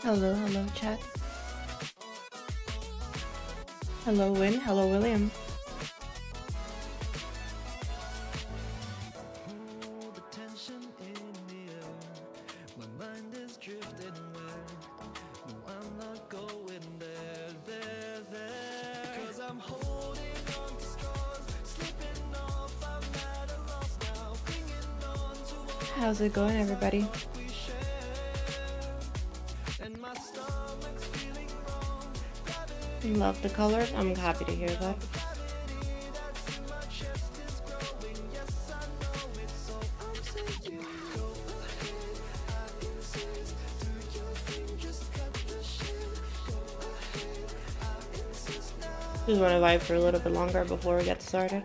Hello, chat. Hello, Win. Hello, William. How's it going, everybody? Love the color. I'm happy to hear that. Just want to vibe for a little bit longer before we get started.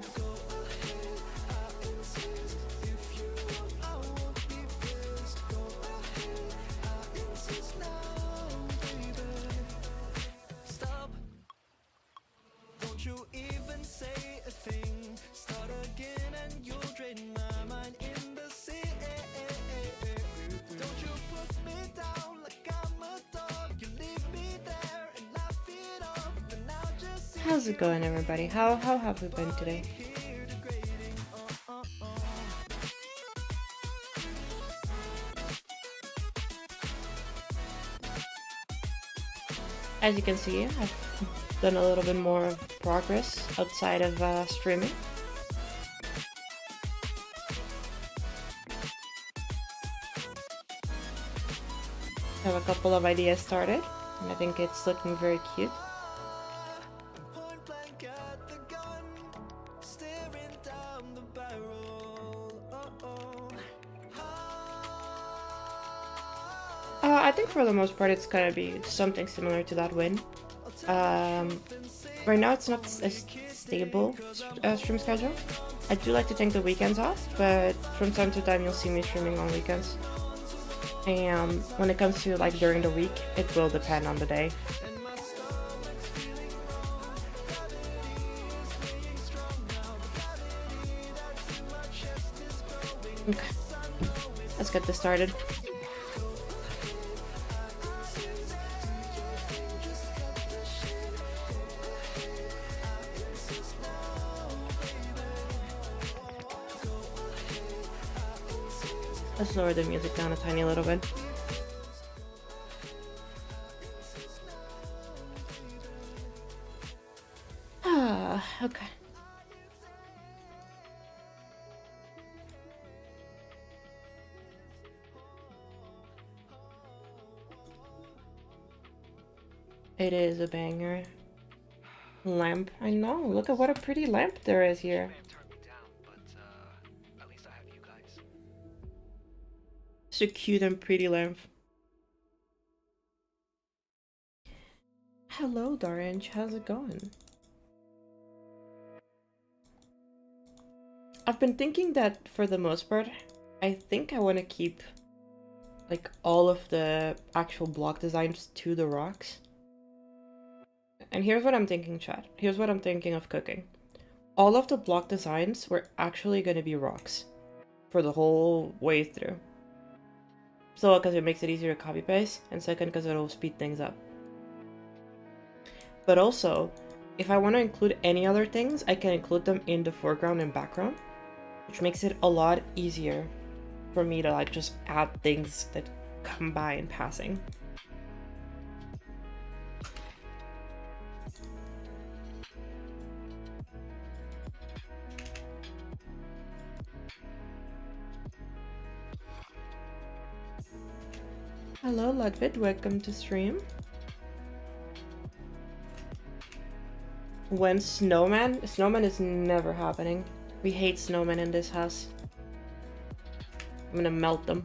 How's it going, everybody? How have we been today? As you can see, I've done a little bit more of progress outside of streaming. I have a couple of ideas started, and I think it's looking very cute. I think for the most part it's gonna be something similar to that win. Right now it's not a stable stream schedule. I do like to take the weekends off, but from time to time you'll see me streaming on weekends. And when it comes to like during the week, it will depend on the day. Okay, let's get this started. Let's lower the music down a tiny little bit. Okay. It is a banger. Lamp. I know. Look at what a pretty lamp there is here. It's a cute and pretty lamp. Hello, Darange. How's it going? I've been thinking that for the most part, I think I want to keep like all of the actual block designs to the rocks. And here's what I'm thinking, chat. Here's what I'm thinking of cooking. All of the block designs were actually going to be rocks for the whole way through. So, because it makes it easier to copy paste, and second, because it'll speed things up. But also, if I want to include any other things, I can include them in the foreground and background, which makes it a lot easier for me to like just add things that come by in passing. Hello, Ludwig. Welcome to stream. When snowman is never happening. We hate snowmen in this house. I'm gonna melt them.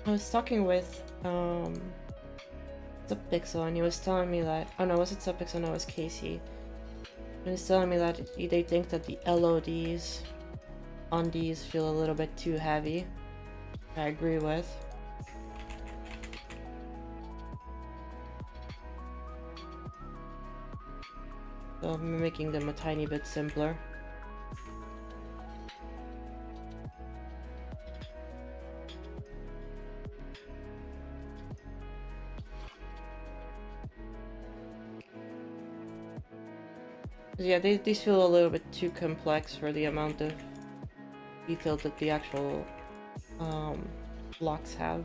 I was talking with Subpixel and he was telling me that, oh no, was it Subpixel? No, it was Casey. He was telling me that they think that the LODs on these feel a little bit too heavy. I agree with. So I'm making them a tiny bit simpler. Yeah, these feel a little bit too complex for the amount of detail that the actual blocks have.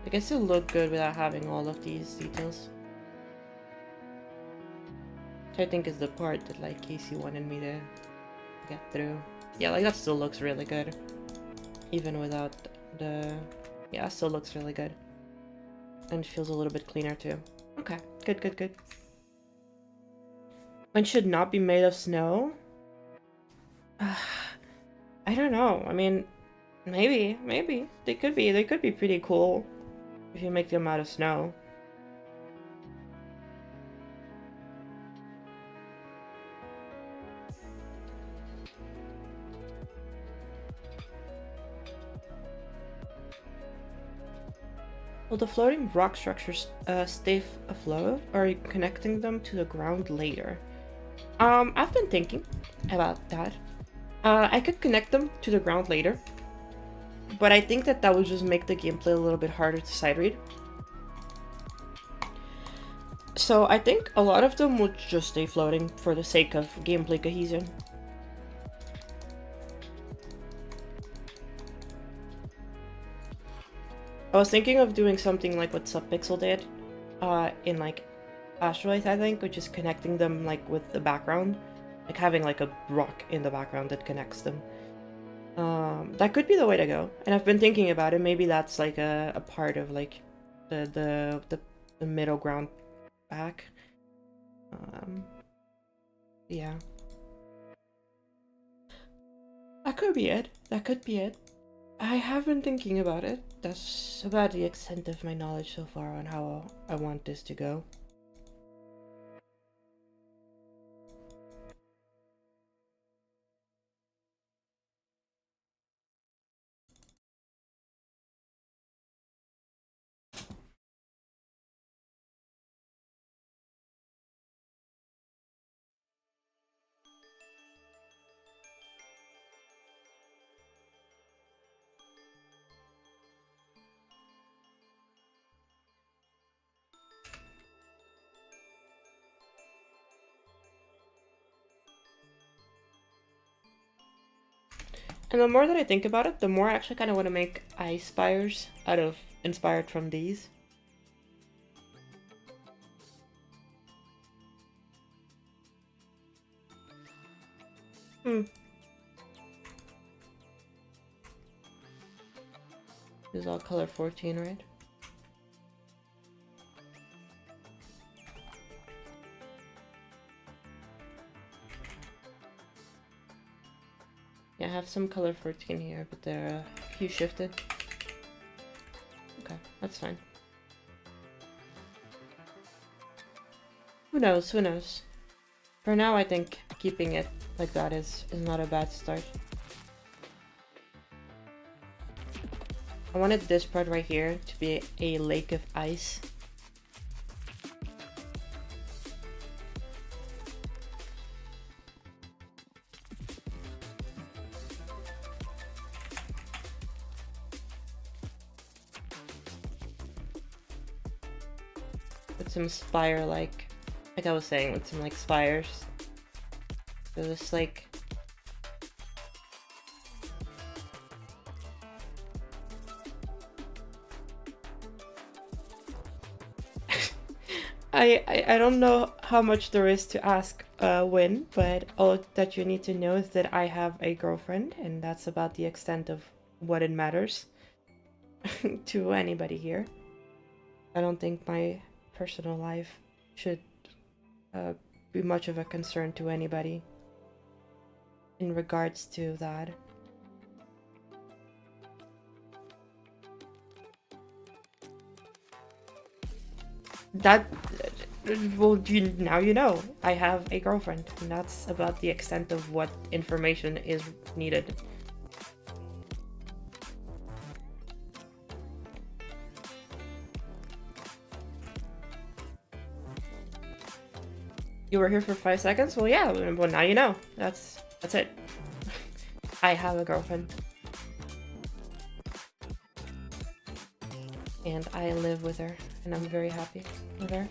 They can still look good without having all of these details. Which I think is the part that like Casey wanted me to get through. Yeah, like that still looks really good. Even without the... Yeah, it still looks really good. And feels a little bit cleaner too. Okay, good, good, good. Mine should not be made of snow? I don't know. I mean, maybe. They could be pretty cool if you make them out of snow. Will the floating rock structures stay afloat, or are you connecting them to the ground later? I've been thinking about that. I could connect them to the ground later, but I think that would just make the gameplay a little bit harder to sight read. So I think a lot of them would just stay floating for the sake of gameplay cohesion. I was thinking of doing something like what Subpixel did in like Asteroids, I think, which is connecting them like with the background, like having like a rock in the background that connects them. That could be the way to go, and I've been thinking about it. Maybe that's like a part of like the middle ground back. Yeah, that could be it. That could be it. I have been thinking about it. That's about the extent of my knowledge so far on how I want this to go. And the more that I think about it, the more I actually kind of want to make ice spires out of inspired from these. This is all color 14, right? Yeah, I have some color 14 here, but they're hue shifted. Okay, that's fine. Who knows, who knows? For now, I think keeping it like that is not a bad start. I wanted this part right here to be a lake of ice. With some spire like I was saying, with some like spires. So this like I don't know how much there is to ask Win, but all that you need to know is that I have a girlfriend, and that's about the extent of what it matters to anybody here. I don't think my personal life should be much of a concern to anybody in regards to that. Well, now you know. I have a girlfriend, and that's about the extent of what information is needed. You were here for 5 seconds? Well, yeah, well, now you know. That's it. I have a girlfriend. and I live with her, and I'm very happy with her.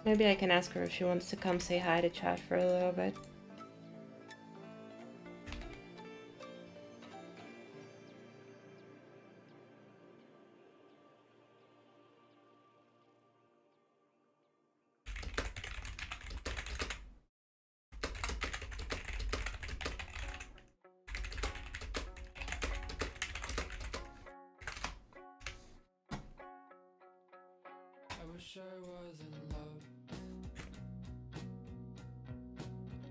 Maybe I can ask her if she wants to come say hi to chat for a little bit. I wish I was in love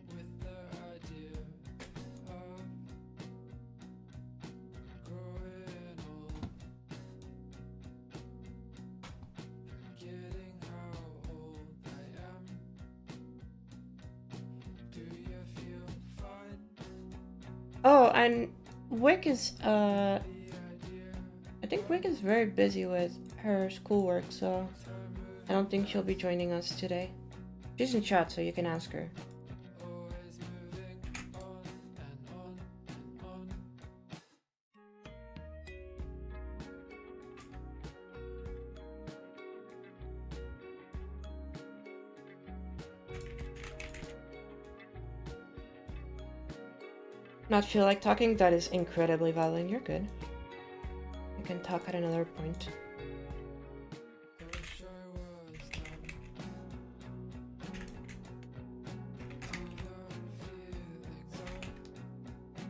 with the idea of growing old, forgetting how old I am. Do you feel fine? Oh, and Wick is, I think Wick is very busy with her schoolwork, so I don't think she'll be joining us today. She's in chat, so you can ask her. Always moving on and on and on. Not feel like talking? That is incredibly valid. You're good. You can talk at another point. I wish I was numb to the feelings of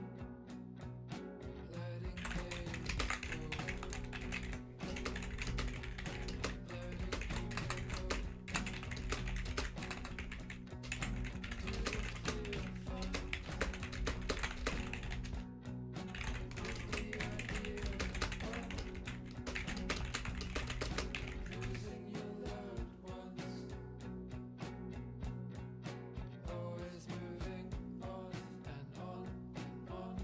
letting losing your loved ones. Always moving on and on and on.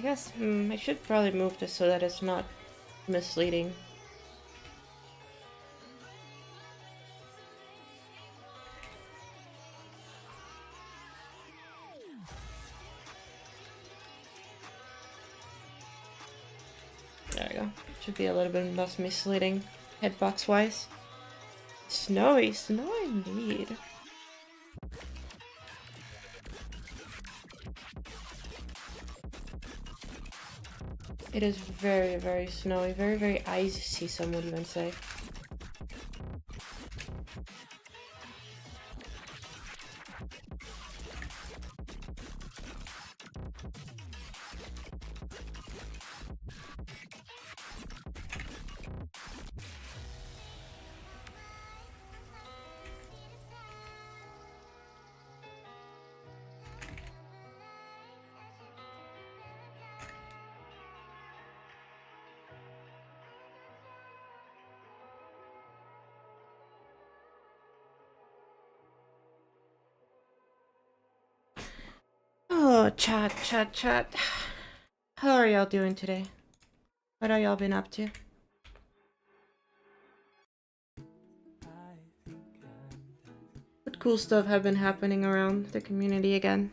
guess I should probably move this so that it's not misleading. There we go. Should be a little bit less misleading, hitbox wise. Snowy, snow indeed. It is very, very snowy, very, very icy, some would even say. Oh, chat. How are y'all doing today? What are y'all been up to? What cool stuff have been happening around the community again?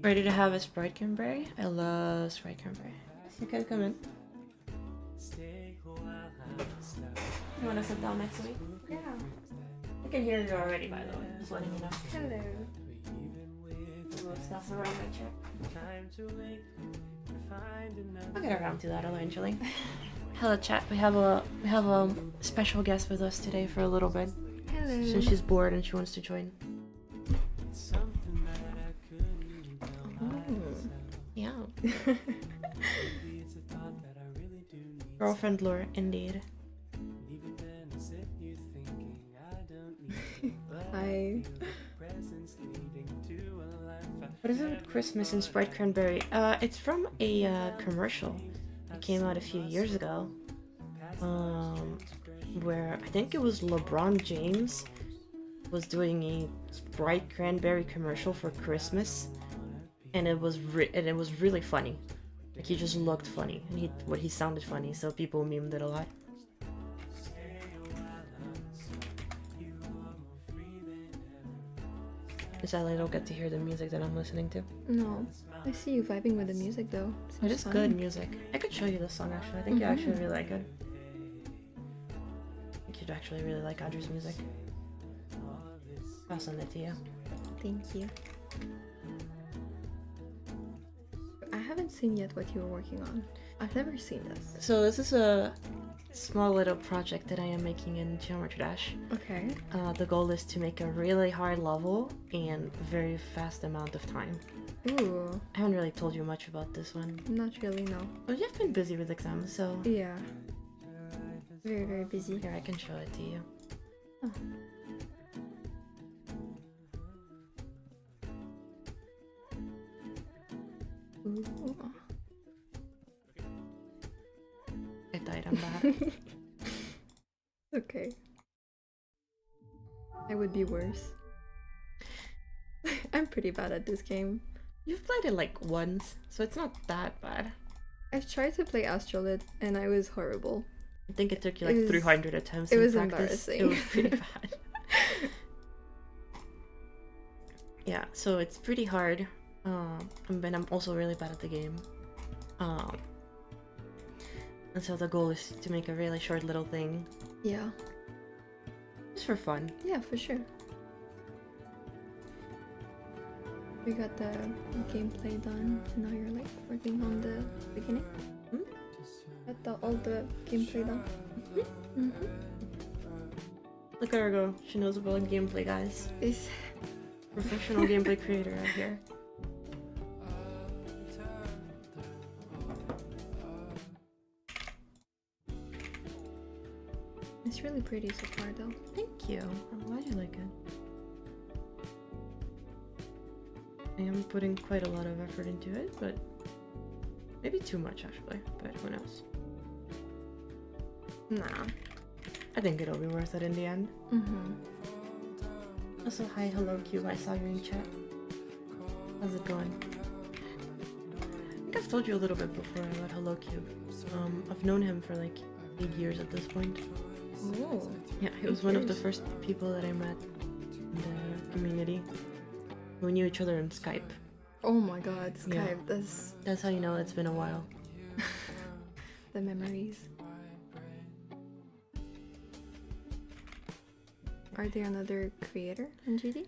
Ready to have a Sprite Cranberry? I love Sprite Cranberry. You can come in. You wanna sit down next to me? Yeah. I can hear you already, by the way. Just letting you know. Hello. Move stuff around my chair. I'll get around to that eventually. Hello, chat. We have a special guest with us today for a little bit. Hello. Since she's bored and she wants to join. Yeah. Girlfriend lore, indeed. Hi. What is it with Christmas and Sprite Cranberry? It's from a commercial. It came out a few years ago. Where I think it was LeBron James was doing a Sprite Cranberry commercial for Christmas, and it was really funny. Like, he just looked funny, and he sounded funny, so people memed it a lot. Sadly, I don't get to hear the music that I'm listening to. No. I see you vibing with the music though. It Seems is fun. good music. I could show you this song actually. I think you actually really like it. I think you'd actually really like Audrey's music. I'll send it to you. Thank you. I haven't seen yet what you were working on. I've never seen this. So this is a small little project that I am making in Geometry Dash. Okay. The goal is to make a really hard level in very fast amount of time. Ooh. I haven't really told you much about this one. Not really, no. But you've been busy with exams, so Yeah. Very, very busy. here, I can show it to you. Oh. Ooh. I died on that. Okay. I would be worse. I'm pretty bad at this game. You've played it like once, so it's not that bad. I've tried to play Astrolith and I was horrible. I think it took you It like was- 300 attempts it in was practice. It embarrassing. was pretty bad. Yeah, so it's pretty hard. But I'm also really bad at the game. And so the goal is to make a really short little thing, Yeah. just for fun. Yeah, for sure. We got the gameplay done, and now you're like working on the beginning. Hmm? Got all the gameplay done. Look at her go. She knows about gameplay, guys. It's Professional gameplay creator out here. it's really pretty so far, though. Thank you. I'm glad you like it. I am putting quite a lot of effort into it, but maybe too much actually, but who knows. Nah, I think it'll be worth it in the end. Mm-hmm. Also, hi, hello, Cube. I saw you in chat. How's it going? I think I've told you a little bit before about Hello Cube. I've known him for like 8 years at this point. Oh. Yeah, he was one of the first people that I met in the community. We knew each other on Skype. Oh my god, Yeah. Skype. That's how you know it's been a while. The memories. Are there another creator in GD?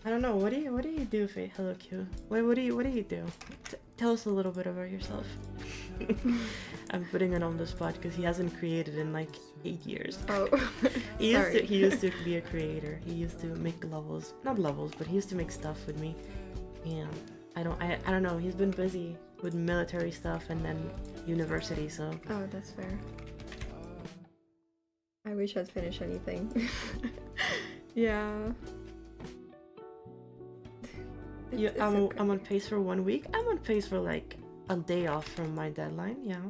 I don't know. What do you do, Faye? Hello Q. What do you do? Tell us a little bit about yourself. I'm putting it on the spot because he hasn't created in like 8 years. Oh, He sorry. used to be a creator. He used to make levels, not levels, but he used to make stuff with me. And I don't know. He's been busy with military stuff and then university. So Oh, that's fair. I wish I'd finished anything. Yeah. yeah, It's I'm okay. I'm on pace for 1 week. I'm on pace for like a day off from my deadline. Yeah.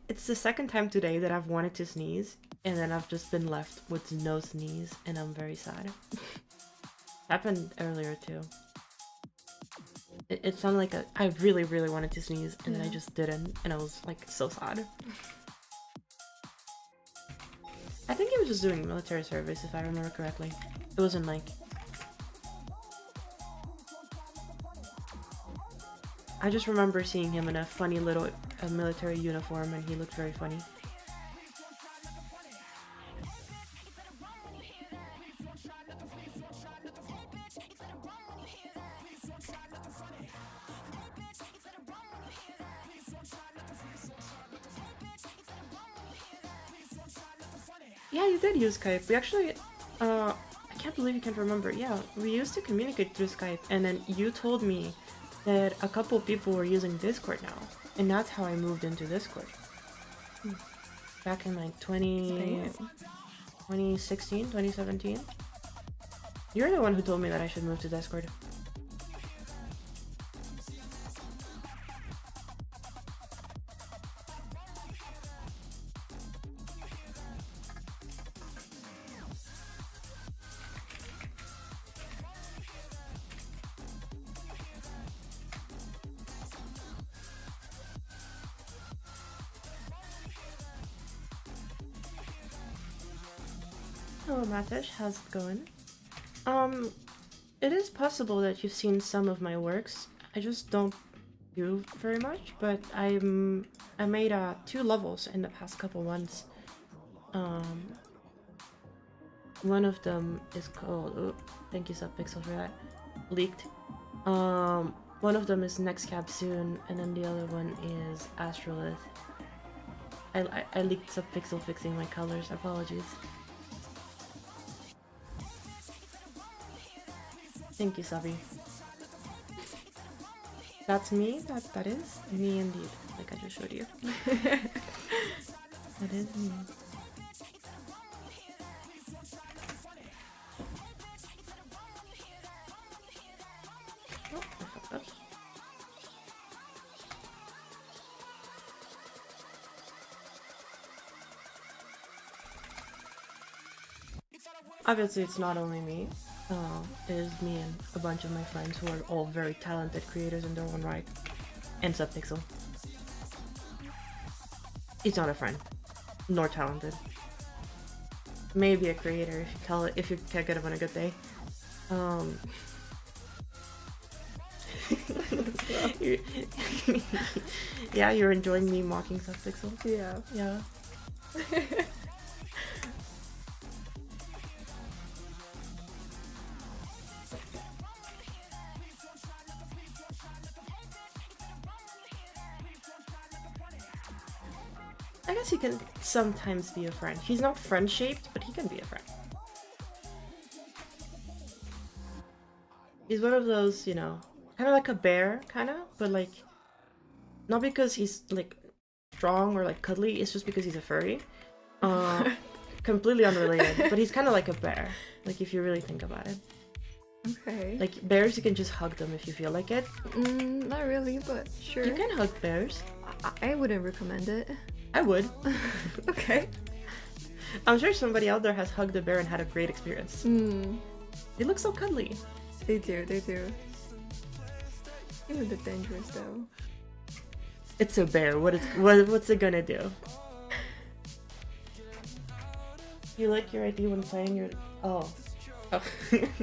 It's the second time today that I've wanted to sneeze, and then I've just been left with no sneeze, and I'm very sad. Happened earlier too. It sounded like I really, really wanted to sneeze, and then I Yeah. just didn't, and I was like so sad. I think he was just doing military service, if I remember correctly. It wasn't like... I just remember seeing him in a funny little military uniform, and he looked very funny. Yeah, you did use Skype. We actually, I can't believe you can't remember. Yeah, we used to communicate through Skype, and then you told me that a couple people were using Discord now, and that's how I moved into Discord. Back in like 2016, 2017. You're the one who told me that I should move to Discord. Hello, Matish. How's it going? It is possible that you've seen some of my works. I just don't do very much, but I made 2 levels in the past couple months. One of them is called. Oh, thank you, Subpixel, for that. Leaked. One of them is Next Cab Soon, and then the other one is Astrolith. I leaked Subpixel fixing my colors. Apologies. Thank you, Sabi. That's me? That is me indeed, like I just showed you. That is me. Oh, I fucked up. Obviously, it's not only me. It is me and a bunch of my friends who are all very talented creators in their own right. And Subpixel. He's not a friend, nor talented. Maybe a creator if you can get him on a good day. Yeah, you're enjoying me mocking Subpixel? Yeah. Yeah. I guess he can sometimes be a friend. He's not friend-shaped, but he can be a friend. He's one of those, you know, kind of like a bear, kind of, but like, not because he's like strong or like cuddly, it's just because he's a furry. Completely unrelated, but he's kind of like a bear, like if you really think about it. Okay. Like bears, you can just hug them if you feel like it. Not really, but sure. You can hug bears. I wouldn't recommend it. I would. Okay. I'm sure somebody out there has hugged a bear and had a great experience. They look so cuddly. They do, they do. It's a bit dangerous though. It's a bear. What's it gonna do? You like your ID when playing your... Oh.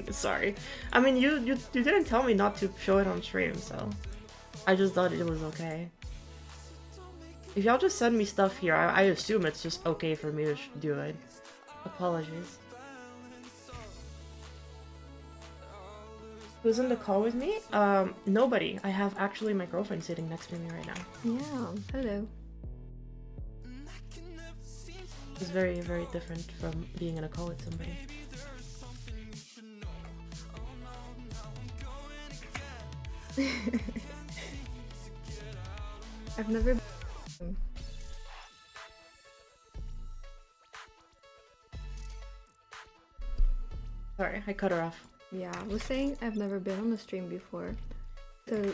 Sorry. I mean, you didn't tell me not to show it on stream, so... I just thought it was okay. If y'all just send me stuff here, I assume it's just okay for me to do it. Apologies. Who's in the call with me? Nobody. I have actually my girlfriend sitting next to me right now. Yeah, hello. It's very, very different from being in a call with somebody. I've never. Sorry, I cut her off. Yeah, I was saying I've never been on a stream before, so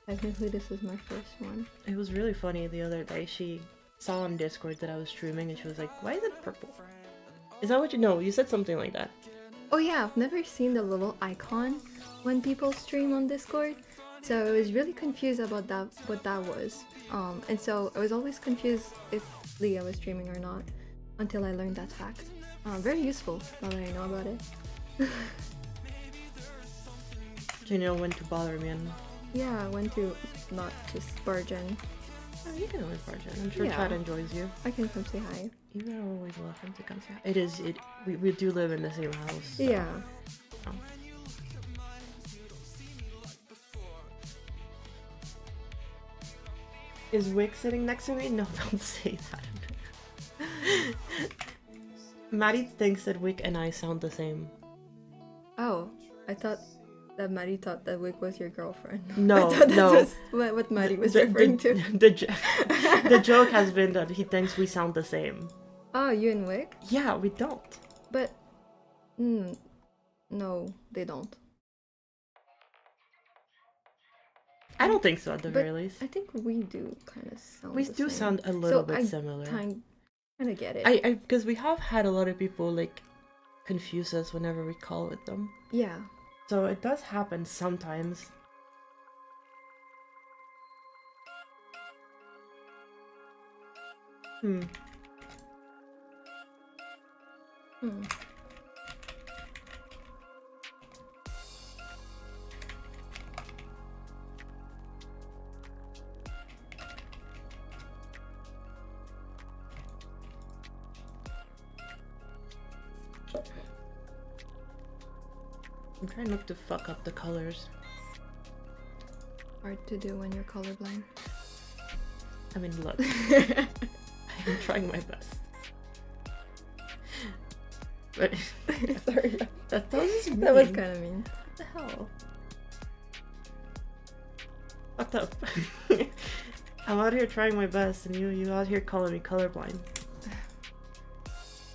technically this is my first one. It was really funny the other day. She saw on Discord that I was streaming and she was like, why is it purple? Is that what you know? You said something like that. Oh yeah, I've never seen the little icon when people stream on Discord, so I was really confused about that, what that was. And so I was always confused if Leah was streaming or not until I learned that fact. Very useful now that I know about it. Do you know when to bother me? And Yeah, when to not just barge in. oh, you can always barge in. I'm sure Yeah. Chad enjoys you. I can come say hi. You are always welcome to come say. It is. We do live in the same house. So. Yeah. Oh. Is Wick sitting next to me? No, don't say that. Maddie thinks that Wick and I sound the same. Oh, I thought that Maddie thought that Wick was your girlfriend. No, I thought that no. was what Maddie was referring to. The joke has been that he thinks we sound the same. Oh, you and Wick? Yeah, we don't. But, no, they don't. I don't think so at the But very least. I think we do kind of sound. We the do same. sound a little So bit I similar. Kind of get it. I because we have had a lot of people like confuse us whenever we call with them. Yeah. So it does happen sometimes. Hmm. I'm trying not to fuck up the colors. Hard to do when you're colorblind. I mean, look. I'm trying my best. But Sorry. that was mean. That was kind of mean. What the hell? Fucked up. I'm out here trying my best, and you out here calling me colorblind.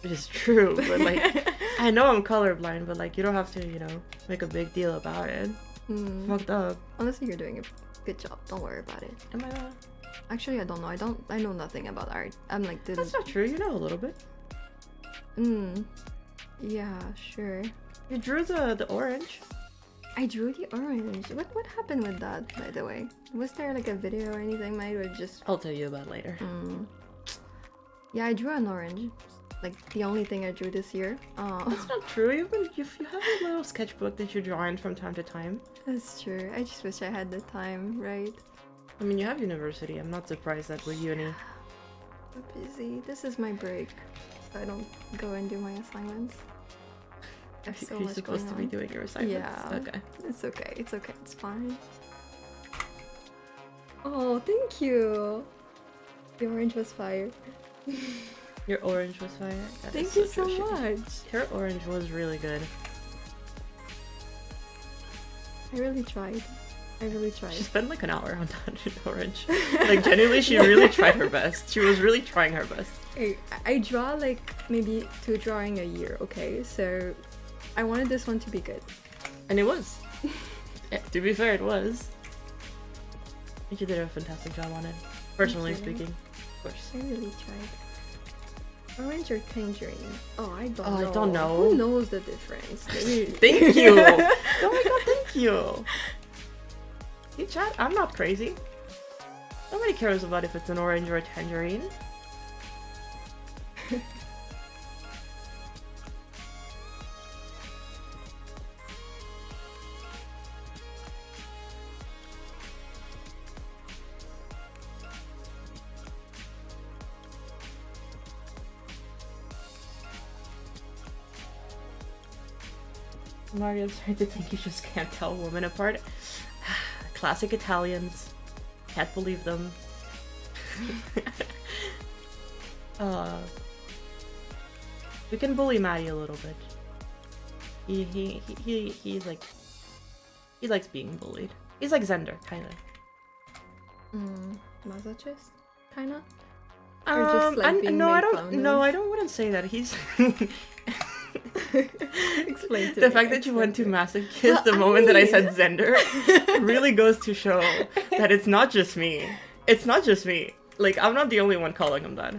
Which is true, but like, I know I'm colorblind, but like, you don't have to, you know, make a big deal about it. Fucked up. Honestly, you're doing a good job. Don't worry about it. Am I not? Actually, I don't know. I know nothing about art. I'm like the. That's not true. You know a little bit. Yeah, sure. You drew the orange. I drew the orange. What happened with that, by the way? Was there like a video or anything made, or just? I'll tell you about later. Yeah, I drew an orange. Like the only thing I drew this year. That's not true. You have a little sketchbook that you draw in from time to time. That's true. I just wish I had the time, right? I mean, you have university. I'm not surprised that with uni. I'm busy. This is my break, so I don't go and do my assignments. I have so You're much supposed to going be on. doing your assignments. Yeah. Okay. It's okay. It's okay. It's fine. Oh, thank you. The orange was fire. Your orange was fire. That Thank is you so true. much. Her orange was really good. I really tried. I really tried. She spent like an hour on that orange. Like genuinely, she really tried her best. She was really trying her best. I draw like maybe 2 drawing a year, okay? So I wanted this one to be good. And it was. To be fair, it was. I think you did a fantastic job on it. Personally you. speaking, of course. I really tried. Orange or tangerine? Oh, I don't Oh, know. I don't know. Who knows the difference? Thank you! Oh my god, thank you! You chat? I'm not crazy. Nobody cares about if it's an orange or a tangerine. Mario's trying to think you just can't tell women apart. Classic Italians. Can't believe them. We can bully Maddie a little bit. He's like, he likes being bullied. He's like Zender, kind of. Masochist, kinda. Or just like being no, made I don't. fun No, of? I don't. Wouldn't say that. He's Explain to the me, fact that you went to explain masochist the Well, moment that I I- said Zender really goes to show that it's not just me. It's not just me. Like, I'm not the only one calling him that.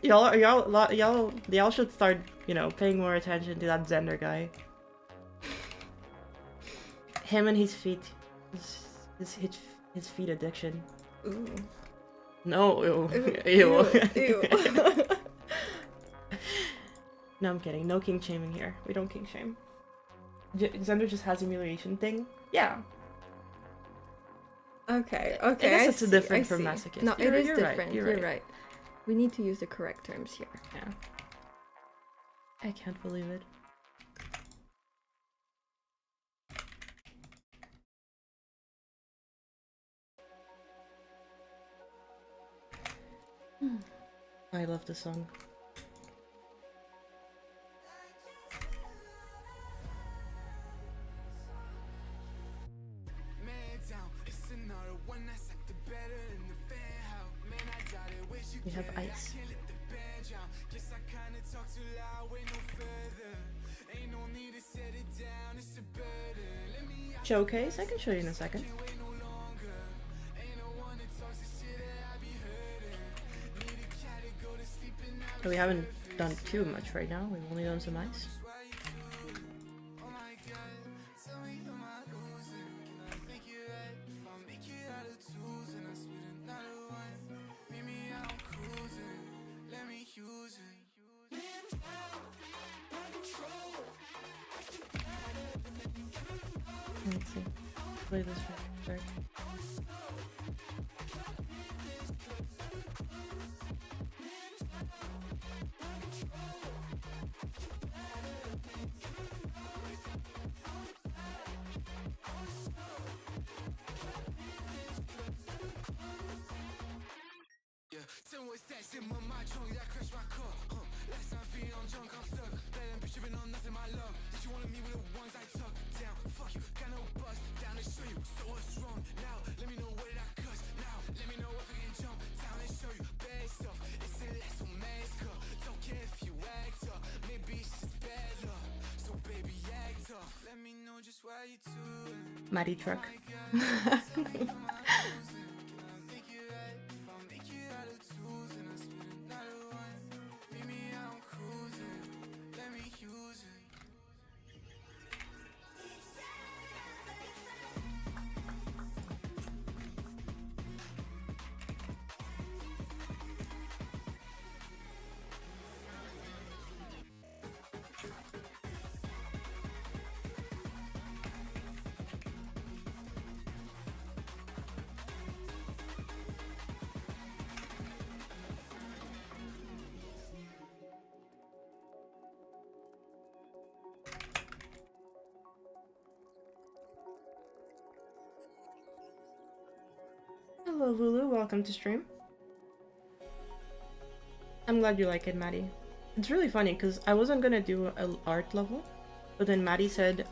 Y'all should start, you know, paying more attention to that Zender guy. Him and his feet, his feet addiction. Ooh. No, ew, Ew, ew. ew. No, I'm kidding. No king shaming here. We don't king shame. Xander just has humiliation thing. Yeah. Okay, I okay. guess it's see, different I from see. masochist. No, You're- it is you're right, different. you're You're right. right. We need to use the correct terms here. Yeah. I can't believe it. I love this song. We have ice. Showcase? I can show you in a second. We haven't done too much right now. We've only done some ice. Let's see. Play this right. Maddie truck. Hello, Vulu. Welcome to stream. I'm glad you like it, Maddie. It's really funny because I wasn't gonna do an art level, but then Maddie said,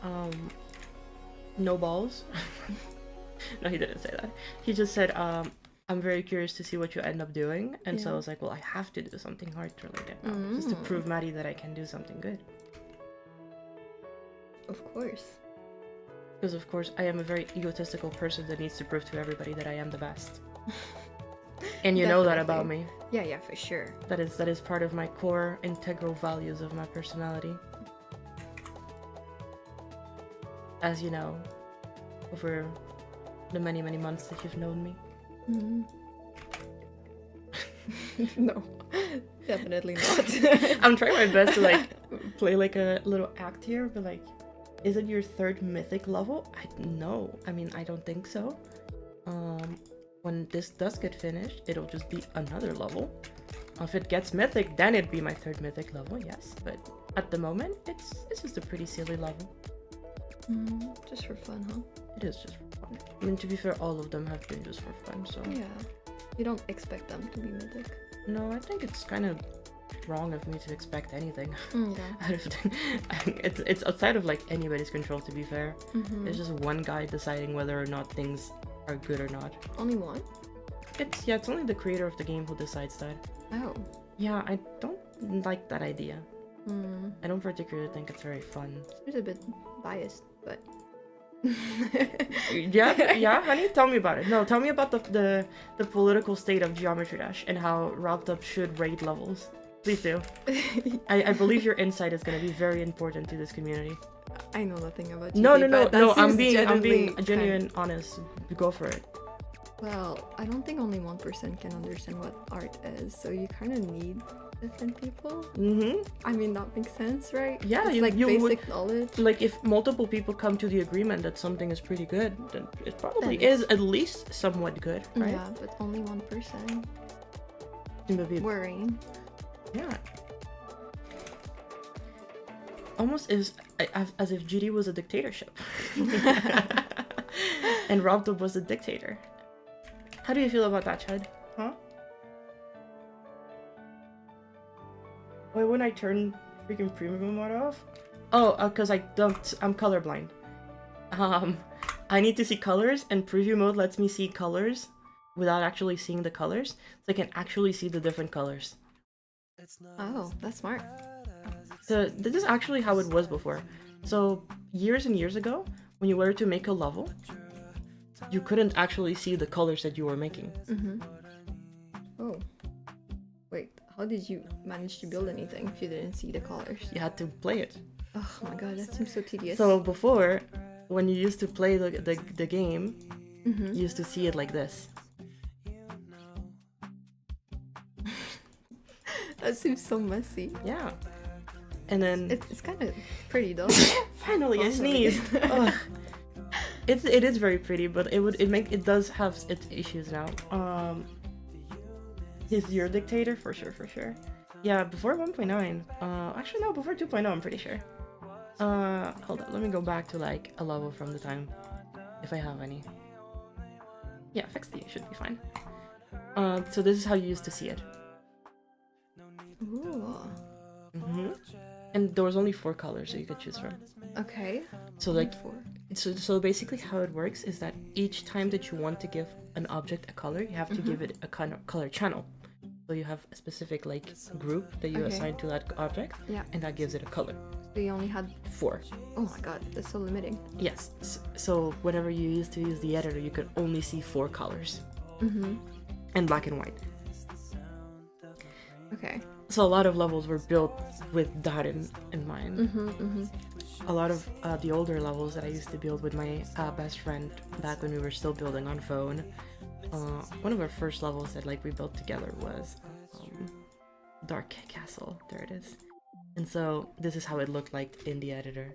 no balls. No, he didn't say that. He just said, I'm very curious to see what you end up doing. And so I Yeah. was like, well, I have to do something art related now, just to prove Maddie that I can do something good. Of course. Because of course I am a very egotistical person that needs to prove to everybody that I am the best. And you know that about me. Yeah, for sure. That is part of my core integral values of my personality. As you know, over the many months that you've known me. Mm. No, definitely not. I'm trying my best to like play like a little act here, but like, is it your third mythic level? No, I mean I don't think so. When this does get finished, it'll just be another level. If it gets mythic, then it'd be my third mythic level, yes. But at the moment, it's just a pretty silly level. Just for fun, huh? It is just for fun. I mean, to be fair, all of them have been just for fun, so... Yeah. You don't expect them to be mythic. No, I think it's kind of wrong of me to expect anything. Yeah. Out of it's outside of like anybody's control, to be fair. It's just one guy deciding whether or not things are good or not. Only one? It's only the creator of the game who decides that. Oh. Yeah, I don't like that idea. Hmm. I don't particularly think it's very fun. It's a bit biased, but... Yeah, honey, tell me about it. No, tell me about the political state of Geometry Dash and how Wrapped Up should rate levels. Please do. I believe your insight is going to be very important to this community. I know nothing about No, GD, but that no. I'm seems being genuinely genuine, honest. Go for it. Well, I don't think only 1% can understand what art is, so you kind of need different people. I mean, that makes sense, right? Yeah, it's you- like you would- basic knowledge. Like, if multiple people come to the agreement that something is pretty good, then it probably Then is at least somewhat good, right? Yeah, but only 1%. Maybe, Worrying. yeah. Almost as if GD was a dictatorship. And Wrapped Up was a dictator. How do you feel about that, Chad? Huh? Why wouldn't I turn freaking premium mode off? Oh, because I'm colorblind. I need to see colors, and preview mode lets me see colors without actually seeing the colors, so I can actually see the different colors. Oh, that's smart. So this is actually how it was before. So years and years ago, when you were to make a level, you couldn't actually see the colors that you were making. Oh. Wait, how did you manage to build anything if you didn't see the colors? You had to play it. Oh my god, that seems so tedious. So before, when you used to play the game, you used to see it like this. That seems so messy. Yeah. And then It's kind of pretty though. finally I sneezed. Ugh. It is very pretty, but it does have its issues now. He's your dictator for sure. Yeah, before 1.9. Actually no, before 2.0 I'm pretty sure. Hold on, let me go back to like a level from the time, if I have any. Yeah, FXD should be fine. So this is how you used to see it. Ooh. And there was only 4 colors that you could choose from. Okay. So like, Four. so basically how it works is that each time that you want to give an object a color, you have to give it a kind of color channel. So you have a specific like group that you Okay. assign to that object, Yeah. and that gives it a color. So you only had 4. oh my god, that's so limiting. Yes. So whenever you used to use the editor, you could only see 4 colors. And black and white. Okay. So a lot of levels were built with that in mind. A lot of the older levels that I used to build with my best friend back when we were still building on phone. One of our first levels that like we built together was Dark Castle. There it is. And so this is how it looked like in the editor.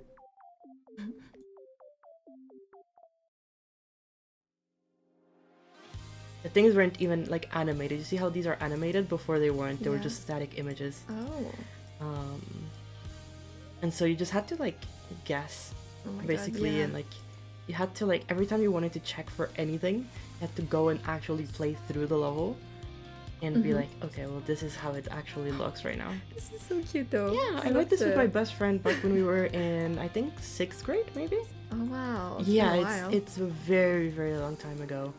The things weren't even like animated. You see how these are animated? Before they weren't. They were Yeah. just static images. Oh. And so you just had to like guess Oh my basically, god, yeah. and like you had to like every time you wanted to check for anything, you had to go and actually play through the level and be like, okay, well this is how it actually looks right now. This is so cute though. Yeah, I love made this with the- my best friend back when we were in I think 6th grade maybe. Oh wow. It's Yeah, been a while. it's a very long time ago.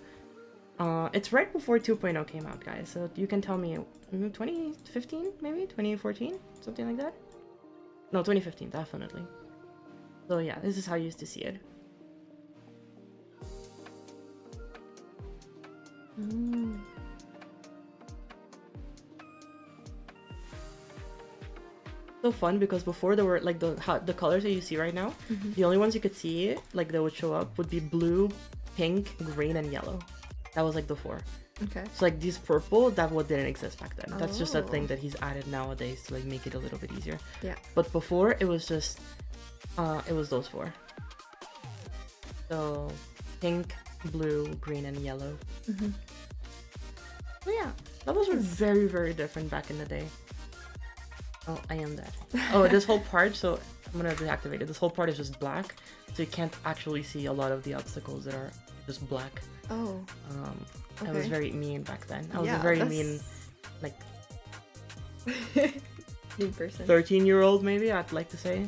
It's right before 2.0 came out, guys. So you can tell me 2015 maybe 2014 something like that. No, 2015 definitely. So yeah, this is how I used to see it. Mm. So fun because before there were like the colors that you see right now, Mhm. the only ones you could see like that would show up would be blue, pink, green, and yellow. That was like the four. Okay. So like these purple, that what didn't exist back then. That's just a thing Oh. that he's added nowadays to like make it a little bit easier. Yeah. But before it was just it was those four. So pink, blue, green, and yellow. Mhm. So yeah, levels were very, very different back in the day. Oh, I am dead. Oh, this whole part, so I'm gonna deactivate it. This whole part is just black, so you can't actually see a lot of the obstacles that are just black. Oh. I was Okay. very mean back then. I was Yeah, a very that's- mean, like, Mean person. 13-year-old maybe, I'd like to say.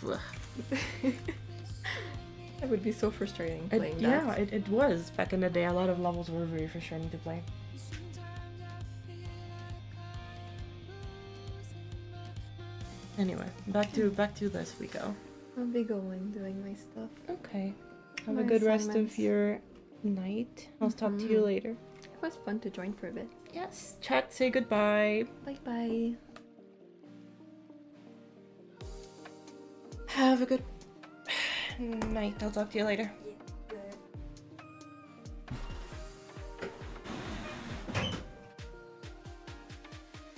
Ugh. That would be so frustrating playing that. Yeah, it was. Back in the day, a lot of levels were very frustrating to play. Anyway, back to this we go. I'll be going doing my stuff. Okay. Have My a good rest of assignments. your night. I'll talk to you Mhm. later. It was fun to join for a bit. Yes. Chat, say goodbye. Bye bye. Have a good night. I'll talk to you later.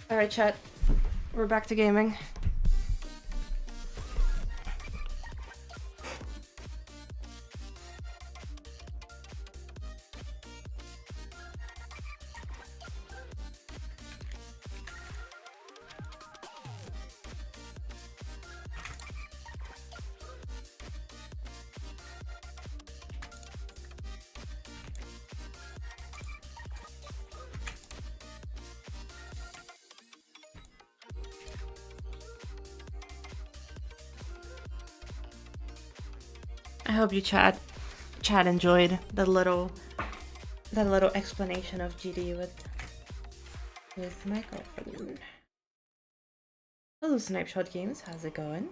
Alright, chat. We're back to gaming. I hope you chat enjoyed that little explanation of GD with my girlfriend. Hello, Snipeshot Games. How's it going?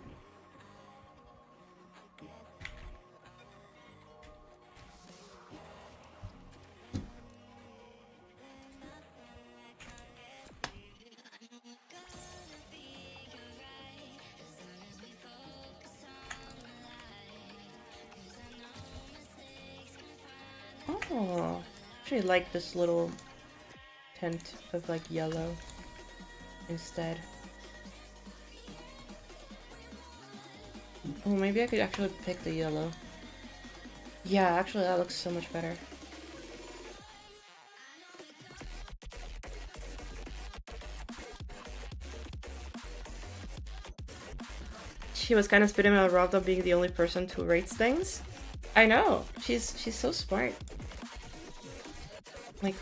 Oh, actually like this little tint of like yellow instead. Oh, maybe I could actually pick the yellow. Yeah, actually that looks so much better. She was kind of spitting out Robda being the only person who rates things. I know. She's so smart. Like,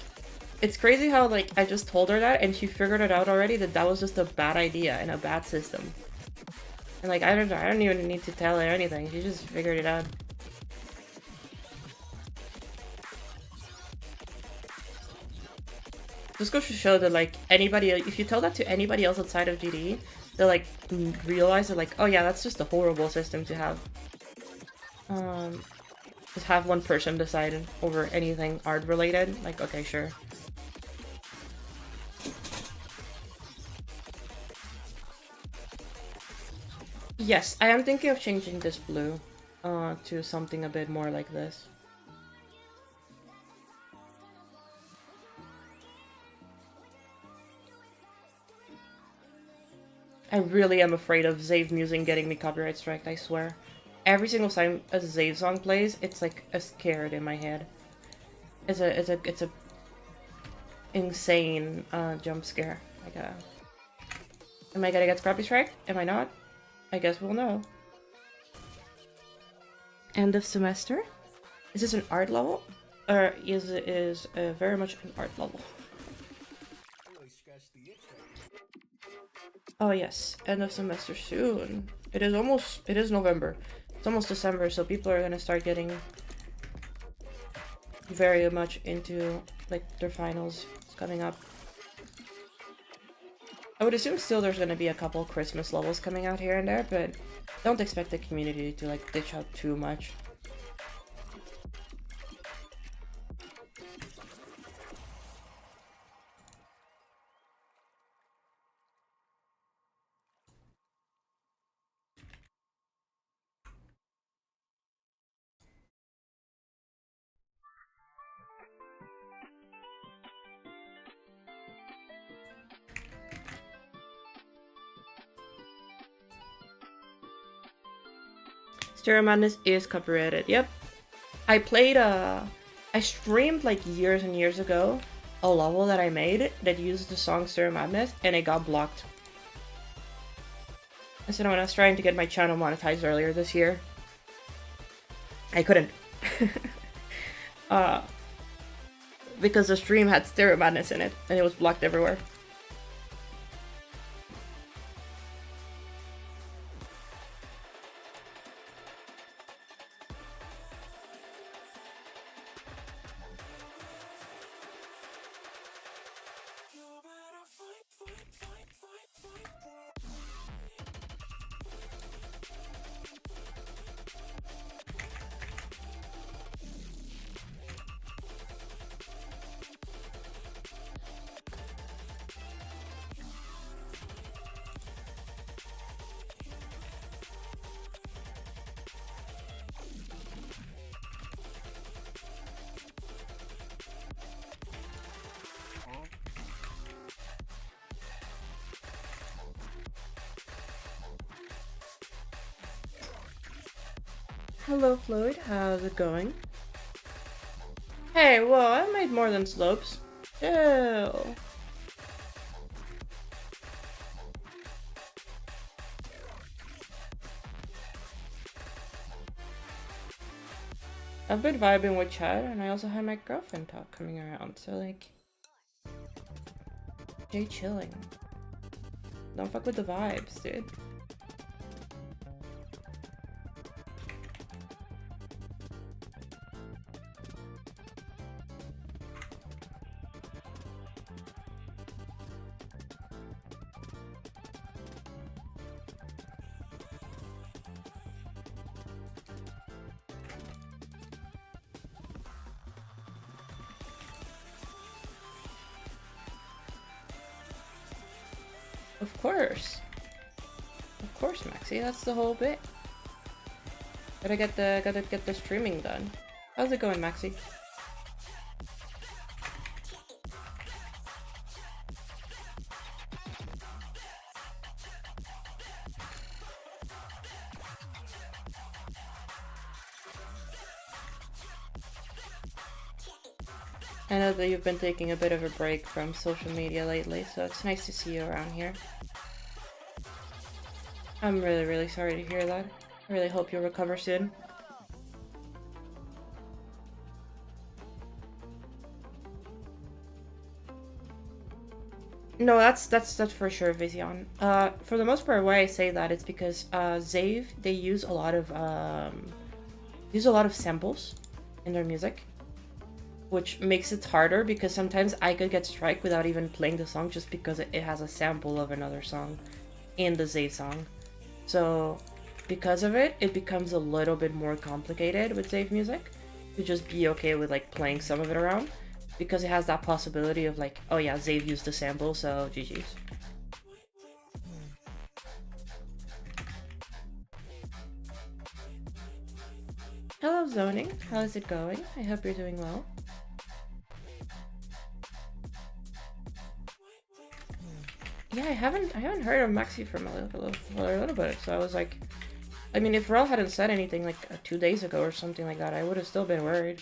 it's crazy how like I just told her that and she figured it out already that that was just a bad idea and a bad system. And like I don't even need to tell her anything. She just figured it out. Just goes to show that like anybody, if you tell that to anybody else outside of GD, they'll like realize that like, oh yeah, that's just a horrible system to have. Just have one person decide over anything art related. Like, okay, sure. Yes, I am thinking of changing this blue to something a bit more like this. I really am afraid of Zave Musing getting me copyright striked, I swear. Every single time a Zave song plays, it's like a scared in my head. It's a insane jump scare. Like am I gonna get copyright strike? Am I not? I guess we'll know. End of semester? Is this an art level? Or is very much an art level? Oh yes, end of semester soon. It is November. It's almost December, so people are gonna start getting very much into like their finals coming up. I would assume still there's gonna be a couple Christmas levels coming out here and there, but don't expect the community to like ditch out too much. Stereo Madness is copyrighted. Yep. I played I streamed like years and years ago a level that I made that used the song Stereo Madness, and it got blocked. I said when I was trying to get my channel monetized earlier this year, I couldn't. Because the stream had Stereo Madness in it, and it was blocked everywhere. Hello Floyd, how's it going? Hey, whoa, I made more than slopes. Chill. I've been vibing with Chad, and I also had my girlfriend talk coming around, so like... Stay chilling. Don't fuck with the vibes, dude. Of course, Maxi. That's the whole bit. Gotta get the streaming done. How's it going, Maxi? I know that you've been taking a bit of a break from social media lately, so it's nice to see you around here. I'm really, really sorry to hear that. I really hope you'll recover soon. No, that's for sure, Vision. For the most part, why I say that it's because Zave, they use a lot of samples in their music, which makes it harder because sometimes I could get strike without even playing the song just because it has a sample of another song in the Zave song. So because of it, it becomes a little bit more complicated with Zave music to just be okay with like playing some of it around, because it has that possibility of like, oh yeah, Zave used the sample, so GG's. Hello Zoning, how's it going? I hope you're doing well. Yeah, I haven't heard of Maxi from a little bit, so I was like, I mean, if Rel hadn't said anything like 2 days ago or something like that, I would have still been worried.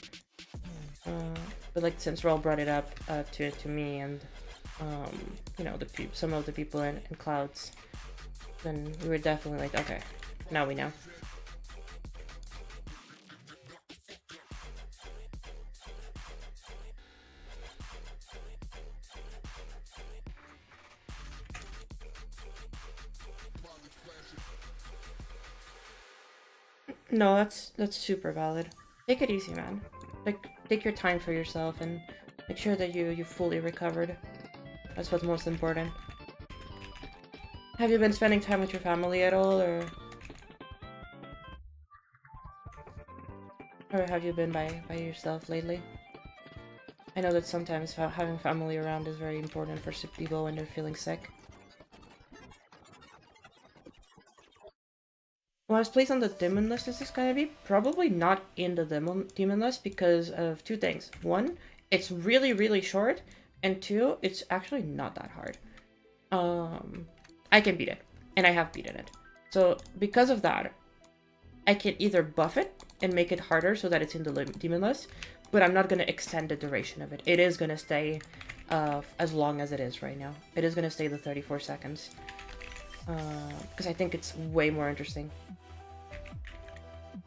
But like since Rel brought it up to me and you know, some of the people in Clouds, then we were definitely like, okay, now we know. No, that's super valid. Take it easy, man. Like, take your time for yourself and make sure that you fully recovered. That's what's most important. Have you been spending time with your family at all, or have you been by yourself lately? I know that sometimes having family around is very important for sick people when they're feeling sick. Last place on the demon list is this gonna be? Probably not in the demon list because of two things. One, it's really, really short, and two, it's actually not that hard. I can beat it, and I have beaten it. So because of that, I can either buff it and make it harder so that it's in the demon list, but I'm not going to extend the duration of it. It is going to stay as long as it is right now. It is going to stay the 34 seconds. Because I think it's way more interesting.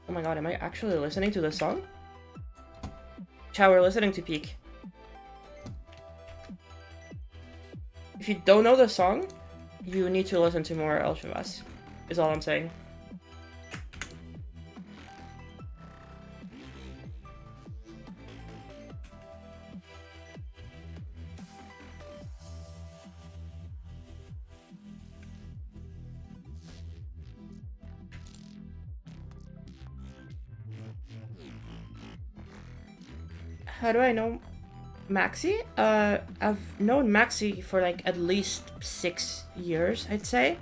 Oh my god, am I actually listening to the song? Chow, we're listening to Peak. If you don't know the song, you need to listen to more El Shavas, is all I'm saying. How do I know Maxi? I've known Maxi for like at least 6 years, I'd say.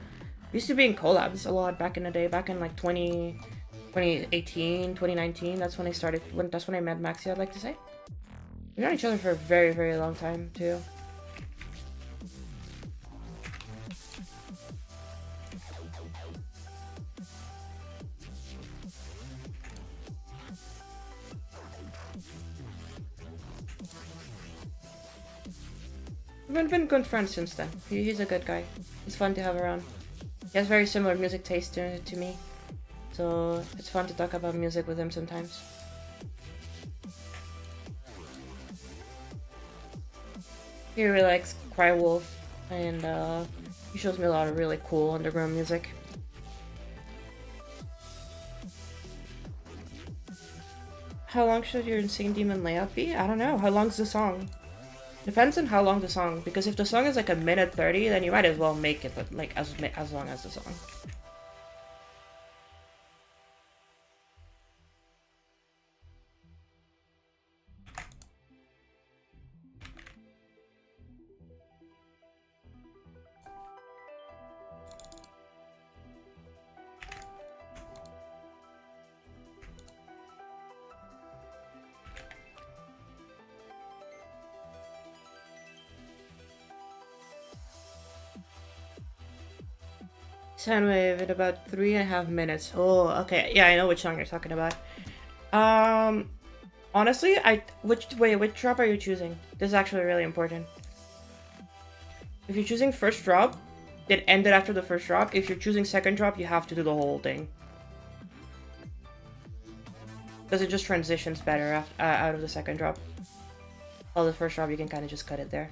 We used to be in collabs a lot back in the day, back in like 2018, 2019. That's when I started, that's when I met Maxi, I'd like to say. We've known each other for a very, very long time, too. We've been good friends since then. He's a good guy. He's fun to have around. He has very similar music taste to me. So it's fun to talk about music with him sometimes. He really likes Cry Wolf, and he shows me a lot of really cool underground music. How long should your Insane Demon layout be? I don't know. How long's the song? Depends on how long the song, because if the song is like a minute 30, then you might as well make it like as long as the song. Soundwave in about 3.5 minutes. Oh, okay. Yeah, I know which song you're talking about. Honestly, which drop are you choosing? This is actually really important. If you're choosing first drop, it ended after the first drop. If you're choosing second drop, you have to do the whole thing. Because it just transitions better after, out of the second drop. While the first drop, you can kind of just cut it there.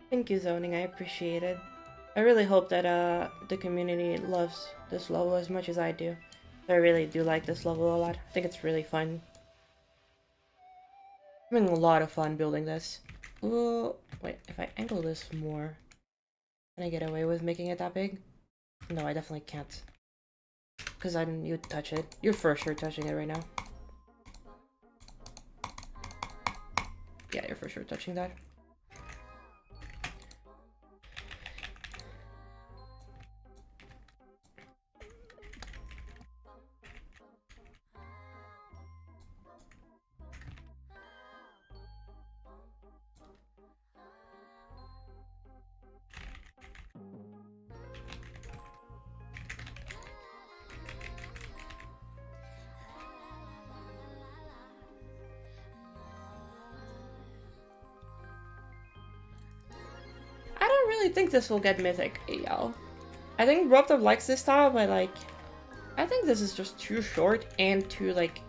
Thank you, Zoning. I appreciate it. I really hope that the community loves this level as much as I do. I really do like this level a lot. I think it's really fun. I'm having a lot of fun building this. Ooh, wait, if I angle this more, can I get away with making it that big? No, I definitely can't. Because you'd touch it. You're for sure touching it right now. Yeah, you're for sure touching that. think this will get Mythic AL. I think Robdub likes this style, but like, I think this is just too short and too like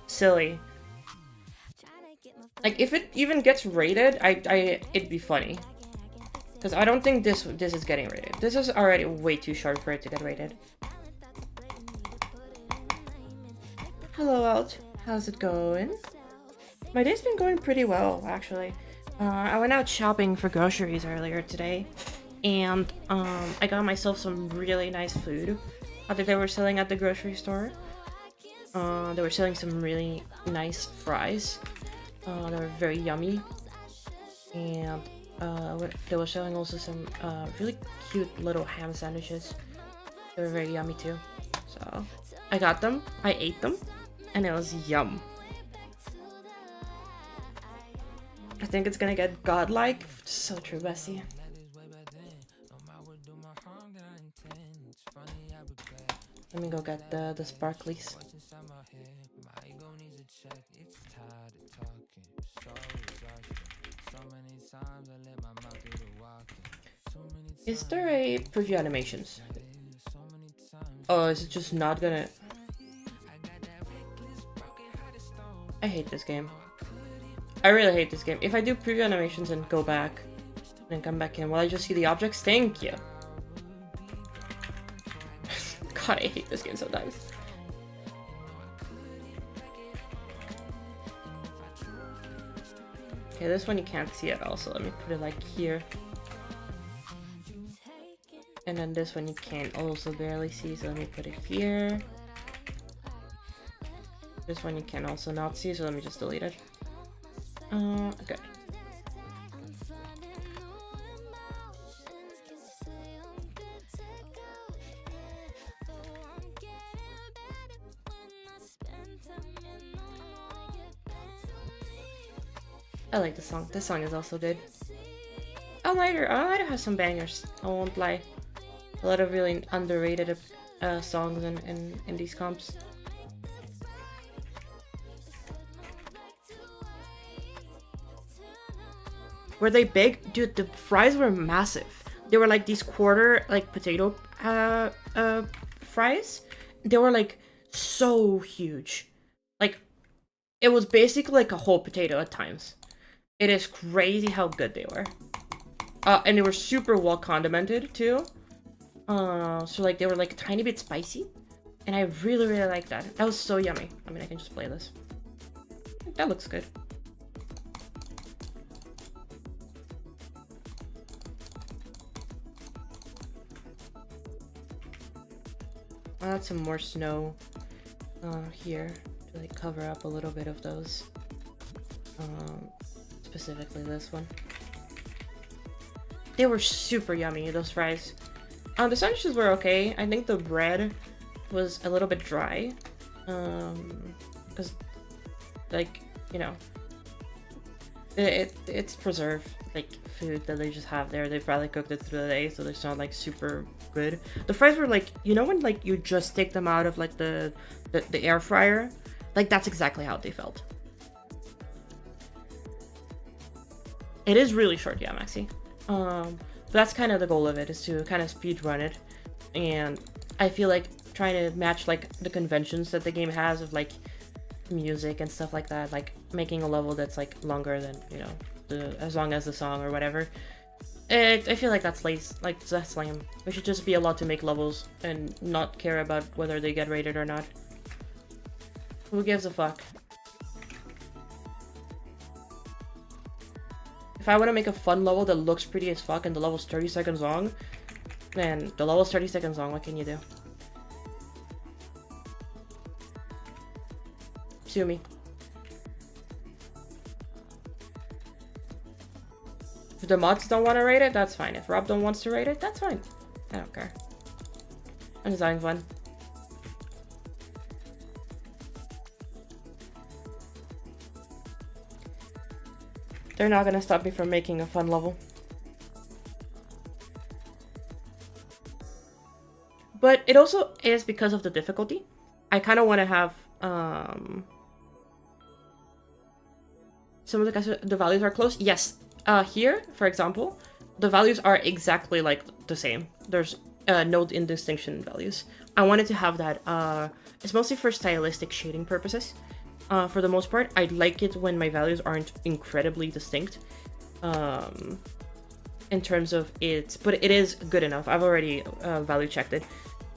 silly. Like, if it even gets rated, it'd be funny. Because I don't think this is getting rated. This is already way too short for it to get rated. Hello, Alt. How's it going? My day's been going pretty well, actually. I went out shopping for groceries earlier today, and I got myself some really nice food that they were selling at the grocery store. They were selling some really nice fries. They were very yummy, and they were selling also some really cute little ham sandwiches. They were very yummy too. So I got them, I ate them, and it was yum. I think it's gonna get godlike. So true, Bessie. Let me go get the sparklies. Is there a preview animations? Oh, is it just not gonna... I hate this game. I really hate this game. If I do preview animations and go back and come back in, will I just see the objects? Thank you. God, I hate this game sometimes. Okay, this one you can't see at all, so let me put it like here. And then this one you can't also barely see, so let me put it here. This one you can also not see, so let me just delete it. Okay. I like this song. This song is also good. All Nighter has some bangers. I won't lie. A lot of really underrated songs in these comps. Were they big? Dude, the fries were massive. They were like these quarter, like potato fries. They were like so huge. Like, it was basically like a whole potato at times. It is crazy how good they were. And they were super well condimented too. So like they were like a tiny bit spicy. And I really, really liked that. That was so yummy. I mean, I can just play this. That looks good. I'll add some more snow here to like cover up a little bit of those. Specifically this one. They were super yummy, those fries. The sandwiches were okay. I think the bread was a little bit dry. Because, like, you know, it's preserved, like, food that they just have there. They probably cooked it through the day, so they're not, like, super good. The fries were, like, you know when, like, you just take them out of, like, the air fryer? Like, that's exactly how they felt. It is really short, yeah, Maxi. But that's kind of the goal of it, is to kind of speed run it. And I feel like trying to match like the conventions that the game has of like music and stuff like that, like making a level that's like longer than, you know, as long as the song or whatever. I feel like that's lame. We should just be allowed to make levels and not care about whether they get rated or not. Who gives a fuck? If I want to make a fun level that looks pretty as fuck and the level's 30 seconds long, man, the level's 30 seconds long, what can you do? Sue me. If the mods don't want to rate it, that's fine. If Rob don't wants to rate it, that's fine. I don't care. I'm just having fun. They're not gonna stop me from making a fun level. But it also is because of the difficulty. I kind of want to have some of the values are close. Yes, here, for example, the values are exactly like the same. There's no indistinction in values. I wanted to have that. It's mostly for stylistic shading purposes. For the most part, I like it when my values aren't incredibly distinct. In terms of it, but it is good enough. I've already value checked it.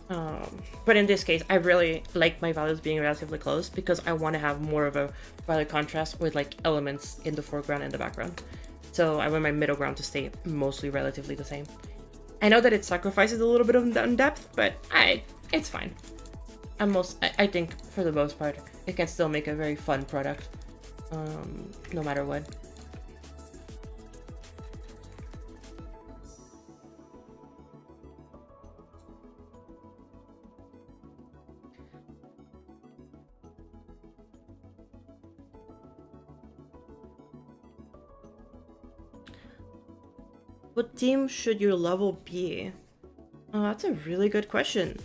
But in this case, I really like my values being relatively close because I want to have more of a value contrast with like elements in the foreground and the background. So I want my middle ground to stay mostly relatively the same. I know that it sacrifices a little bit of depth, but it's fine. I think for the most part, it can still make a very fun product, no matter what. What theme should your level be? That's a really good question.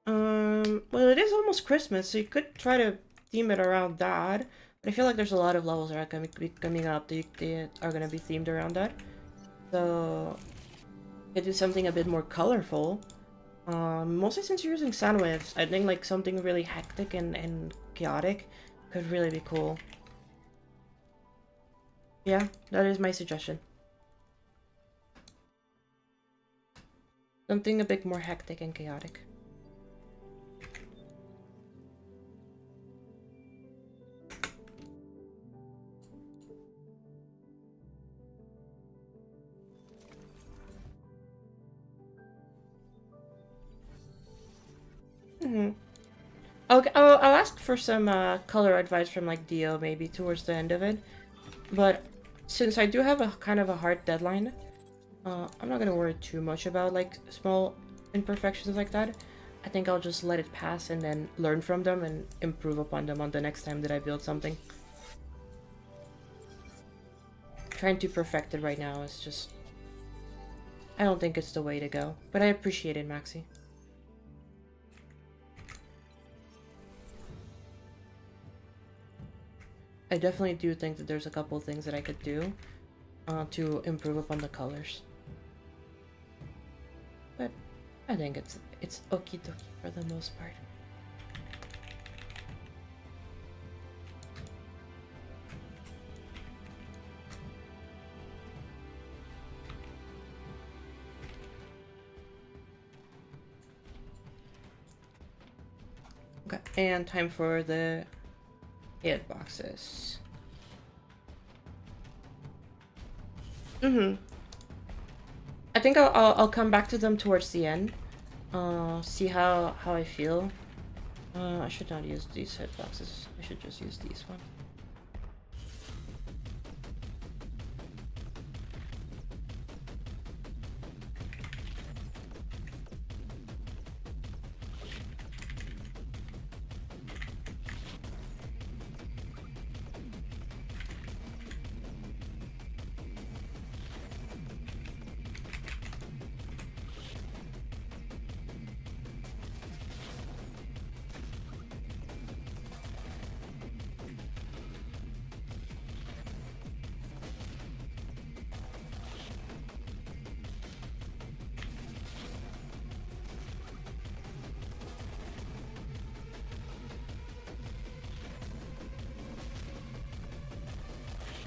Well, it is almost Christmas, so you could try to theme it around that. But I feel like there's a lot of levels that are going to be coming up that are going to be themed around that. So, you could do something a bit more colorful. Mostly since you're using sound waves, I think like something really hectic and chaotic could really be cool. Yeah, that is my suggestion. Something a bit more hectic and chaotic. Okay, I'll ask for some color advice from like Dio maybe towards the end of it. But since I do have a kind of a hard deadline, I'm not gonna worry too much about like small imperfections like that. I think I'll just let it pass and then learn from them and improve upon them on the next time that I build something. Trying to perfect it right now is just... I don't think it's the way to go. But I appreciate it, Maxi. I definitely do think that there's a couple things that I could do to improve upon the colors. But I think it's okie dokie for the most part. Okay, and time for the hitboxes. I think I'll come back to them towards the end. See how I feel. I should not use these hitboxes. I should just use these ones.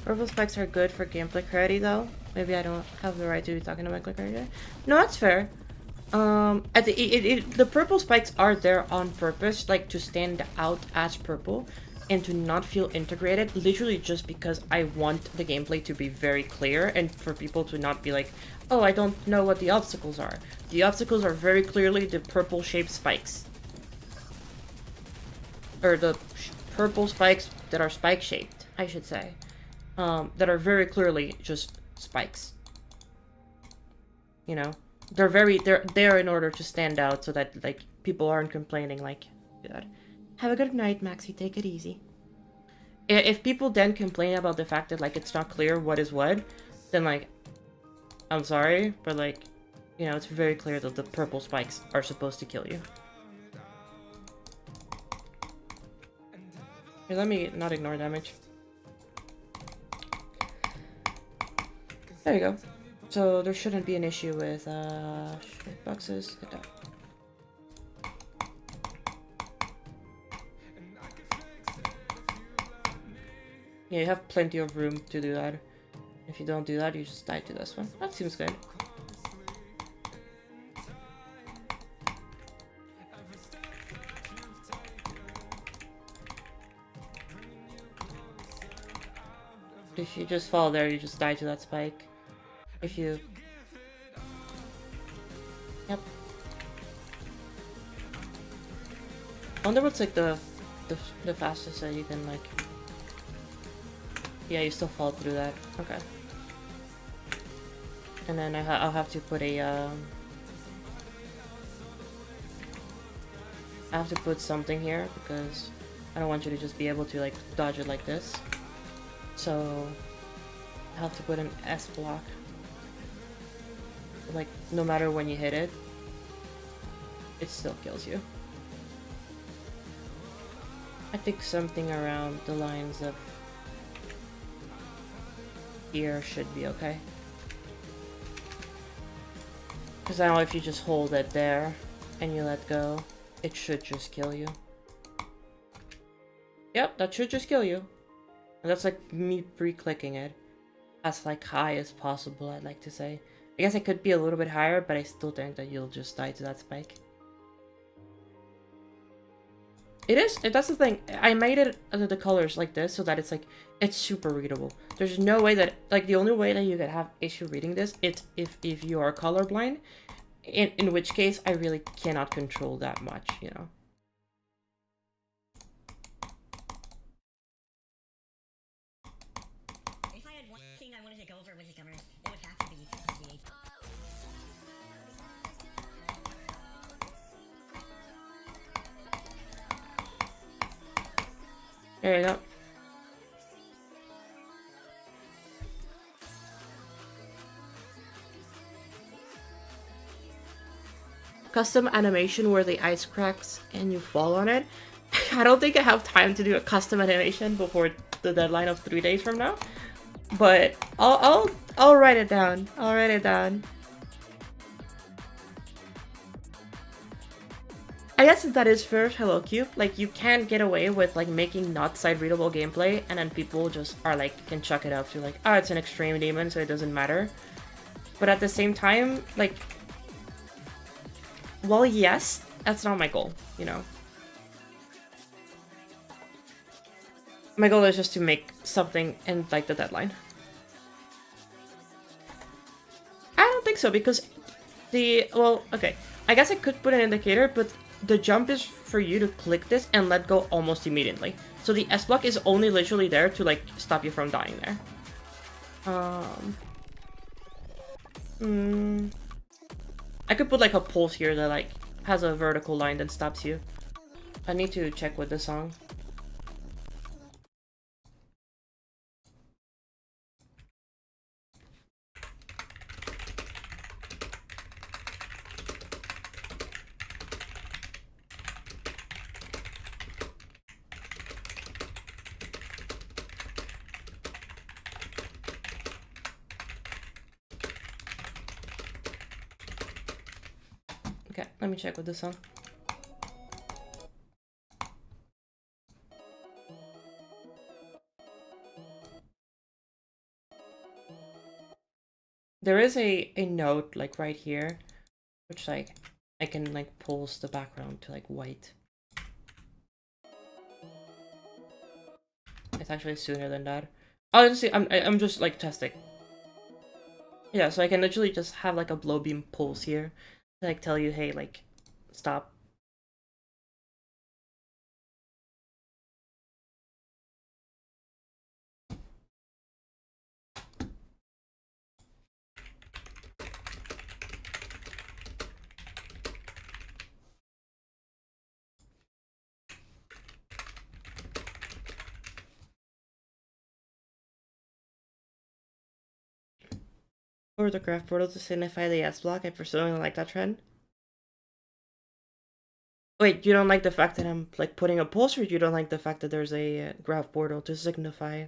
Purple spikes are good for gameplay clarity though. Maybe I don't have the right to be talking about gameplay clarity. No, that's fair. The purple spikes are there on purpose, like to stand out as purple and to not feel integrated, literally just because I want the gameplay to be very clear and for people to not be like, oh, I don't know what the obstacles are. The obstacles are very clearly the purple shaped spikes. Or the purple spikes that are spike shaped, I should say. That are very clearly just spikes. You know? They're there in order to stand out so that like people aren't complaining like that. Have a good night, Maxi. Take it easy. If people then complain about the fact that like it's not clear what is what, then like I'm sorry, but like, you know, it's very clear that the purple spikes are supposed to kill you. Here, let me not ignore damage. There you go. So there shouldn't be an issue with boxes. Yeah, you have plenty of room to do that. If you don't do that, you just die to this one. That seems good. If you just fall there, you just die to that spike. If you... Yep. I wonder what's like the fastest that you can like... Yeah, you still fall through that. Okay. And then I'll have to put a I have to put something here because I don't want you to just be able to like dodge it like this. So I have to put an S block. Like no matter when you hit it, it still kills you. I think something around the lines of here should be okay. Because now if you just hold it there and you let go, it should just kill you. Yep, that should just kill you. And that's like me pre-clicking it. As like high as possible, I'd like to say. I guess it could be a little bit higher, but I still think that you'll just die to that spike. It is, that's the thing. I made it the colors like this so that it's like, it's super readable. There's no way that, like the only way that you could have issue reading this, it's if you are colorblind, in which case I really cannot control that much, you know. If I had one thing I wanted to go over with the cover, it would have to be the... There you go. Custom animation where the ice cracks and you fall on it. I don't think I have time to do a custom animation before the deadline of 3 days from now. But I'll write it down. I'll write it down. I guess that is fair, Hello Cube. Like you can't get away with like making not side readable gameplay and then people just are like can chuck it up to like, oh, it's an extreme demon, so it doesn't matter. But at the same time, like, well, yes, that's not my goal, you know. My goal is just to make something in like the deadline. I don't think so because well, okay. I guess I could put an indicator, but the jump is for you to click this and let go almost immediately. So the S block is only literally there to like stop you from dying there. I could put like a pulse here that like has a vertical line that stops you. I need to check with the song. Okay, let me check with the song. There is a note like right here, which like I can like pulse the background to like white. It's actually sooner than that. Honestly, I'm just like testing. Yeah, so I can literally just have like a blow beam pulse here, to, like tell you, hey, like stop. Or the graph portal to signify the S block. I personally like that trend. Wait, you don't like the fact that I'm like putting a pulse, or you don't like the fact that there's a graph portal to signify?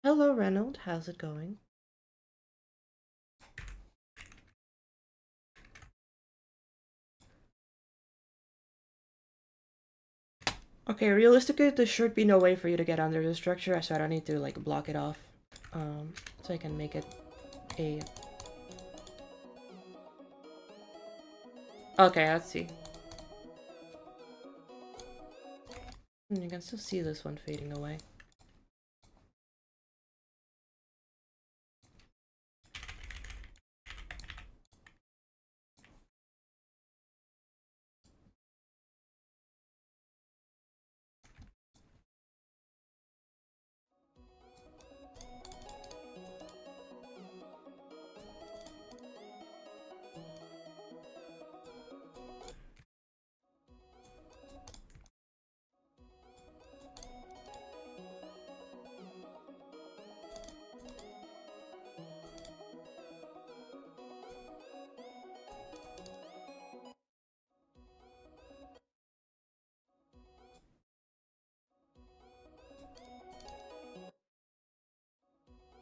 Hello, Reynold. How's it going? Okay, realistically, there should be no way for you to get under the structure, so I don't need to like block it off. So I can make it a... Okay, let's see. You can still see this one fading away.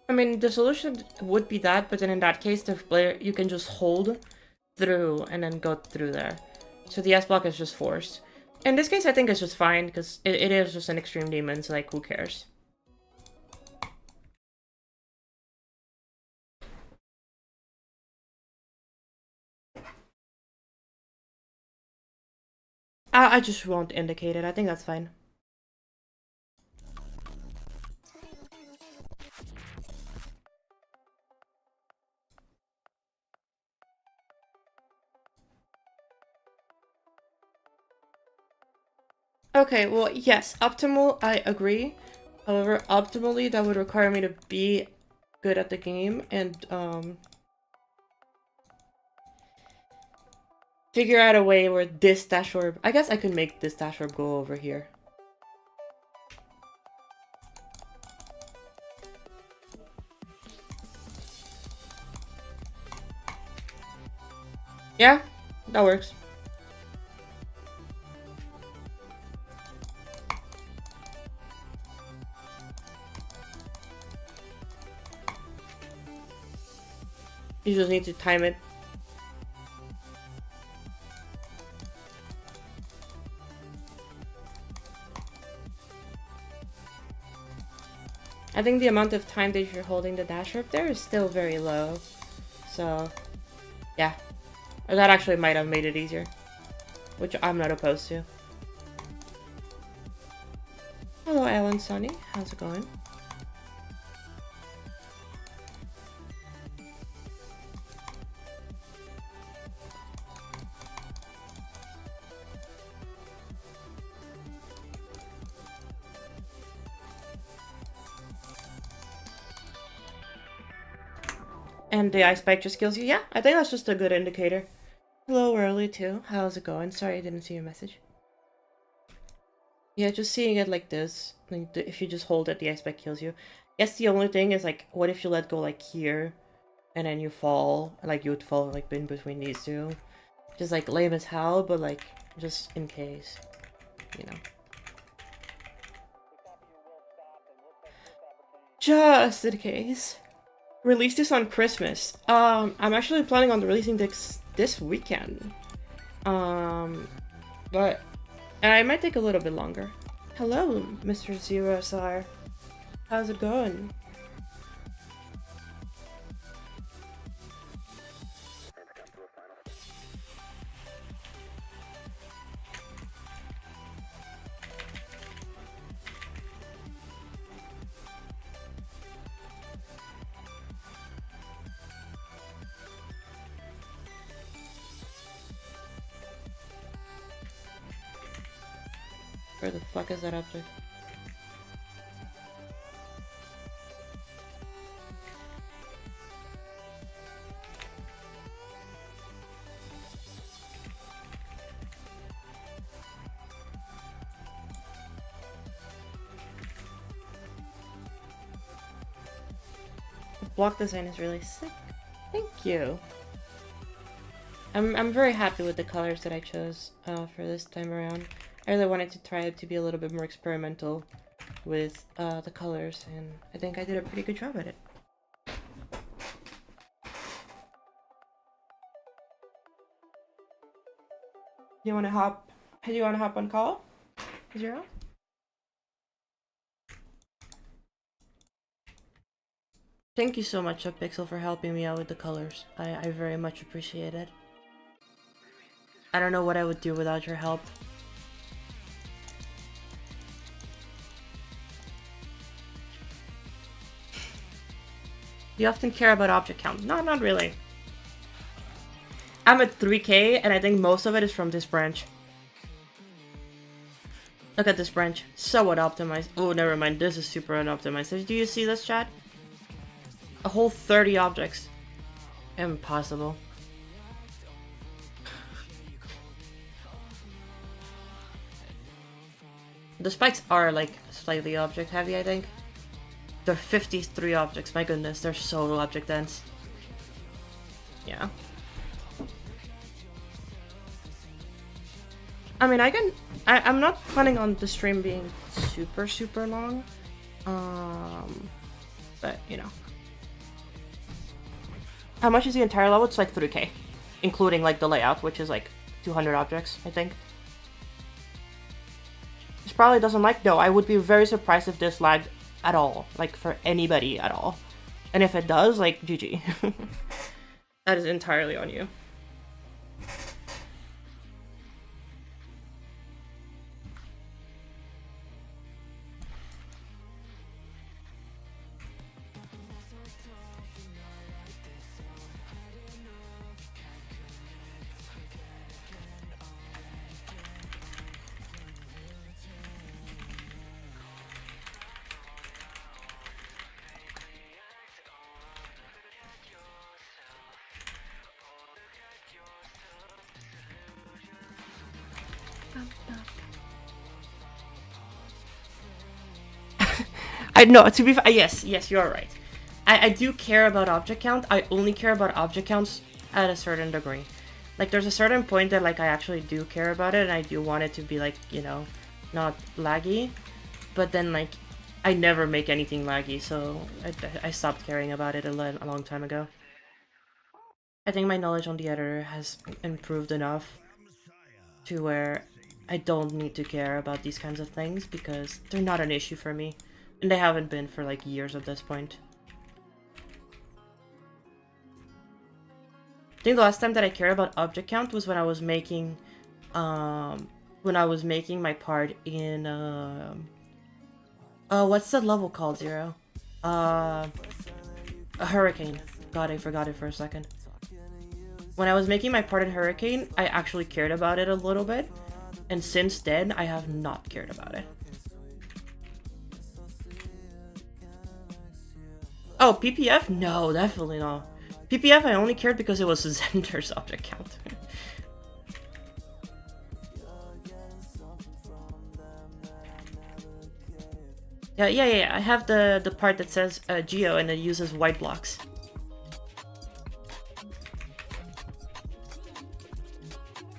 I mean, the solution would be that, but then in that case, the player, you can just hold through and then go through there. So the S block is just forced. In this case, I think it's just fine, because it is just an extreme demon, so like, who cares? I just won't indicate it. I think that's fine. Okay, well, yes, optimal, I agree. However, optimally, that would require me to be good at the game and, figure out a way where this dash orb... I guess I could make this dash orb go over here. Yeah, that works. You just need to time it. I think the amount of time that you're holding the dash up there is still very low. So, yeah. Or that actually might have made it easier. Which I'm not opposed to. Hello, Ellen Sunny. How's it going? And the ice spike just kills you? Yeah, I think that's just a good indicator. Hello, early too. How's it going? Sorry I didn't see your message. Yeah, just seeing it like this. Like, if you just hold it, the ice spike kills you. Yes, the only thing is, like, what if you let go, like, here? And then you fall. Like, you would fall, like, in between these two. Just, like, lame as hell, but, like, just in case. You know. Just in case. Release this on Christmas. I'm actually planning on releasing this weekend. But it might take a little bit longer. Hello, Mr. Zero SR. How's it going? Where the fuck is that object? The block design is really sick. Thank you. I'm very happy with the colors that I chose for this time around. I really wanted to try it to be a little bit more experimental with the colors, and I think I did a pretty good job at it. Do you want to hop? Do you want to hop on call, Zero? Thank you so much, Pixel, for helping me out with the colors. I very much appreciate it. I don't know what I would do without your help. Do you often care about object count? No, not really. I'm at 3k, and I think most of it is from this branch. Look at this branch. Somewhat optimized. Oh, never mind. This is super unoptimized. Do you see this, chat? A whole 30 objects. Impossible. The spikes are, like, slightly object heavy, I think. They're 53 objects. My goodness, they're so object dense. Yeah. I mean, I'm not planning on the stream being super long. But, you know. How much is the entire level? It's like 3k. Including, like, the layout, which is, like, 200 objects, I think. This probably doesn't like... No, I would be very surprised if this lagged at all. Like, for anybody at all. And if it does, like, GG. That is entirely on you. I know, to be yes, you're right. I do care about object count. I only care about object counts at a certain degree. Like, there's a certain point that, like, I actually do care about it, and I do want it to be, like, you know, not laggy. But then, like, I never make anything laggy, so I stopped caring about it a long time ago. I think my knowledge on the editor has improved enough to where I don't need to care about these kinds of things because they're not an issue for me. And they haven't been for, like, years at this point. I think the last time that I cared about object count was when I was making, my part in, what's that level called, Zero? A Hurricane. God, I forgot it for a second. When I was making my part in Hurricane, I actually cared about it a little bit. And since then, I have not cared about it. Oh, PPF? No, definitely not. PPF I only cared because it was Zender's object count. Yeah. I have the part that says Geo and it uses white blocks.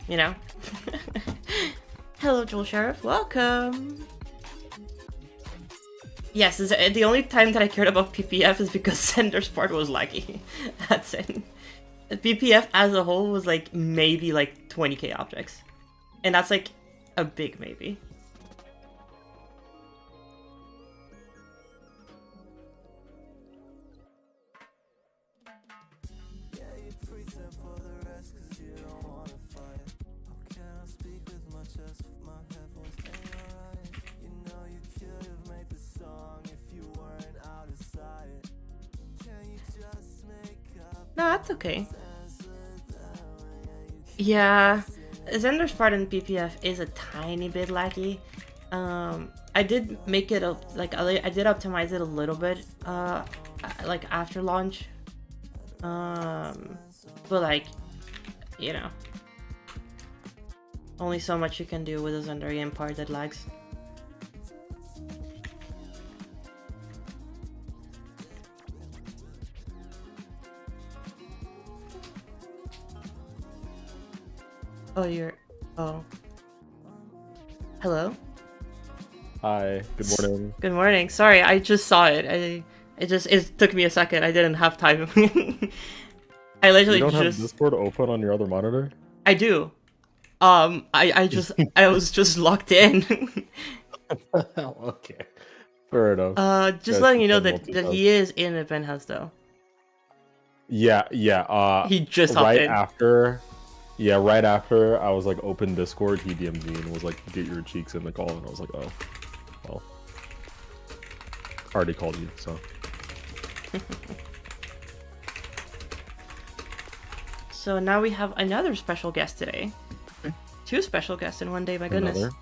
You know? Hello, Joel Sheriff. Welcome! Yes, the only time that I cared about PPF is because Zender's part was laggy. That's it. PPF as a whole was like maybe like 20k objects. And that's like a big maybe. No, that's okay. Yeah, Zender's part in PPF is a tiny bit laggy. I did make it I did optimize it a little bit, like after launch. But like, you know, only so much you can do with a Zenderian part that lags. Oh, you're... Oh. Hello? Hi. Good morning. Good morning. Sorry, I just saw it. It took me a second. I didn't have time. I You literally don't have just Discord open on your other monitor? I do. I was just locked in. Okay. Fair enough. Just Guys letting you know can that multitask. he is in the penthouse though. Yeah. He just hopped Right in. after. Yeah, right after I was like open Discord, he DM'd me and was like, "Get your cheeks in the call," and I was like, "Oh, well, already called you." So So now we have another special guest today. 2 special guests in one day. My goodness. another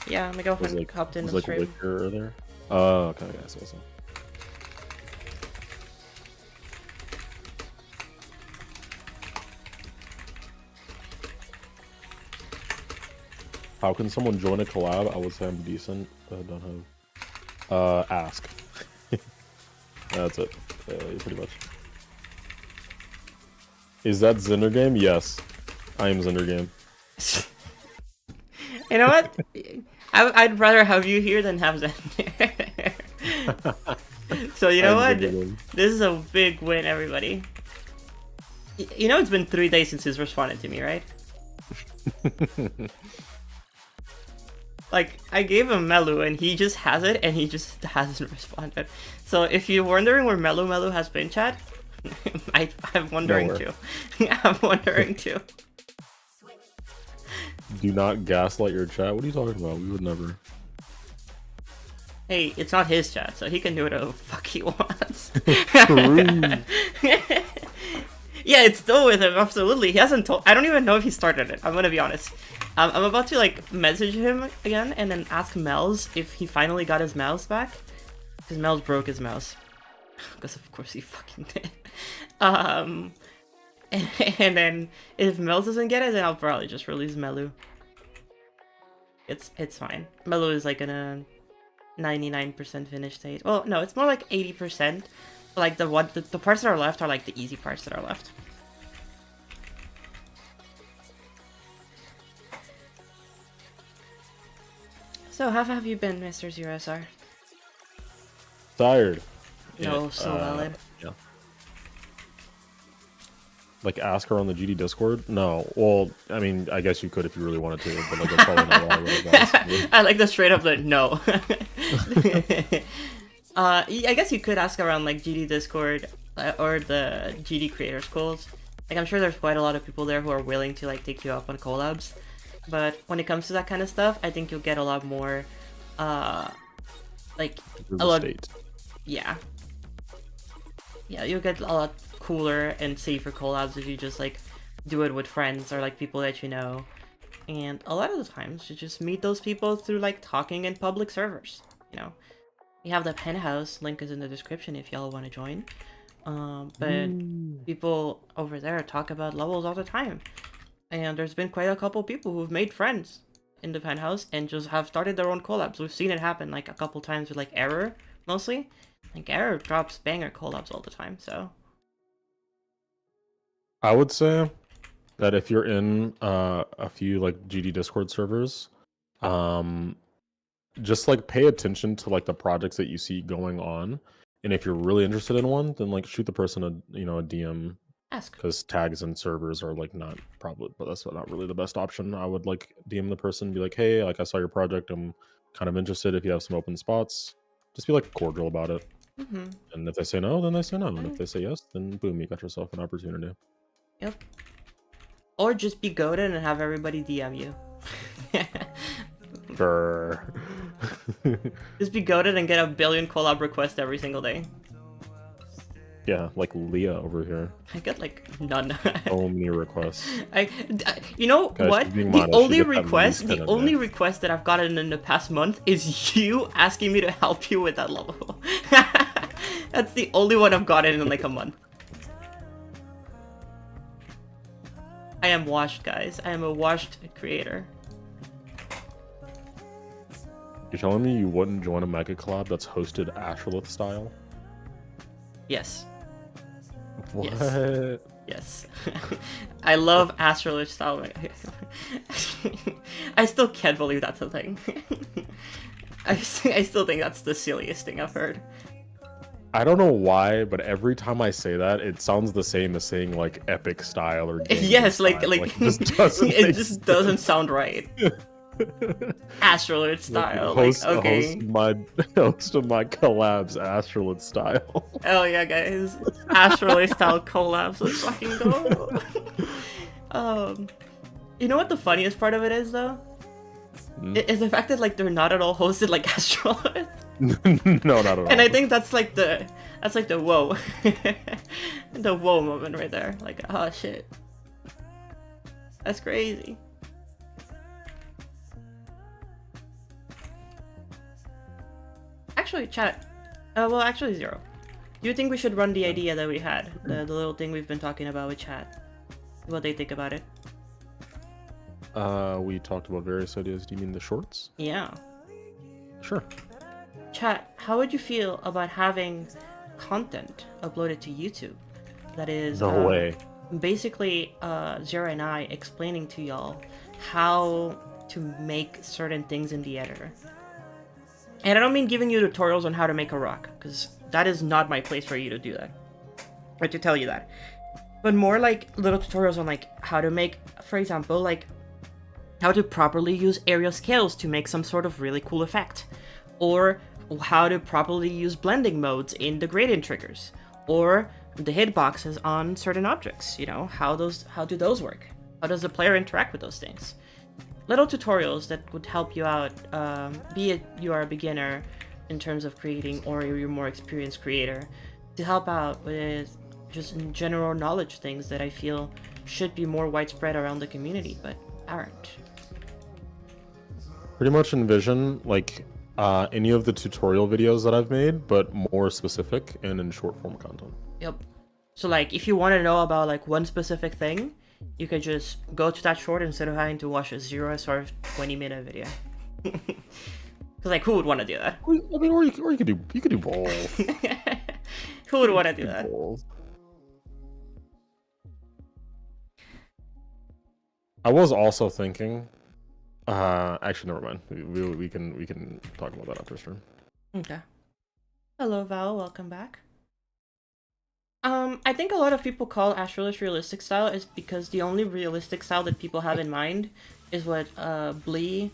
Yeah, my was girlfriend like hopped in was the like stream. Wicker there. Oh, okay, I see. How can someone join a collab? I would say I'm decent. I don't have. Ask. That's it. Pretty much. Is that Zinder Game? Yes, I am Zinder Game. You know what? I'd rather have you here than have Xander. So you know what? This is a big win, everybody. You know it's been 3 days since he's responded to me, right? Like, I gave him Melu and he just has it and he just hasn't responded. So if you're wondering where Melu has been, chat, I'm wondering Nowhere. too. I'm wondering too. Do not gaslight your chat. What are you talking about? We would never. Hey, it's not his chat, so he can do whatever the fuck he wants. Yeah, it's still with him, absolutely. He hasn't told. I don't even know if he started it. I'm gonna be honest. I'm about to like message him again and then ask Mel's if he finally got his mouse back, because Mel's broke his mouse. Because of course he fucking did. And then if Mel's doesn't get it, then I'll probably just release Melu. It's fine. Melu is like in a 99% finish state. Well, no, it's more like 80%. Like the parts that are left are like the easy parts that are left. So how have you been, Mr. 0SR? Tired. No, Yeah, so valid. Yeah. Like, ask her on the GD Discord? No. Well, I mean, I guess you could if you really wanted to, but like, that's probably not what I would have asked you. I like the straight up like no. I guess you could ask around like GD Discord or the GD creator schools. Like I'm sure there's quite a lot of people there who are willing to like take you up on collabs. But when it comes to that kind of stuff, I think you'll get a lot more, like There's a lot. state. Yeah, you'll get a lot cooler and safer collabs if you just like do it with friends or like people that you know. And a lot of the times you just meet those people through like talking in public servers. You know, we have the penthouse, link is in the description if y'all want to join. But people over there talk about levels all the time. And there's been quite a couple people who've made friends in the penthouse and just have started their own collabs. We've seen it happen like a couple times with like Error, mostly. Like Error drops banger collabs all the time, so. I would say that if you're in a few like GD Discord servers, just like pay attention to like the projects that you see going on, and if you're really interested in one, then like shoot the person a DM, Ask. because tags and servers are like not probably, but that's not really the best option. I would like DM the person, be like, hey, like I saw your project, I'm kind of interested. If you have some open spots, just be like cordial about it. Mm-hmm. And if they say no, then they say no. And if they say yes, then boom, you got yourself an opportunity. Yep. Or just be goated and have everybody DM you. Brr. Just be goated and get a billion collab requests every single day. Yeah, like Leah over here. I get like none. So many requests. You know Guys, what? she's being The modest. She only gets that request, least the 10 only a day. request that I've gotten in the past month is you asking me to help you with that level. That's the only one I've gotten in like a month. I am washed, guys. I am a washed creator. You're telling me you wouldn't join a mega collab that's hosted Asherlith style? Yes. What? Yes. Yes. I love Astrolish style. I still can't believe that's a thing. I still think that's the silliest thing I've heard. I don't know why, but every time I say that, it sounds the same as saying like epic style or gaming Yes, like style. like it just doesn't. it make just doesn't sound right. Astrolord style. Host, Like, okay. host of my collabs, Astrolith style. Oh yeah, guys. Astrolord style collabs. Let's fucking go. You know what the funniest part of it is though? Is the fact that like they're not at all hosted like Astrolith. No, not at all. And I think that's like the whoa. The whoa moment right there. Like, oh shit. That's crazy. Actually, chat. Well, actually, Zero. Do you think we should run the idea that we had? The little thing we've been talking about with chat? What they think about it? We talked about various ideas. Do you mean the shorts? Yeah. Sure. Chat, how would you feel about having content uploaded to YouTube? That is... No way. Basically, Zero and I explaining to y'all how to make certain things in the editor. And I don't mean giving you tutorials on how to make a rock, because that is not my place for you to do that. Or to tell you that. But more like little tutorials on like how to make, for example, like how to properly use area scales to make some sort of really cool effect. Or how to properly use blending modes in the gradient triggers. Or the hitboxes on certain objects, you know, how do those work? How does the player interact with those things? Little tutorials that would help you out, be it you are a beginner in terms of creating or you're a more experienced creator, to help out with just general knowledge things that I feel should be more widespread around the community, but aren't. Pretty much envision like any of the tutorial videos that I've made, but more specific and in short form content. Yep. So like, if you want to know about like one specific thing, you can just go to that short instead of having to watch a 0 sort of 20-minute video. Because like, who would want to do that? I mean, or you could do both. Who would want to do that? Both. I was also thinking. Actually, never mind. We can talk about that after stream. Okay. Hello, Val. Welcome back. I think a lot of people call Astrolith realistic style is because the only realistic style that people have in mind is what Blee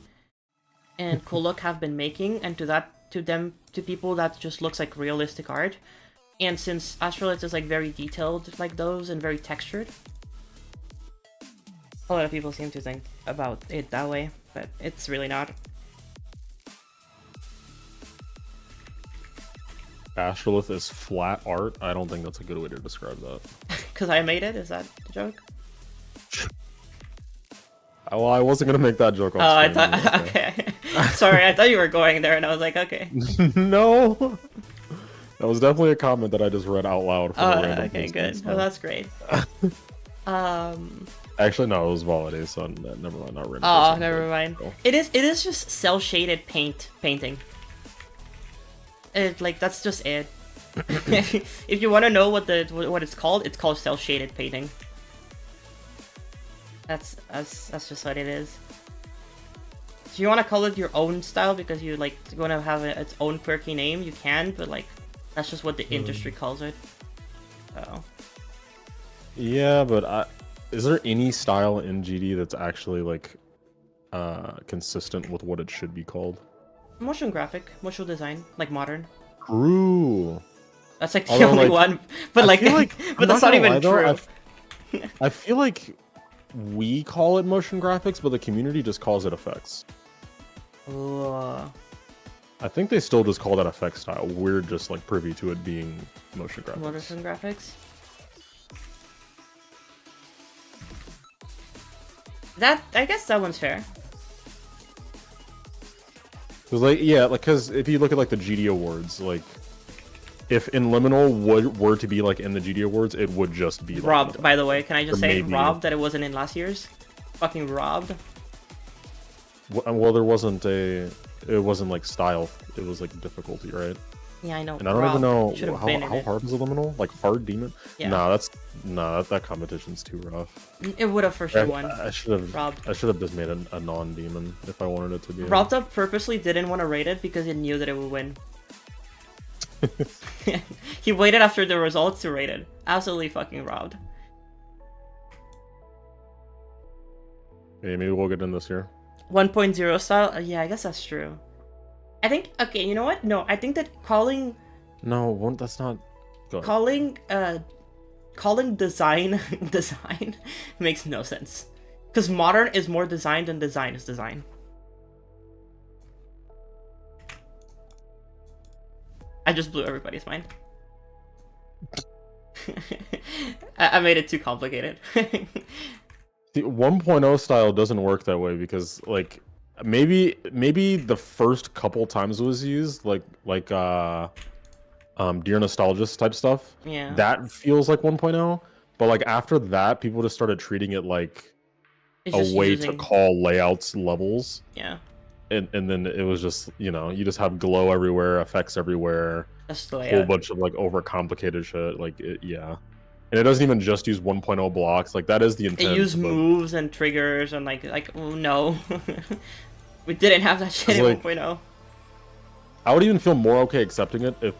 and Kuluk have been making, and to people that just looks like realistic art. And since Astrolith is like very detailed like those and very textured, a lot of people seem to think about it that way, but it's really not. Astrolith is flat art. I don't think that's a good way to describe that. Because I made it? Is that the joke? Well, I wasn't gonna make that joke. Oh, I thought... Okay. Sorry, I thought you were going there, and I was like, okay. No! That was definitely a comment that I just read out loud. For Oh, the random okay, person, good. so. Well, that's great. Actually, no, it was Valide, so never mind. Not random. Oh, person, never but mind. still. It is just cel-shaded painting. Like, that's just it. If you want to know what it's called cel-shaded painting. That's just what it is. If you want to call it your own style because you like want to have its own quirky name, you can, but like that's just what the industry calls it. So. Yeah, but is there any style in GD that's actually like consistent with what it should be called? Motion graphic, motion design, like modern. True. That's like the Although, only like, one, but I like, feel like but that's not gonna even lie, though, true. I feel like we call it motion graphics, but the community just calls it effects. Ooh. I think they still just call that effect style. We're just like privy to it being motion graphics. Motion graphics. I guess that one's fair. Cause like because if you look at like the GD awards, like if Inliminal were to be like in the GD awards, it would just be like, Robbed, by the way. Can I just Or say maybe- robbed that it wasn't in last year's? Fucking robbed. Well, there wasn't it wasn't like style. It was like difficulty, right? Yeah, I know. And I don't even know Should've been in how it. hard is a liminal? Like hard demon? Yeah. Nah, that competition's too rough. It would have for sure won. I should have Robbed. I should have just made a non-demon if I wanted it to be. Robbed Up purposely didn't want to rate it because he knew that it would win. He waited after the results to rate it. Absolutely fucking robbed. Yeah, maybe we'll get in this year. 1.0 style? Yeah, I guess that's true. I think, okay, you know what? No, I think that calling That's not. Go ahead. calling design design makes no sense. Because modern is more design than design is design. I just blew everybody's mind. I made it too complicated. The 1.0 style doesn't work that way because like maybe the first couple times it was used like Dear Nostalgist type stuff. Yeah. That feels like 1.0, but like after that people just started treating it like It's a just way using- to call layouts levels. Yeah. And then it was just, you just have glow everywhere, effects everywhere, That's the a whole layout. bunch of like overcomplicated shit. Like, yeah. And it doesn't even just use 1.0 blocks. Like, that is the intent. It used but- moves and triggers and like oh, no. We didn't have that shit in Like- 1.0. I would even feel more okay accepting it if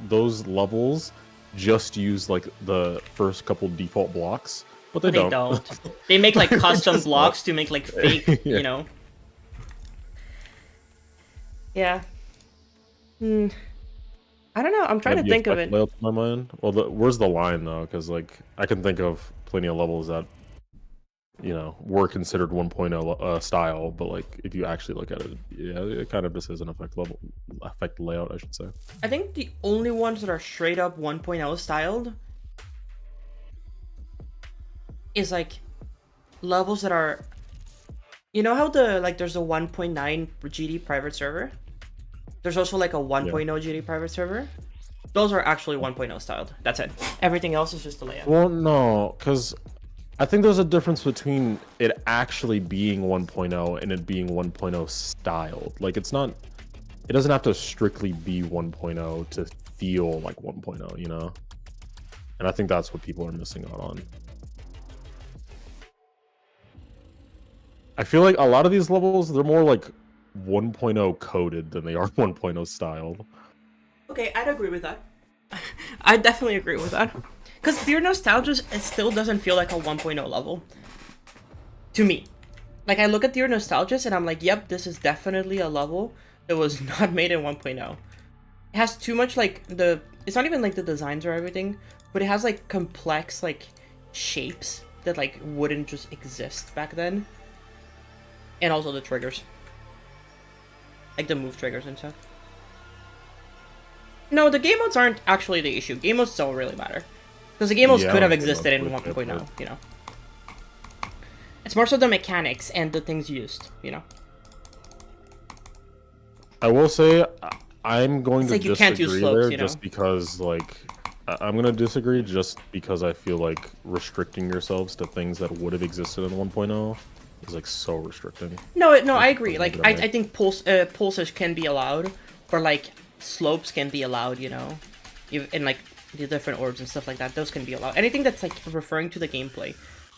those levels just use like the first couple default blocks, but they don't. They make like custom Just blocks to make like fake, Yeah. you know. Yeah. I don't know. I'm trying to think of it. Layouts in my mind. Well, where's the line though? Because like I can think of plenty of levels that were considered 1.0 style, but like if you actually look at it, yeah, it kind of just is an effect layout, I should say. I think the only ones that are straight up 1.0 styled is like levels that are, you know how there's a 1.9 GD private server? There's also like a 1.0 GD private server. Those are actually 1.0 styled. That's it. Everything else is just the layout. Well, no, because I think there's a difference between it actually being 1.0 and it being 1.0 styled. Like it doesn't have to strictly be 1.0 to feel like 1.0, And I think that's what people are missing out on. I feel like a lot of these levels, they're more like 1.0 coded than they are 1.0 styled. Okay, I'd agree with that. I definitely agree with that. Because Dear Nostalgist, it still doesn't feel like a 1.0 level. To me. Like, I look at Dear Nostalgist and I'm like, yep, this is definitely a level that was not made in 1.0. It has too much, like, it's not even, like, the designs or everything, but it has, like, complex, like, shapes that, like, wouldn't just exist back then. And also the triggers. Like, the move triggers and stuff. No, the game modes aren't actually the issue. Game modes don't really matter. Because the game modes Yeah, could have game existed in modes would 1.0, It's more so the mechanics and the things used, I will say I'm going It's to like you can't use disagree slopes, there just because, like, I'm going to disagree just because I feel like restricting yourselves to things that would have existed in 1.0 is, like, so restricting. No, I agree. Like, I think pulses can be allowed, or, like, slopes can be allowed, in, like, the different orbs and stuff like that. Those can be allowed. Anything that's, like, referring to the gameplay.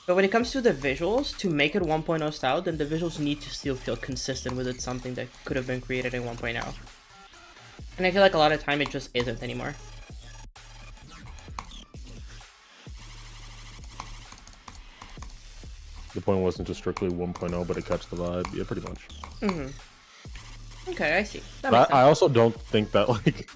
But when it comes to the visuals, to make it 1.0 style, then the visuals need to still feel consistent with it, something that could have been created in 1.0. And I feel like a lot of time it just isn't anymore. The point wasn't just strictly 1.0, but it catch the vibe. Yeah, pretty much. Okay, I see. That But makes sense. I also don't think that, like,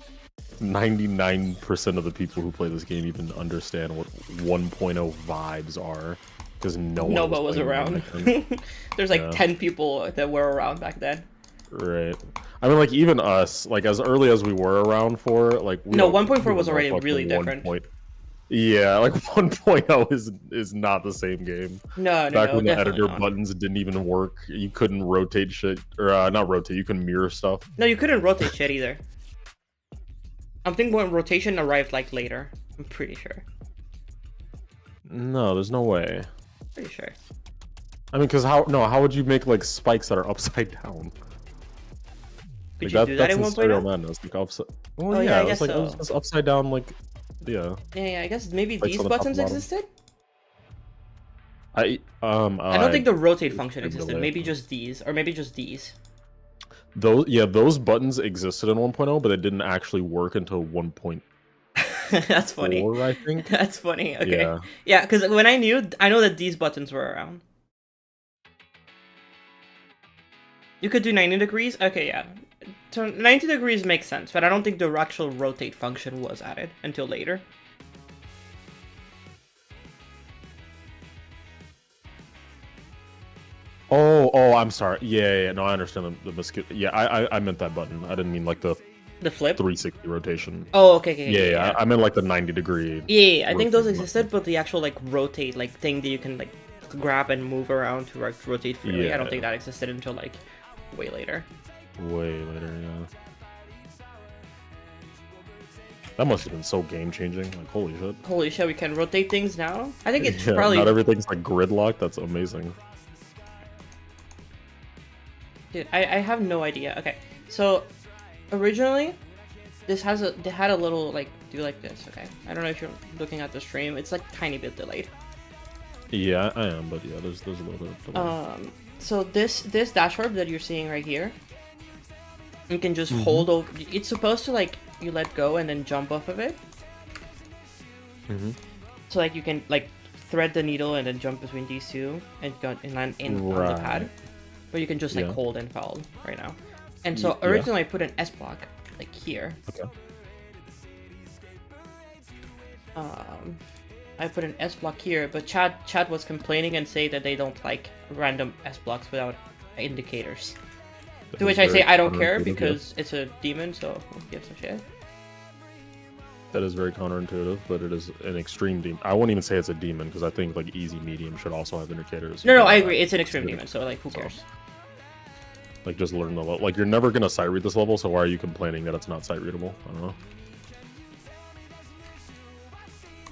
99% of the people who play this game even understand what 1.0 vibes are, because no one was playing around. them back then. There's like Yeah. 10 people that were around back then. Right. I mean, like, even us, like, as early as we were around for, like... No, don't 1.4 was know already fucking really different. Yeah, like, 1.0 is not the same game. No, Back when the definitely editor not. buttons didn't even work, you couldn't rotate shit, or not rotate, you can mirror stuff. No, you couldn't rotate shit either. I'm thinking when rotation arrived like later. I'm pretty sure. No, there's no way. Pretty sure. I mean, because how would you make, like, spikes that are upside down? Could Like you do that that's in in Stereo 1.0? Madness. Like upside. Well, Oh, yeah, yeah, I it was guess like it was so. just upside down. Like, yeah. Yeah, I guess maybe Like, these on the top buttons and bottom. existed? I I don't think the rotate function it's existed. delayed. Maybe just these, or maybe just these. those buttons existed in 1.0, but it didn't actually work until 1.4, That's funny. I think. That's funny. Okay. Yeah. Yeah, because when I know that these buttons were around. You could do 90 degrees? Okay, yeah. So 90 degrees makes sense, but I don't think the actual rotate function was added until later. Oh, I'm sorry. Yeah, no, I understand the mosquito. Yeah, I meant that button. I didn't mean like the The flip? 360 rotation. Oh, okay. Yeah, I meant like the 90 degree. Yeah, I think those rotating existed, but the actual like rotate like thing that you can like grab and move around to like, rotate freely, I don't Yeah. think that existed until like way later. Way later, yeah. That must have been so game changing. Like, holy shit. Holy shit, we can rotate things now? I think it's Yeah, probably not everything's like gridlock. That's amazing. Dude, I have no idea. Okay, so originally they had a little like do like this. Okay, I don't know if you're looking at the stream. It's like tiny bit delayed. Yeah, I am, but yeah, there's a little bit of delay. So this dashboard that you're seeing right here, you can just hold over. It's supposed to like you let go and then jump off of it. So like you can like thread the needle and then jump between these two and go and land in on the pad. Right. But you can just like Yeah. hold and follow right now. And so Yeah. originally I put an S block like here. Okay. I put an S block here, but Chad was complaining and say that they don't like random S blocks without indicators. That To is which I say very I don't care counterintuitive, yeah. because it's a demon, so who gives a shit? That is very counterintuitive, but it is an extreme demon. I won't even say it's a demon because I think like easy medium should also have indicators. No, But, I agree. It's an extreme yeah. demon, so like who So- cares? Like just learn the level. Like you're never gonna sight read this level, so why are you complaining that it's not sight readable? I don't know.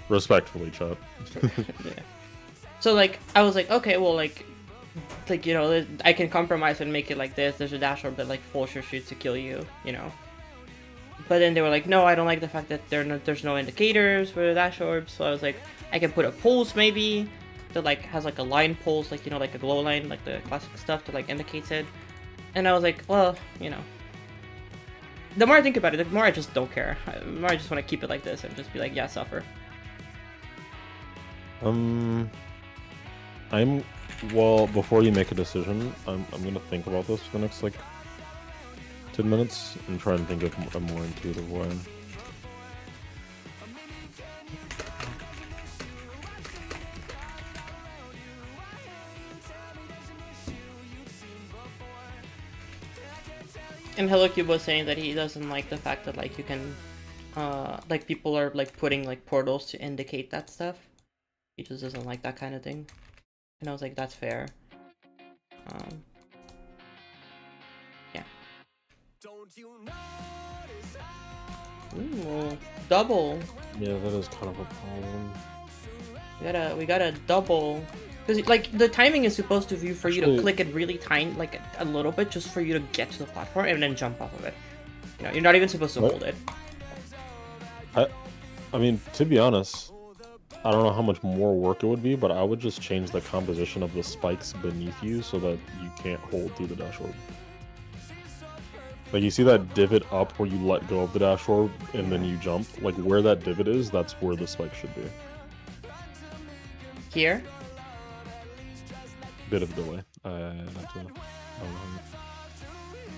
Respectfully, chat. Yeah. So like I was like, okay, well like you know, I can compromise and make it like this. There's a dashboard that like forces you to kill you, you know. But then they were like, no, I don't like the fact that there's no indicators for the dashboard. So I was like, I can put a pulse maybe that like has like a line pulse, like you know, like a glow line, like the classic stuff that like indicates it. And I was like, well, you know. The more I think about it, the more I just don't care. The more I just want to keep it like this and just be like, yeah, suffer. Well, before you make a decision, I'm gonna think about this for the next like 10 minutes and try and think of a more intuitive way. And Hello Cube was saying that he doesn't like the fact that like you can, like people are like putting like portals to indicate that stuff. He just doesn't like that kind of thing. And I was like, that's fair. Yeah. Ooh, double. Yeah, that is kind of a problem. We got a double. Because like the timing is supposed to be for you to Actually- click it really tiny, like a little bit, just for you to get to the platform and then jump off of it. You know, you're not even supposed to What? hold it. I mean, to be honest, I don't know how much more work it would be, but I would just change the composition of the spikes beneath you so that you can't hold through the dashboard. Like, you see that divot up where you let go of the dashboard and then you jump? Like, where that divot is, that's where the spike should be. Here. Bit of delay. I have to,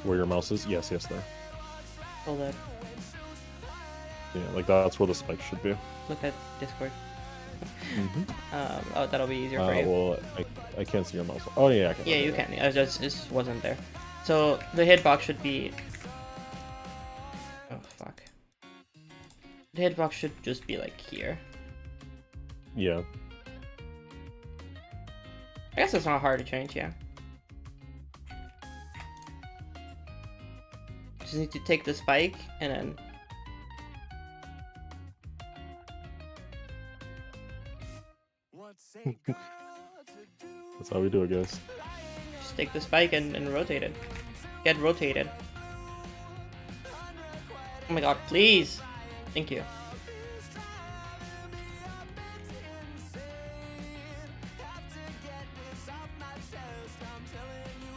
where your mouse is? Yes, there. Hold it. Yeah, like that's where the spike should be. Look at Discord. Mm-hmm. Oh, that'll be easier for you. Well, I can't see your mouse. Oh, yeah, I can. Yeah, you can. It just wasn't there. So the hitbox should be. Oh fuck. The hitbox should just be like here. Yeah. I guess it's not hard to change, yeah. Just need to take the spike and then. That's how we do it, guys. Just take the spike and rotate it. Get rotated. Oh my god, please. Thank you.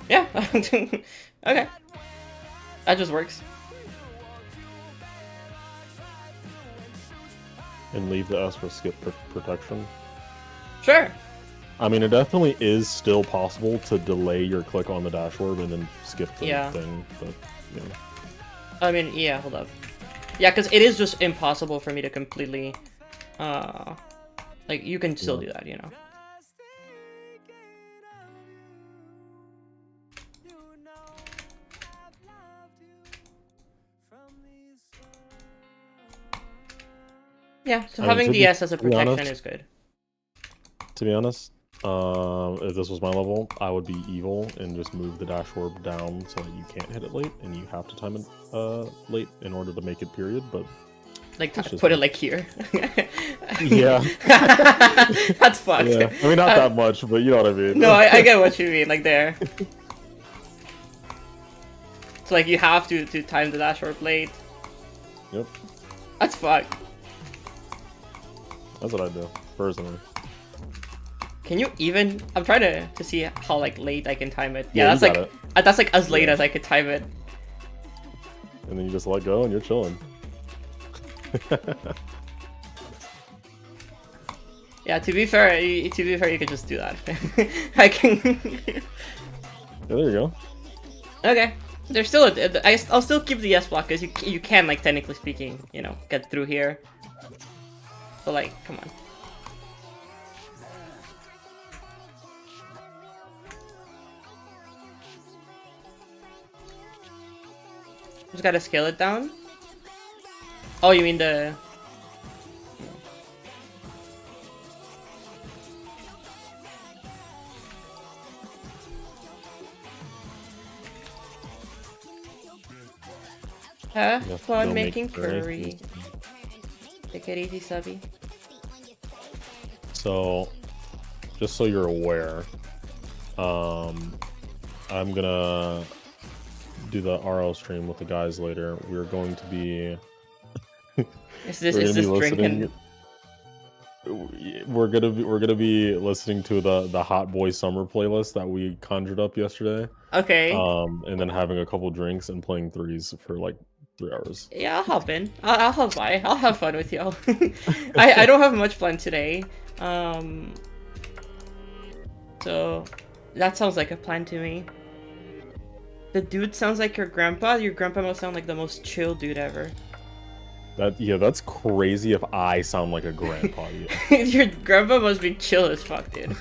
Yeah. Okay. That just works. And leave the S for skip protection. Sure. I mean, it definitely is still possible to delay your click on the dash orb and then skip the Yeah. thing, but yeah. I mean, yeah, hold up. Yeah, because it is just impossible for me to completely, like, you can still do that, you know? Yeah, so I mean, having to the be- S as a to be protection honest- is good. To be honest, if this was my level, I would be evil and just move the dash orb down so that you can't hit it late, and you have to time it late in order to make it period, but Like, It's just put it me. like here. yeah. That's fucked. Yeah. I mean, not that much, but you know what I mean. No, I get what you mean, like there. So like you have to time the dash orb late. Yep. That's fucked. That's what I do, personally. Can you even? I'm trying to see how like late I can time it. Yeah, Yeah, you that's got like that's like as late Yeah. as I could time it. And then you just let go and you're chilling. Yeah, to be fair, you could just do that. I can. Yeah, there you go. Okay. There's still I'll still keep the S block because you can, like, technically speaking, you know, get through here. But like, come on. Just gotta scale it down. Oh, you mean the? Have Yeah, fun don't make making curry. curry. Take it easy, subby. So, just so you're aware, I'm gonna do the RL stream with the guys later. We're going to be. Is we're gonna this be drinking? We're gonna be listening to the Hot Boy Summer playlist that we conjured up yesterday. Okay. And then having a couple drinks and playing threes for like 3 hours. Yeah, I'll hop in. I'll hop by. I'll have fun with y'all. I don't have much planned today. So that sounds like a plan to me. The dude sounds like your grandpa. Your grandpa must sound like the most chill dude ever. That's crazy if I sound like a grandpa. Yeah. Your grandpa must be chill as fuck, dude.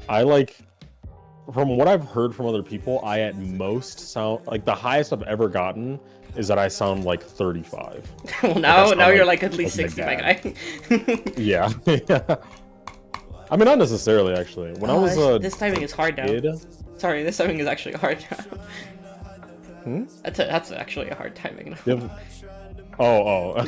I like, from what I've heard from other people, I at most sound like the highest I've ever gotten is that I sound like 35. Well, I sound now you're like- like at least like 60, my my guy. Yeah. I mean, not necessarily actually. When I Oh, was this timing is hard now. kid, Sorry, this timing is actually hard now. Hmm? That's actually a hard timing now. you have- oh, yeah,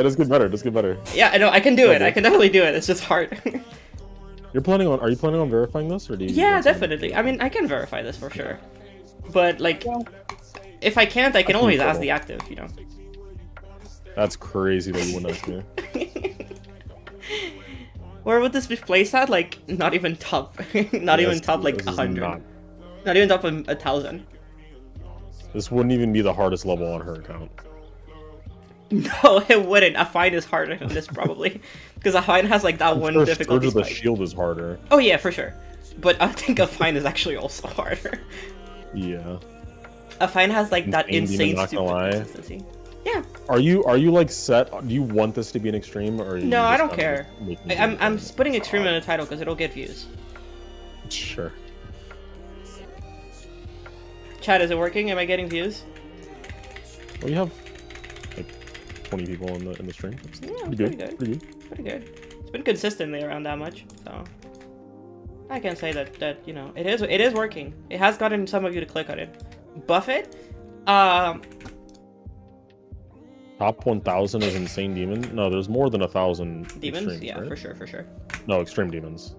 just get better. Just get better. Yeah, I know, I can do it. Okay. I can definitely do it. It's just hard. Are you planning on verifying this, or do you? Yeah, want to- definitely. I mean, I can verify this for sure. But, like, if I can't, I can That's always ask incredible. the active, you know? That's crazy that you wouldn't ask me. Where would this be placed at? Like, not even top. Not even Yes, top, like, this is 100. not- Not even top 1,000. This wouldn't even be the hardest level on her account. No, it wouldn't. A fine is harder than this, probably. Because a fine has, like, that one Sure, difficulty Scourge of the spike. Shield is harder. Oh, yeah, for sure. But I think a fine is actually also harder. Yeah. A fine has, like, that Insane Demon, insane not stupid gonna lie. consistency. Yeah. Are you like set? Do you want this to be an extreme, or are you No, I just don't kind of care. making I'm it putting extreme in the title because it'll get views. Sure. Chat, is it working? Am I getting views? Well, you have like 20 people in the stream. That's Yeah, pretty pretty good. good. Pretty good. Pretty good. It's been consistently around that much, so I can say that you know it is working. It has gotten some of you to click on it. Buff it. Top 1,000 is Insane Demon. No, there's more than 1,000 Demons. extremes, Yeah, right? for sure, for sure. No, Extreme Demons.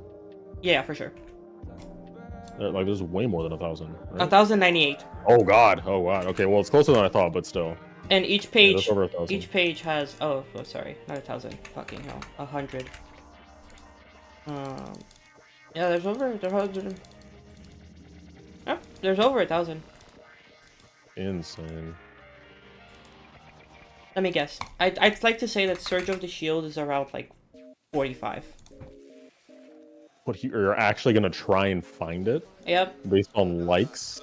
Yeah, for sure. Like, there's way more than 1,000. Right? 1,098. Oh god. Oh god. Okay, well, it's closer than I thought, but still. And each Yeah, page, that's over 1,000. each page has. Oh, sorry, not 1,000. Fucking hell, 100. Yeah, there's over. Oh, there's over 1,000. Insane. Let me guess. I'd like to say that Surge of the Shield is around like 45. What, you're actually gonna try and find it Yep. based on likes?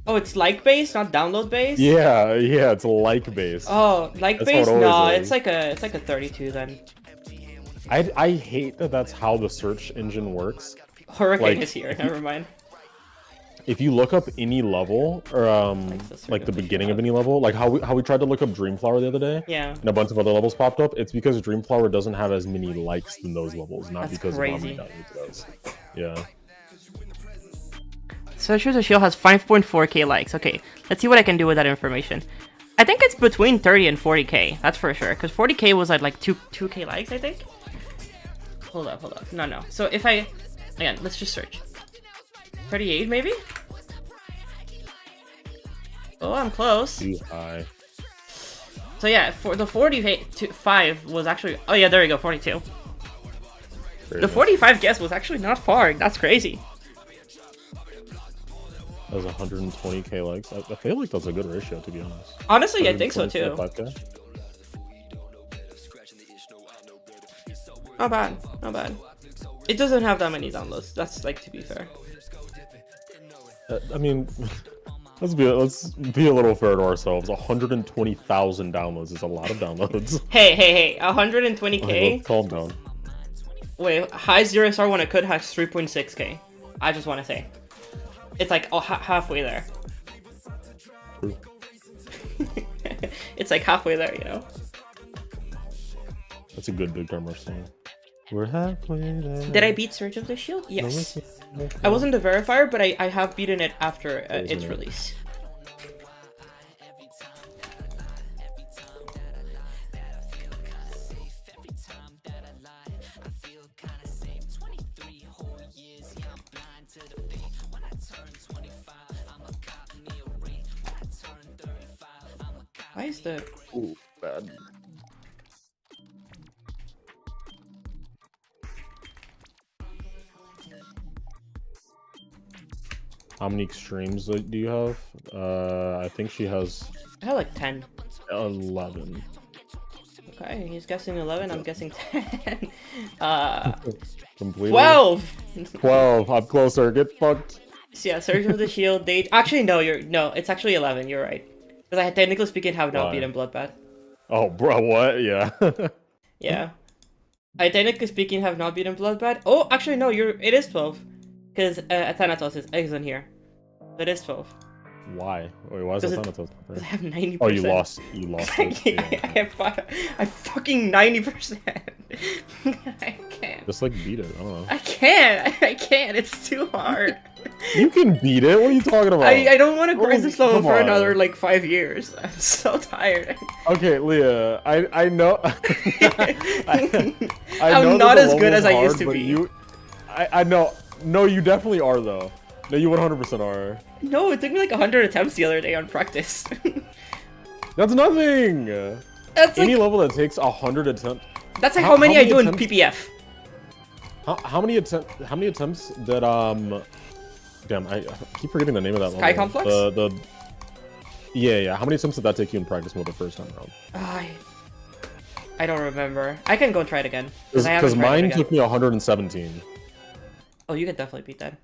Oh, it's like based, not download based. Yeah, it's like based. Oh, like That's how it based? always No, is. it's like a 32 then. I hate that that's how the search engine works. Hurricane Like- is here. Never mind. If you look up any level, or like the beginning of any level, like how we tried to look up Dreamflower the other day, Yeah. and a bunch of other levels popped up, it's because Dreamflower doesn't have as many likes than those levels, not That's because crazy. of how many downloads it does. Yeah. Surge of the Shield has 5.4k likes. Okay, let's see what I can do with that information. I think it's between 30 and 40k. That's for sure. Because 40k was at like 2k likes, I think. Hold up. No. So if I... Again, let's just search. 38 maybe? Oh, I'm close. Too high. So yeah, for the 45 was actually... Oh yeah, there we go, 42. Very The nice. 45 guess was actually not far. That's crazy. That was 120k likes. I feel like that's a good ratio, to be honest. Honestly, I think so 120 too. to 5K? Not bad, not bad. It doesn't have that many downloads. That's like, to be fair. I mean, let's be a little fair to ourselves. 120,000 downloads is a lot of downloads. Hey, Okay, 120k. let's calm down. Wait, high 0SR when I could has 3.6k. I just want to say. It's like halfway there. True. It's like halfway there, you know? That's a good Big Time Rush song. We're halfway there. Did I beat Surge of the Shield? Yes. I wasn't the verifier, but I have beaten it after its Isn't it? release. Why is the... Ooh, bad. How many extremes do you have? I think she has I have like 10. 11. Okay, he's guessing 11, I'm guessing 10. Completely. 12! 12. I'm closer. Get fucked. So yeah, Surge of the Shield, they... Actually, no, it's actually 11, you're right. Because I technically speaking have not Why? beaten Bloodbath. Oh, bro, what? Yeah. Yeah. I technically speaking have not beaten Bloodbath. Oh, actually no, it is 12. Because Thanatos is in here. It is 12. Why? Wait, why is Does it it- Thanatos? Because I have 90%. Oh, you lost. You lost. it. Yeah. I fucking 90%. I can't. Just like beat it. I don't know. I can't. It's too hard. You can beat it. What are you talking about? I don't want to grind this level Come for on. another like 5 years. I'm so tired. Okay, Leah. I know. I I'm know that not the as good level's as I used hard, to but be. You, I know. No, you definitely are though. No, you 100% are. No, it took me like 100 attempts the other day on practice. That's nothing. That's Any like level that takes 100 attempts. that's like how- how many how I many do in attempts- PPF. How many attempts did Damn, I keep forgetting the name of that Sky level. Complex? The. Yeah. How many attempts did that take you in practice mode the first time around? I don't remember. I can go and try it again. I haven't Because tried it mine again. took me 117. Oh, you can definitely beat that.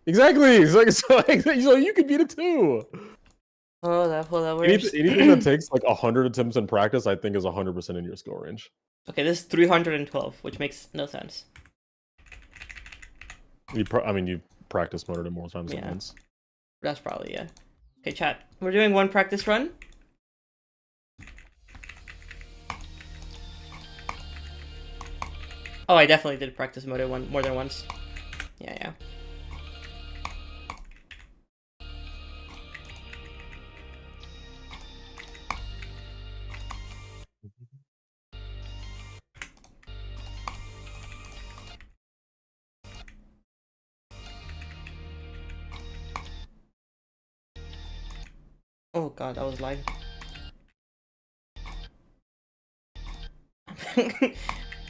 Exactly. So you could beat it too. Hold up. Where's... Anything that takes like 100 attempts in practice, I think, is 100% in your skill range. Okay, this is 312, which makes no sense. I mean, you practice moded it more times Yeah. than once. That's probably, yeah. Okay, chat. We're doing one practice run. Oh, I definitely did practice mode more than once. Yeah. Oh god, that was live.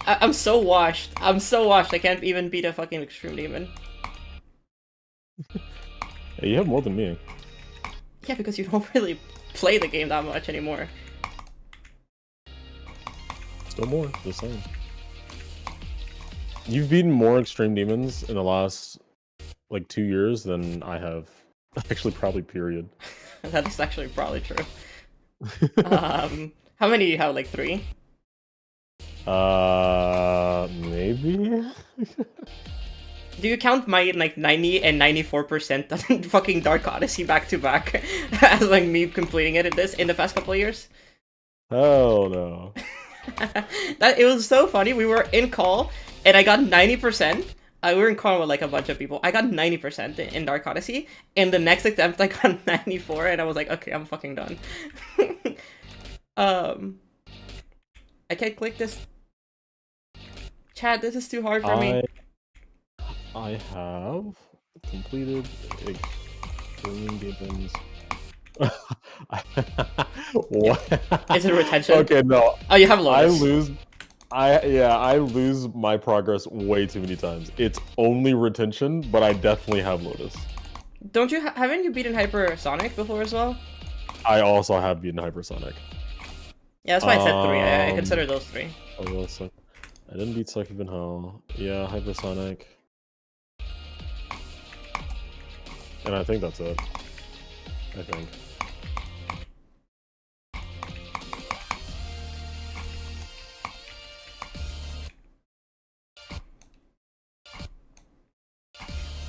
I'm so washed. I'm so washed. I can't even beat a fucking extreme demon. Hey, you have more than me. Yeah, because you don't really play the game that much anymore. Still more, just saying. You've beaten more extreme demons in the last like 2 years than I have. Actually, probably period. That is actually probably true. How many do you have? Like 3? Maybe. Do you count my like 90 and 94% on fucking Dark Odyssey back to back as like me completing it in the past couple of years? Hell no. That it was so funny. We were in call and I got 90%. We were in call with like a bunch of people. I got 90% in Dark Odyssey. In the next attempt, I got 94, and I was like, okay, I'm fucking done. I can't click this. Chat, this is too hard for me. I have completed extreme demons. What? Is it retention? Okay, no. Oh, you have Lotus. I lose my progress way too many times. It's only retention, but I definitely have Lotus. Don't you haven't you beaten Hypersonic before as well? I also have beaten Hypersonic. Yeah, that's why I said 3. I consider those 3. I didn't beat Suck Even Hell. Yeah, Hypersonic. And I think that's it. I think.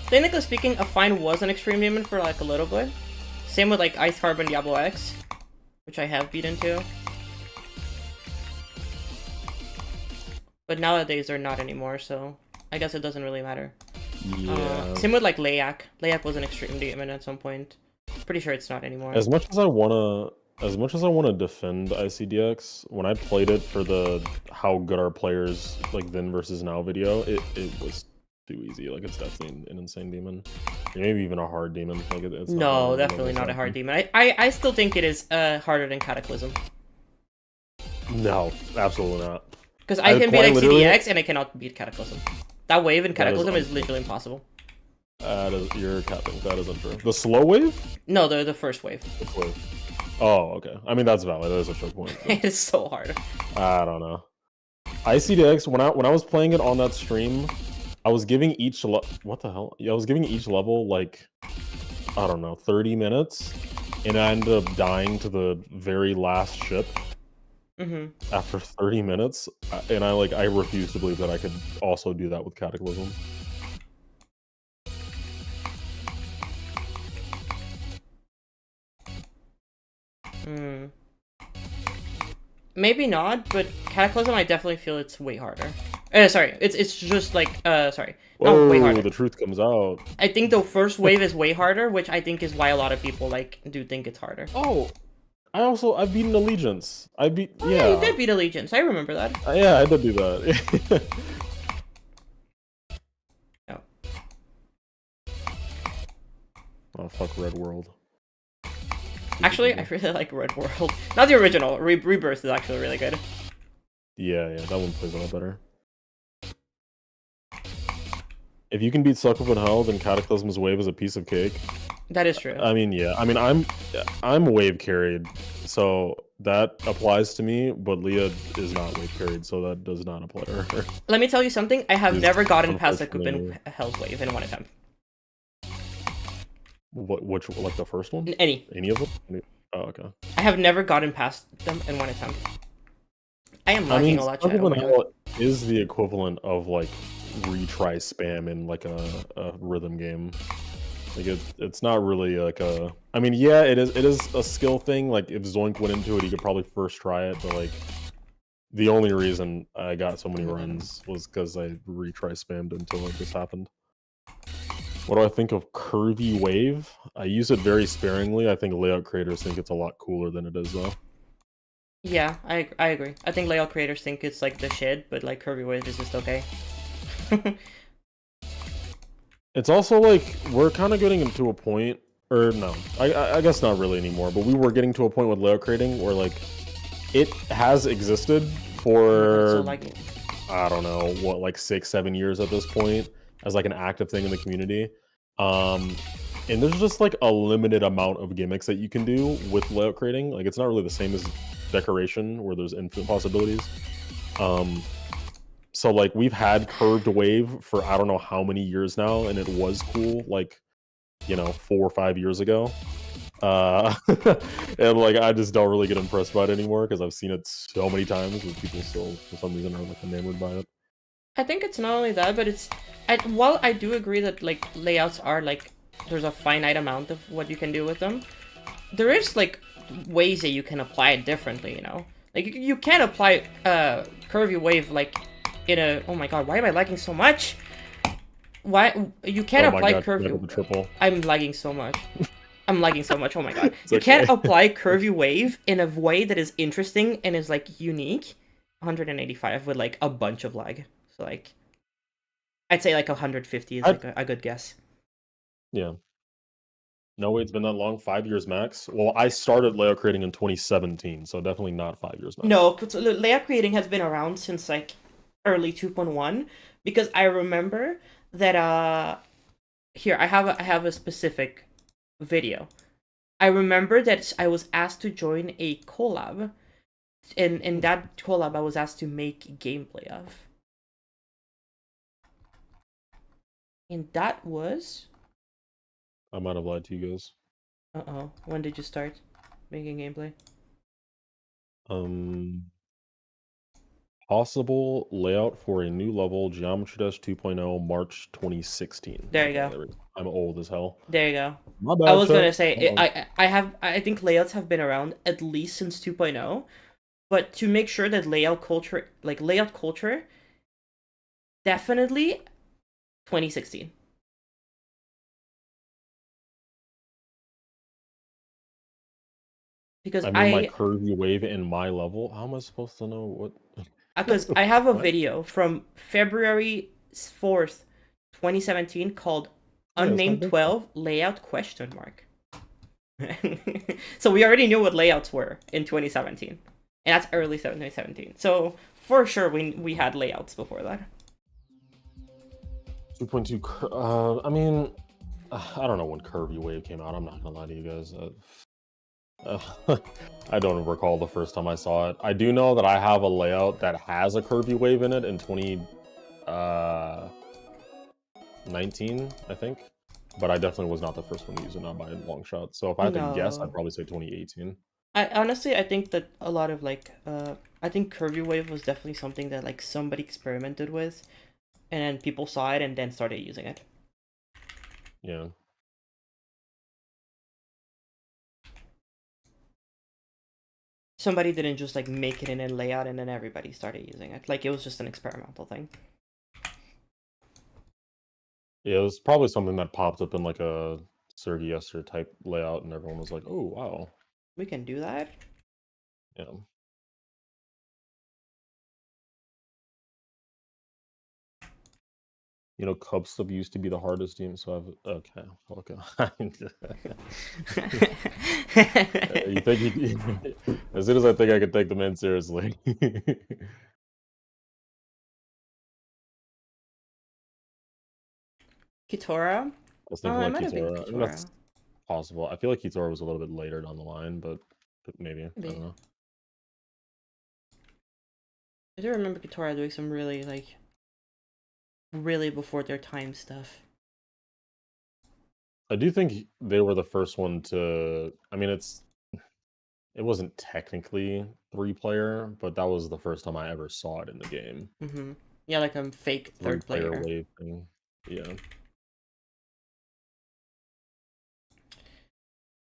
Technically speaking, Affine was an extreme demon for like a little bit. Same with like Ice Carbon Diablo X, which I have beaten too. But nowadays they're not anymore, so I guess it doesn't really matter. Yeah. Same with like Layak. Layak was an extreme demon at some point. Pretty sure it's not anymore. As much as I wanna defend ICDX, when I played it for the how good our players like then versus now video, it was too easy. Like it's definitely an insane demon. Or maybe even a hard demon. Like it's no, definitely not a hard demon. I still think it is harder than Cataclysm. No, absolutely not. Because I can beat ICDX and I cannot beat Cataclysm. That wave in Cataclysm is literally impossible. You're capping. That is untrue. The slow wave? No, the first wave. The wave. Oh, okay. I mean that's valid. That is a choke point. It is so hard. I don't know. ICDX when I was playing it on that stream, I was giving each what the hell? Yeah, I was giving each level like I don't know 30 minutes, and I ended up dying to the very last ship. After 30 minutes, and I refuse to believe that I could also do that with Cataclysm. Maybe not, but Cataclysm I definitely feel it's way harder. Sorry, it's just like sorry, Whoa, not way harder. The truth comes out. I think the first wave is way harder, which I think is why a lot of people like do think it's harder. Oh, I've beaten Allegiance. Yeah, you did beat Allegiance. I remember that. Yeah, I did do that. No. Oh fuck, Red World. Actually, I really like Red World. Not the original. Rebirth is actually really good. Yeah, that one plays a lot better. If you can beat Suck Up in Hell, then Cataclysm's wave is a piece of cake. That is true. I mean, yeah. I mean, I'm wave carried, so that applies to me. But Leah is not wave carried, so that does not apply to her. Let me tell you something. I have never gotten past Succub in Hell's wave in one attempt. Which like the first one? Any of them? Oh, okay. I have never gotten past them in one attempt. I am lagging a lot. Suck Up in Hell is the equivalent of like retry spam in like a rhythm game. Like it's not really like a. I mean, yeah, it is a skill thing. Like if Zoink went into it, he could probably first try it. But like, the only reason I got so many runs was because I retry spammed until it just happened. What do I think of Curvy Wave? I use it very sparingly. I think layout creators think it's a lot cooler than it is though. Yeah, I agree. I think layout creators think it's like the shit, but like Curvy Wave is just okay. It's also like we're kind of getting into a point or no, I guess not really anymore, but we were getting to a point with layout creating where like it has existed So for like, I don't know what, like 6-7 years at this point as like an active thing in the community. And there's just like a limited amount of gimmicks that you can do with layout creating. Like it's not really the same as decoration where there's infinite possibilities. So like we've had curved wave for I don't know how many years now, and it was cool like, you know, 4 or 5 years ago. And like I just don't really get impressed by it anymore because I've seen it so many times and people still for some reason are like enamored by it. I think it's not only that, but it's while I do agree that like layouts are like there's a finite amount of what you can do with them, there is like ways that you can apply it differently, you know? Like you can apply curvy wave like in a oh my god, why am I lagging so much? Why you can't Oh my apply god, I got the curvy triple. I'm lagging so much. I'm lagging so much, oh my god. It's You can't okay. apply curvy wave in a way that is interesting and is like unique. 185 with like a bunch of lag. So like I'd say like 150 is like a good guess. Yeah. No, it's been that long, 5 years max. Well, I started layout creating in 2017, so definitely not 5 years max. No, layout creating has been around since like early 2.1 because I remember that here I have a specific video. I remember that I was asked to join a collab, and in that collab I was asked to make gameplay of. And that was I might have lied to you guys. uh-oh. When did you start making gameplay? Possible layout for a new level, Geometry Dash 2.0, March 2016. There you Okay, go. there we go. I'm old as hell. There you go. My bad, I was chat. gonna say Hold on. I think layouts have been around at least since 2.0, but to make sure that layout culture definitely 2016. Because I made my curvy wave in my level. How am I supposed to know what? because I have a What? video from February 4th, 2017 called Yeah, it's my Unnamed birthday. 12 Layout question mark. So we already knew what layouts were in 2017. And that's early 2017. So for sure we had layouts before that. 2.2. I mean, I don't know when curvy wave came out. I'm not gonna lie to you guys. I don't recall the first time I saw it. I do know that I have a layout that has a curvy wave in it in 2019, I think. But I definitely was not the first one to use it, not by a long shot. So if I had to guess, I'd No. probably say 2018. I think that a lot of like I think curvy wave was definitely something that like somebody experimented with and then people saw it and then started using it. Yeah. Somebody didn't just like make it in a layout and then everybody started using it. Like it was just an experimental thing. Yeah, it was probably something that popped up in like a Sergey Esther type layout, and everyone was like, "Oh wow, We can do that. yeah." You know, Cub Sub used to be the hardest game, so I've okay. You think as soon as I think I could take the man seriously. Kitora? I was thinking It like might have been Kitora. I mean, that's Kitora. possible. I feel like Kitora was a little bit later down the line, but maybe. I Maybe. don't know. I do remember Kitora doing some really like really before their time stuff. I do think they were the first one to. I mean, it wasn't technically 3-player, but that was the first time I ever saw it in the game. Mm-hmm. Yeah, like a fake third 3-player player. wave thing. Yeah.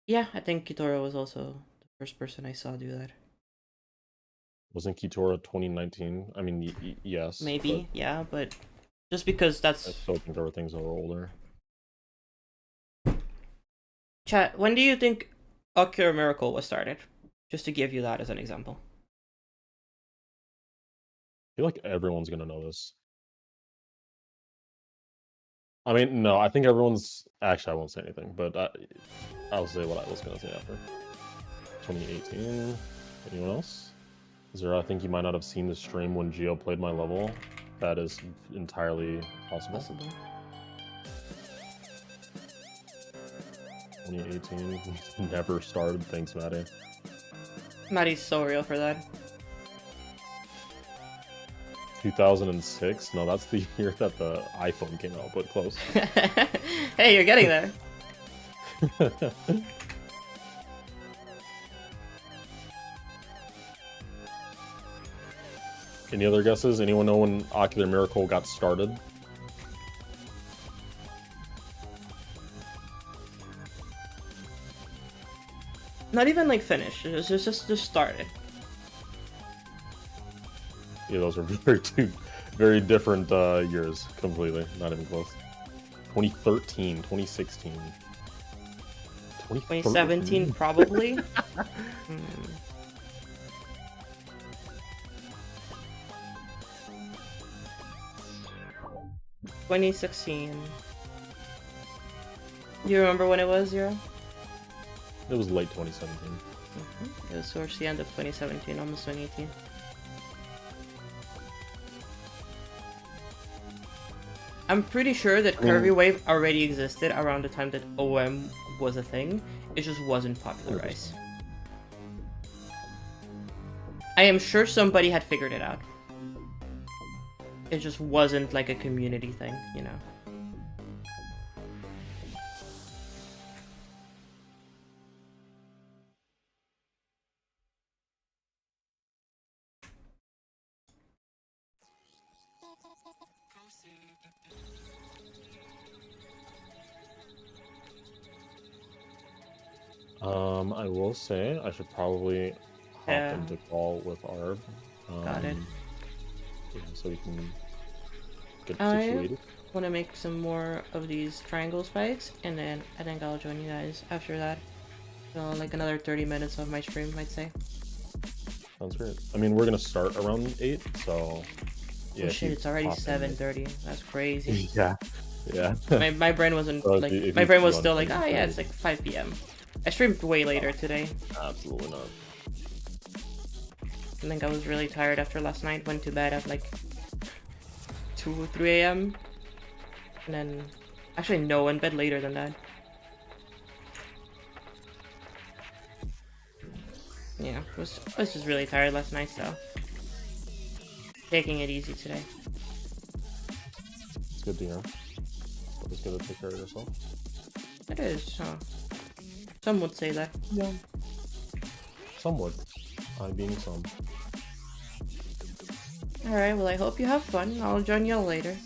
Yeah, I think Kitora was also the first person I saw do that. Wasn't Kitora 2019? I mean, yes. Maybe, yeah, but just because that's I still think there were things that were older. Chat, when do you think Ocular Miracle was started? Just to give you that as an example. I feel like everyone's gonna know this. I mean, no, I think everyone's actually I won't say anything, but I'll say what I was gonna say after. 2018. Anyone else? Zero, I think you might not have seen the stream when Geo played my level. That is entirely possible. Possible. 2018 never started. Thanks, Maddie. Maddie's so real for that. 2006? No, that's the year that the iPhone came out, but close. Hey, you're getting there. Any other guesses? Anyone know when Ocular Miracle got started? Not even like finished. It was just started. Yeah, those are two very different years, completely. Not even close. 2013, 2016. 2017 probably. Hmm. 2016. Do you remember when it was, Zero? It was late 2017. It was towards the end of 2017, almost 2018. I'm pretty sure that Curvy Wave already existed around the time that OM was a thing. It just wasn't popularized. I am sure somebody had figured it out. It just wasn't like a community thing, you know. I will say I should probably hop Yeah. into call with Arb. Got it. Yeah, so we can get I situated. want to make some more of these triangle spikes, and then I think I'll join you guys after that. So like another 30 minutes of my stream, I'd say. Sounds great. I mean, we're gonna start around 8, so yeah. Oh if shit, you it's already hop in- 7:30. That's crazy. Yeah, yeah. my brain wasn't So if like you- if my you brain was want still to like, take oh yeah, it. it's like 5 p.m. I streamed way later today. Absolutely not. I think I was really tired after last night. Went to bed at like 2 or 3 a.m. And then actually no, went bed later than that. Yeah, was just really tired last night, so taking it easy today. It's good to hear. It's good to take care of yourself. It is. Some would say that. Yeah. Some would. I being some. All right. Well, I hope you have fun. I'll join you all later.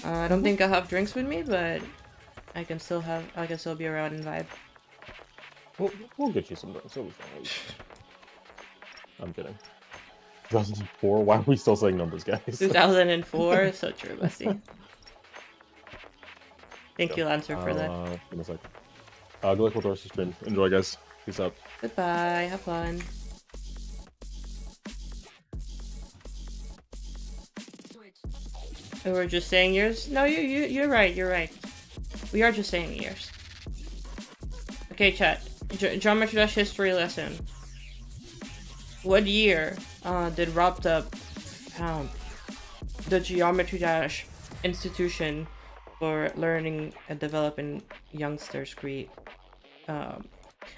I don't think I'll have drinks with me, but I can still be around and vibe. We'll get you some drinks. It'll be fine. I'm kidding. 2004? Why are we still saying numbers, guys? 2004. So true, Bessie. Thank you, Lancer, for that. Give me a sec. Good luck with the rest of the stream. Enjoy, guys. Peace out. Goodbye. Have fun. We were just saying years. No, you're right. You're right. We are just saying years. Okay, chat. Geometry Dash history lesson. What year did RobTop found the Geometry Dash institution for learning and developing youngsters create?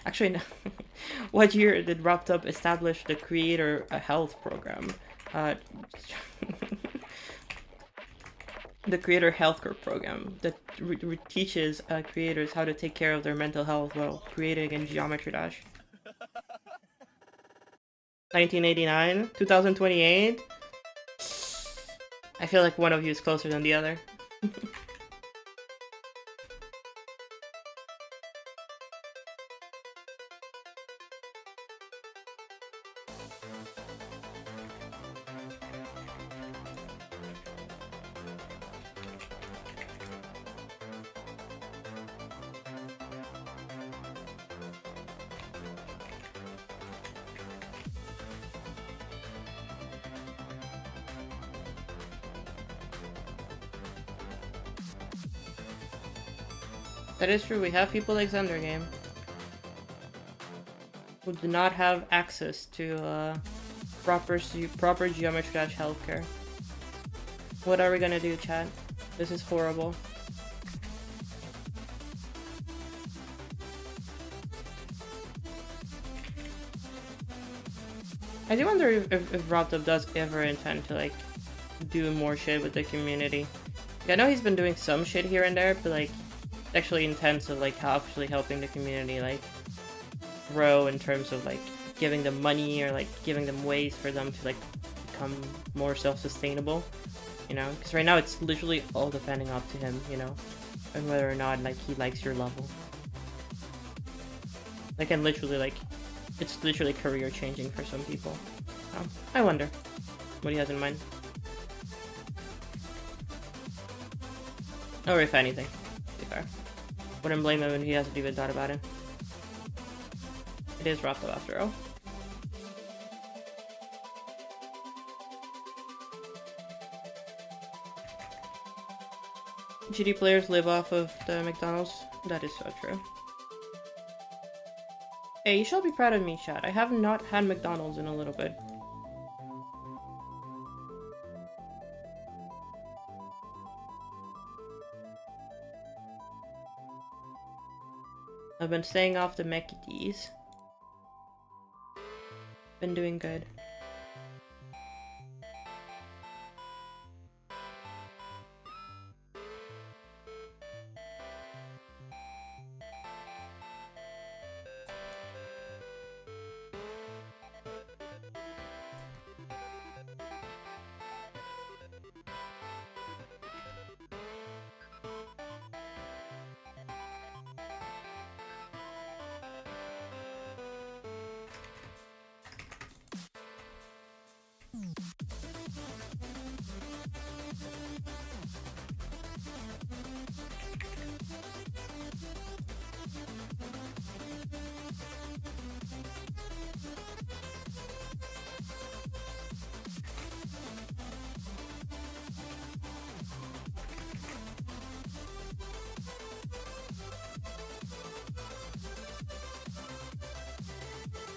Actually, no. What year did RobTop establish the Creator Health Program? The Creator Healthcare Program that teaches creators how to take care of their mental health while creating in Geometry Dash. 1989? 2028? I feel like one of you is closer than the other. That is true. We have people like Xander Game who do not have access to proper Geometry Dash healthcare. What are we gonna do, chat? This is horrible. I do wonder if Robtop does ever intend to like do more shit with the community. I know he's been doing some shit here and there, but like actually intends to like actually helping the community like grow in terms of like giving them money or like giving them ways for them to like become more self-sustainable, you know, because right now it's literally all depending up to him, you know, and whether or not like he likes your level. Like, and literally like it's literally career changing for some people. I wonder what he has in mind, or if anything, to be fair. Wouldn't blame him when he hasn't even thought about it. It is Raptor after all. GD players live off of the McDonald's. That is so true. Hey, you shall be proud of me, chat. I have not had McDonald's in a little bit. I've been staying off the Mcd's. Been doing good.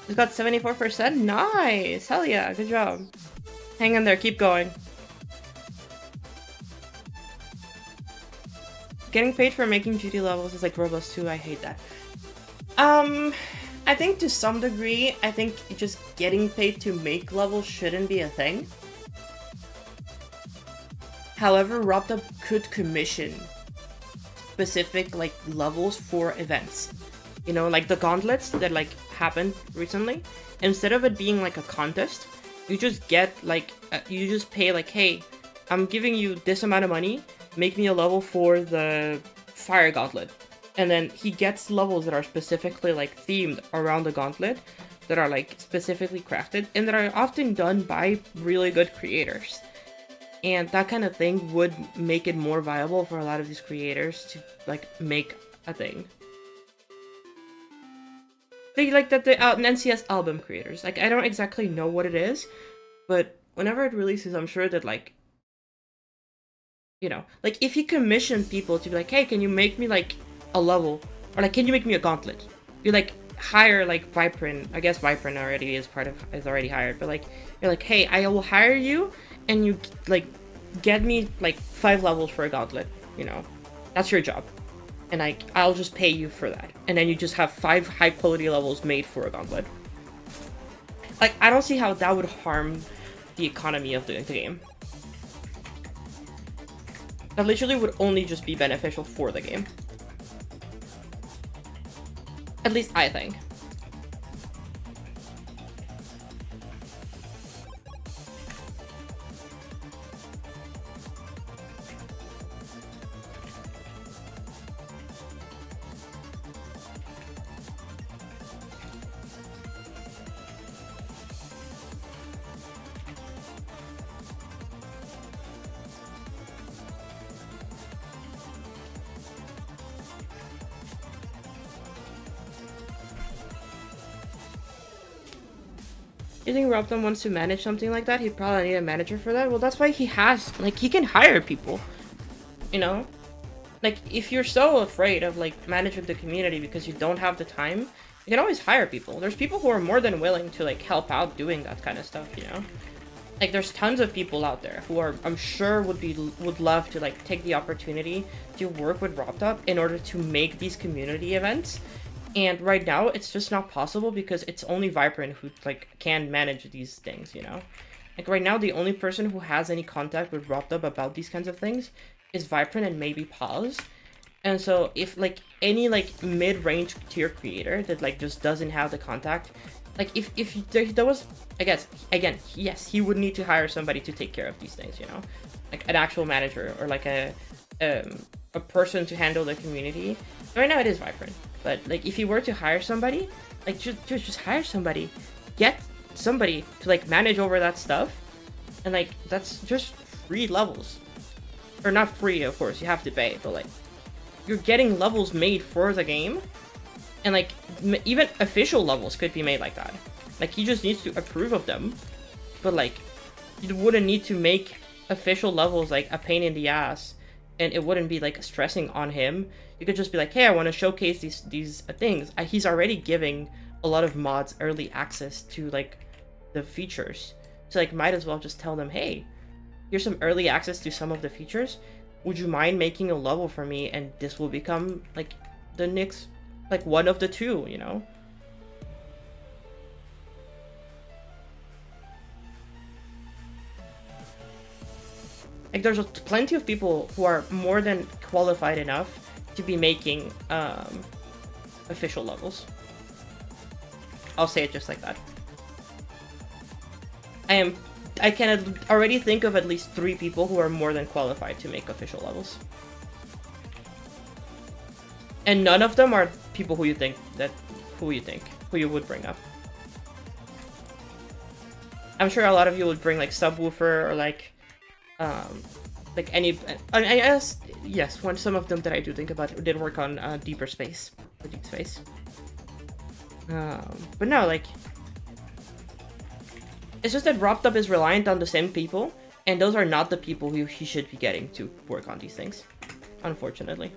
He's got 74%. Nice! Hell yeah, good job. Hang in there, keep going. Getting paid for making GD levels is like Roblox 2, I hate that. I think to some degree, I think just getting paid to make levels shouldn't be a thing. However, Robtop could commission specific like levels for events. You know, like the gauntlets that like happened recently. Instead of it being like a contest, you just get like you just pay like, hey, I'm giving you this amount of money, make me a level for the fire gauntlet. And then he gets levels that are specifically like themed around the gauntlet, that are like specifically crafted and that are often done by really good creators. And that kind of thing would make it more viable for a lot of these creators to like make a thing. They like that the NCS album creators. Like, I don't exactly know what it is, but whenever it releases, I'm sure that like, you know, like if you commission people to be like, hey, can you make me like a level, or like, can you make me a gauntlet? You like hire like Viprin. I guess Viprin already is already hired, but like you're like, hey, I will hire you, and you like get me like 5 levels for a gauntlet. You know, that's your job. And I'll just pay you for that. And then you just have 5 high quality levels made for a gauntlet. Like, I don't see how that would harm the economy of the game. That literally would only just be beneficial for the game. At least I think. You think Robton wants to manage something like that? He'd probably need a manager for that. Well, that's why he has, like, he can hire people. You know? like, if you're so afraid of like managing the community because you don't have the time, you can always hire people. There's people who are more than willing to like help out doing that kind of stuff, you know? Like, there's tons of people out there who are, I'm sure, would love to like take the opportunity to work with RobTop in order to make these community events. And right now, it's just not possible because it's only Vibrant who like can manage these things, you know? Like, right now, the only person who has any contact with RobTop about these kinds of things is Vibrant and maybe Pause. And so if like any like mid-range tier creator that like just doesn't have the contact, like if there was, I guess, again, yes, he would need to hire somebody to take care of these things, you know, like an actual manager or like a person to handle the community. Right now it is Vibrant, but like if you were to hire somebody, like just hire somebody, get somebody to like manage over that stuff, and like that's just free levels, or not free, of course, you have to pay, but like you're getting levels made for the game. And like, even official levels could be made like that. Like, he just needs to approve of them. But like, you wouldn't need to make official levels like a pain in the ass. And it wouldn't be like stressing on him. You could just be like, hey, I want to showcase these things. He's already giving a lot of mods early access to like the features. So like, might as well just tell them, hey, here's some early access to some of the features. Would you mind making a level for me? And this will become like the next, like one of the two, you know? Like, there's plenty of people who are more than qualified enough to be making official levels. I'll say it just like that. I can already think of at least 3 people who are more than qualified to make official levels. And none of them are people who you would bring up. I'm sure a lot of you would bring like Subwoofer or like any. I guess yes. Some of them that I do think about did work on Deeper Space or Deep Space. But no, like, it's just that RobTop is reliant on the same people, and those are not the people who he should be getting to work on these things, unfortunately.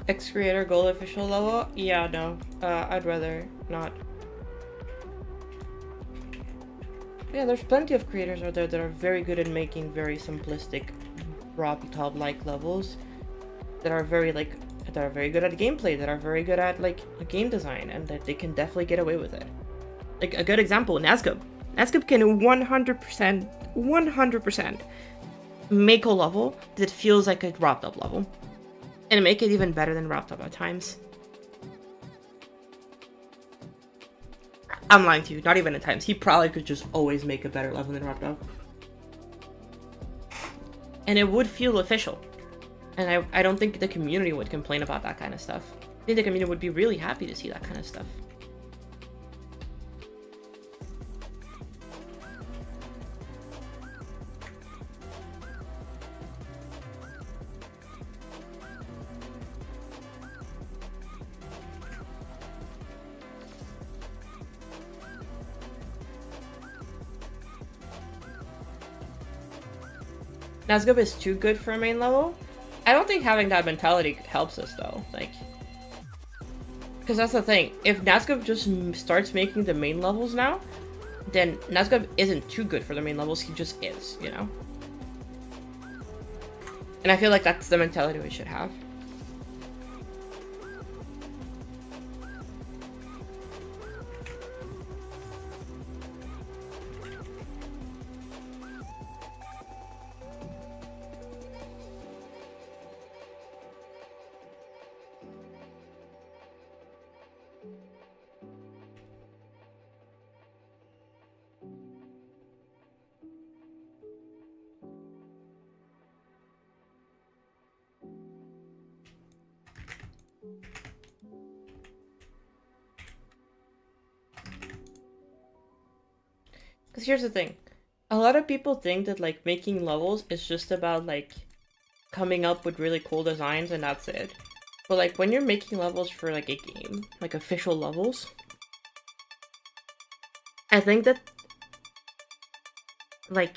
Ex-creator gold official level? Yeah, no. I'd rather not. Yeah, there's plenty of creators out there that are very good at making very simplistic RobTop-like levels that are very good at gameplay, that are very good at like game design, and that they can definitely get away with it. Like a good example, Nazgub. Nazgub can 100% make a level that feels like a RobTop level. And make it even better than RobTop at times. I'm lying to you, not even at times. He probably could just always make a better level than RobTop. And it would feel official. And I don't think the community would complain about that kind of stuff. I think the community would be really happy to see that kind of stuff. Nazgub is too good for a main level. I don't think having that mentality helps us though, like, Because that's the thing. If Nazgûl just starts making the main levels now, then Nazgûl isn't too good for the main levels. He just is, you know? And I feel like that's the mentality we should have. Because here's the thing. A lot of people think that, like, making levels is just about, like, coming up with really cool designs and that's it. But, like, when you're making levels for, like, a game, like, official levels, I think that, like,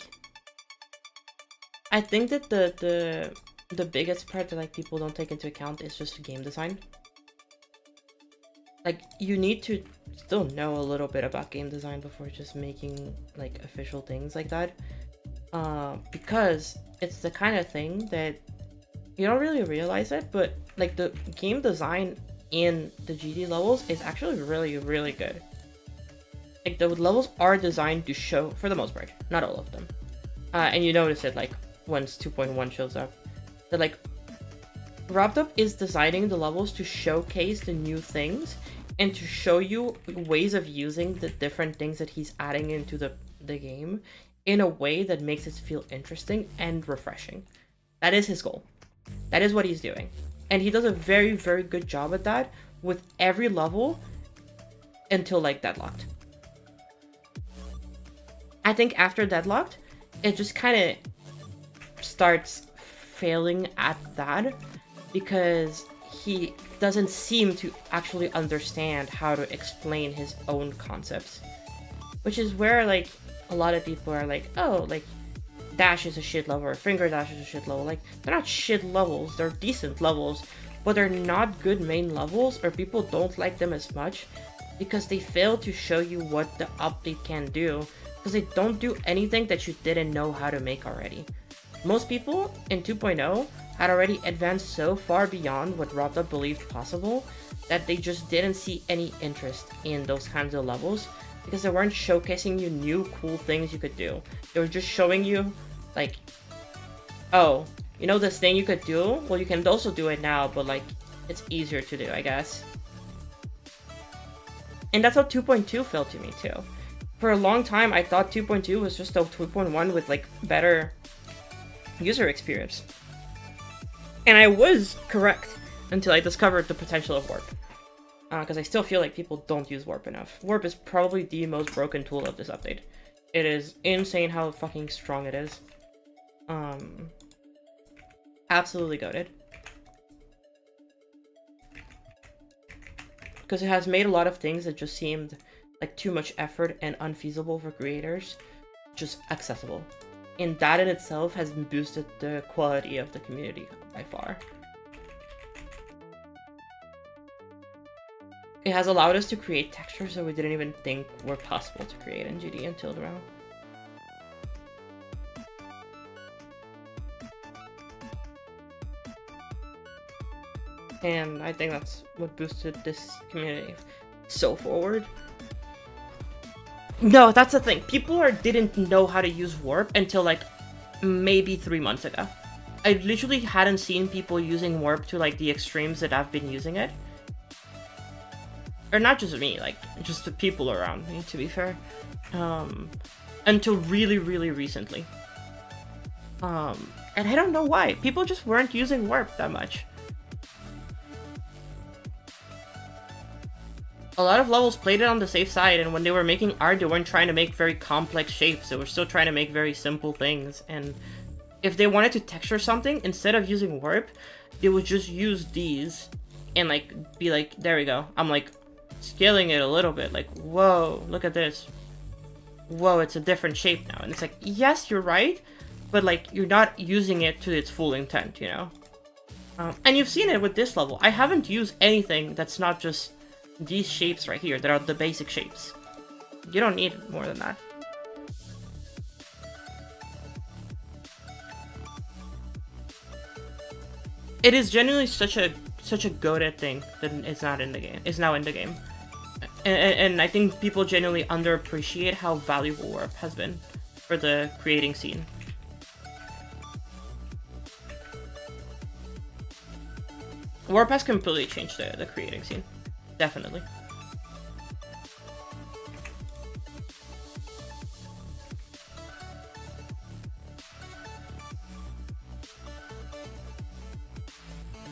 I think that the biggest part that, like, people don't take into account is just game design. Like, you need to still know a little bit about game design before just making, like, official things like that. Because it's the kind of thing that you don't really realize it, but, like, the game design in the GD levels is actually really, really good. Like, the levels are designed to show, for the most part, not all of them. And you notice it, like, once 2.1 shows up. That, like, Robtop is designing the levels to showcase the new things and to show you ways of using the different things that he's adding into the game in a way that makes it feel interesting and refreshing. That is his goal. That is what he's doing. And he does a very, very good job at that with every level until, like, Deadlocked. I think after Deadlocked, it just kind of starts failing at that because he doesn't seem to actually understand how to explain his own concepts. Which is where, like, a lot of people are like, oh, like, Dash is a shit level, or Finger Dash is a shit level. Like, they're not shit levels, they're decent levels, but they're not good main levels, or people don't like them as much because they fail to show you what the update can do, because they don't do anything that you didn't know how to make already. Most people in 2.0 had already advanced so far beyond what Robtop believed possible that they just didn't see any interest in those kinds of levels because they weren't showcasing you new cool things you could do. They were just showing you, like, oh, you know this thing you could do? Well, you can also do it now, but, like, it's easier to do, I guess. And that's how 2.2 felt to me, too. For a long time, I thought 2.2 was just a 2.1 with, like, better user experience. And I was correct until I discovered the potential of Warp. Because I still feel like people don't use Warp enough. Warp is probably the most broken tool of this update. It is insane how fucking strong it is. Absolutely goated. Because it has made a lot of things that just seemed like too much effort and unfeasible for creators just accessible. And that in itself has boosted the quality of the community by far. It has allowed us to create textures that we didn't even think were possible to create in GD until now. And I think that's what boosted this community so forward. No, that's the thing. People didn't know how to use Warp until, like, maybe 3 months ago. I literally hadn't seen people using Warp to, like, the extremes that I've been using it. Or not just me, like, just the people around me, to be fair. Until really, really recently. And I don't know why. People just weren't using Warp that much. A lot of levels played it on the safe side, and when they were making art, they weren't trying to make very complex shapes. They were still trying to make very simple things. And if they wanted to texture something, instead of using Warp, they would just use these and, like, be like, there we go. I'm, like, scaling it a little bit. Like, whoa, look at this. Whoa, it's a different shape now. And it's like, yes, you're right, but, like, you're not using it to its full intent, you know? And you've seen it with this level. I haven't used anything that's not just these shapes right here that are the basic shapes. You don't need more than that. It is genuinely such a goated thing that it's not in the game. It's now in the game, and I think people genuinely underappreciate how valuable Warp has been for the creating scene. Warp has completely changed the creating scene, definitely.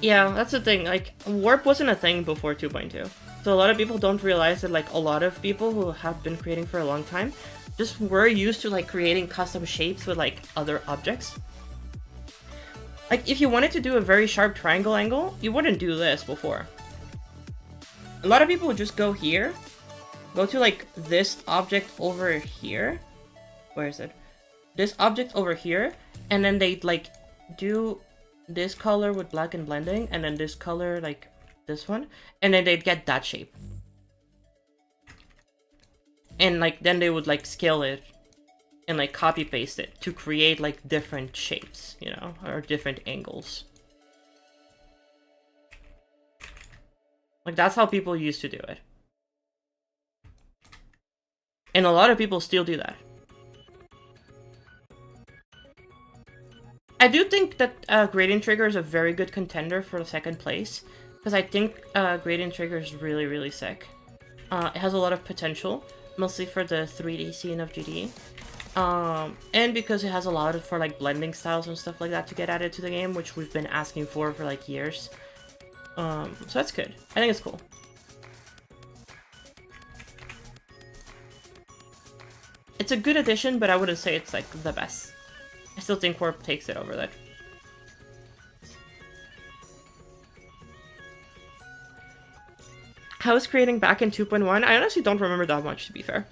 Yeah, that's the thing, like, Warp wasn't a thing before 2.2. So a lot of people don't realize that, like, a lot of people who have been creating for a long time just were used to, like, creating custom shapes with, like, other objects. Like, if you wanted to do a very sharp triangle angle, you wouldn't do this before. A lot of people would just go here, go to, like, this object over here. Where is it? This object over here, and then they'd, like, do this color with black and blending, and then this color, like this one, and then they'd get that shape. And like then they would like scale it and like copy paste it to create like different shapes, you know, or different angles. Like that's how people used to do it. And a lot of people still do that. I do think that Gradient Trigger is a very good contender for the second place, because I think Gradient Trigger is really, really sick. It has a lot of potential, mostly for the 3D scene of GD. And because it has a lot for like blending styles and stuff like that to get added to the game, which we've been asking for like years. So that's good. I think it's cool. It's a good addition, but I wouldn't say it's like the best. I still think Warp takes it over that. How was creating back in 2.1? I honestly don't remember that much, to be fair.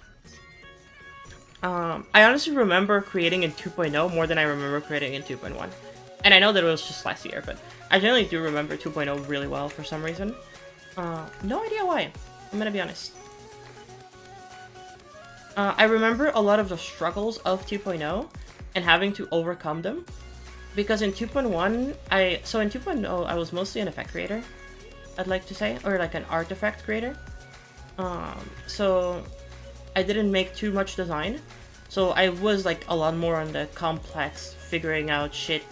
I honestly remember creating in 2.0 more than I remember creating in 2.1. And I know that it was just last year, but I generally do remember 2.0 really well for some reason. No idea why. I'm gonna be honest. I remember a lot of the struggles of 2.0 and having to overcome them. Because in 2.1, in 2.0, I was mostly an effect creator, I'd like to say, or like an artifact creator. So I didn't make too much design. So I was like a lot more on the complex, figuring out shit.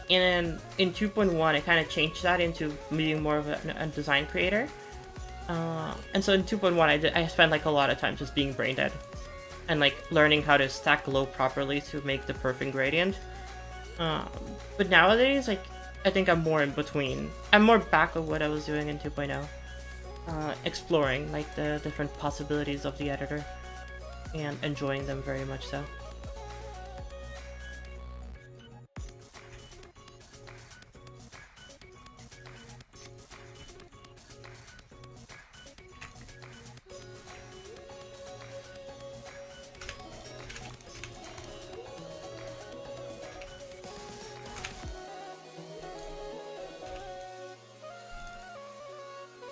And in 2.1, I kind of changed that into being more of a design creator. And so in 2.1, I spent like a lot of time just being brain dead. And like learning how to stack glow properly to make the perfect gradient. But nowadays, like I think I'm more in between. I'm more back of what I was doing in 2.0. Exploring like the different possibilities of the editor and enjoying them very much so.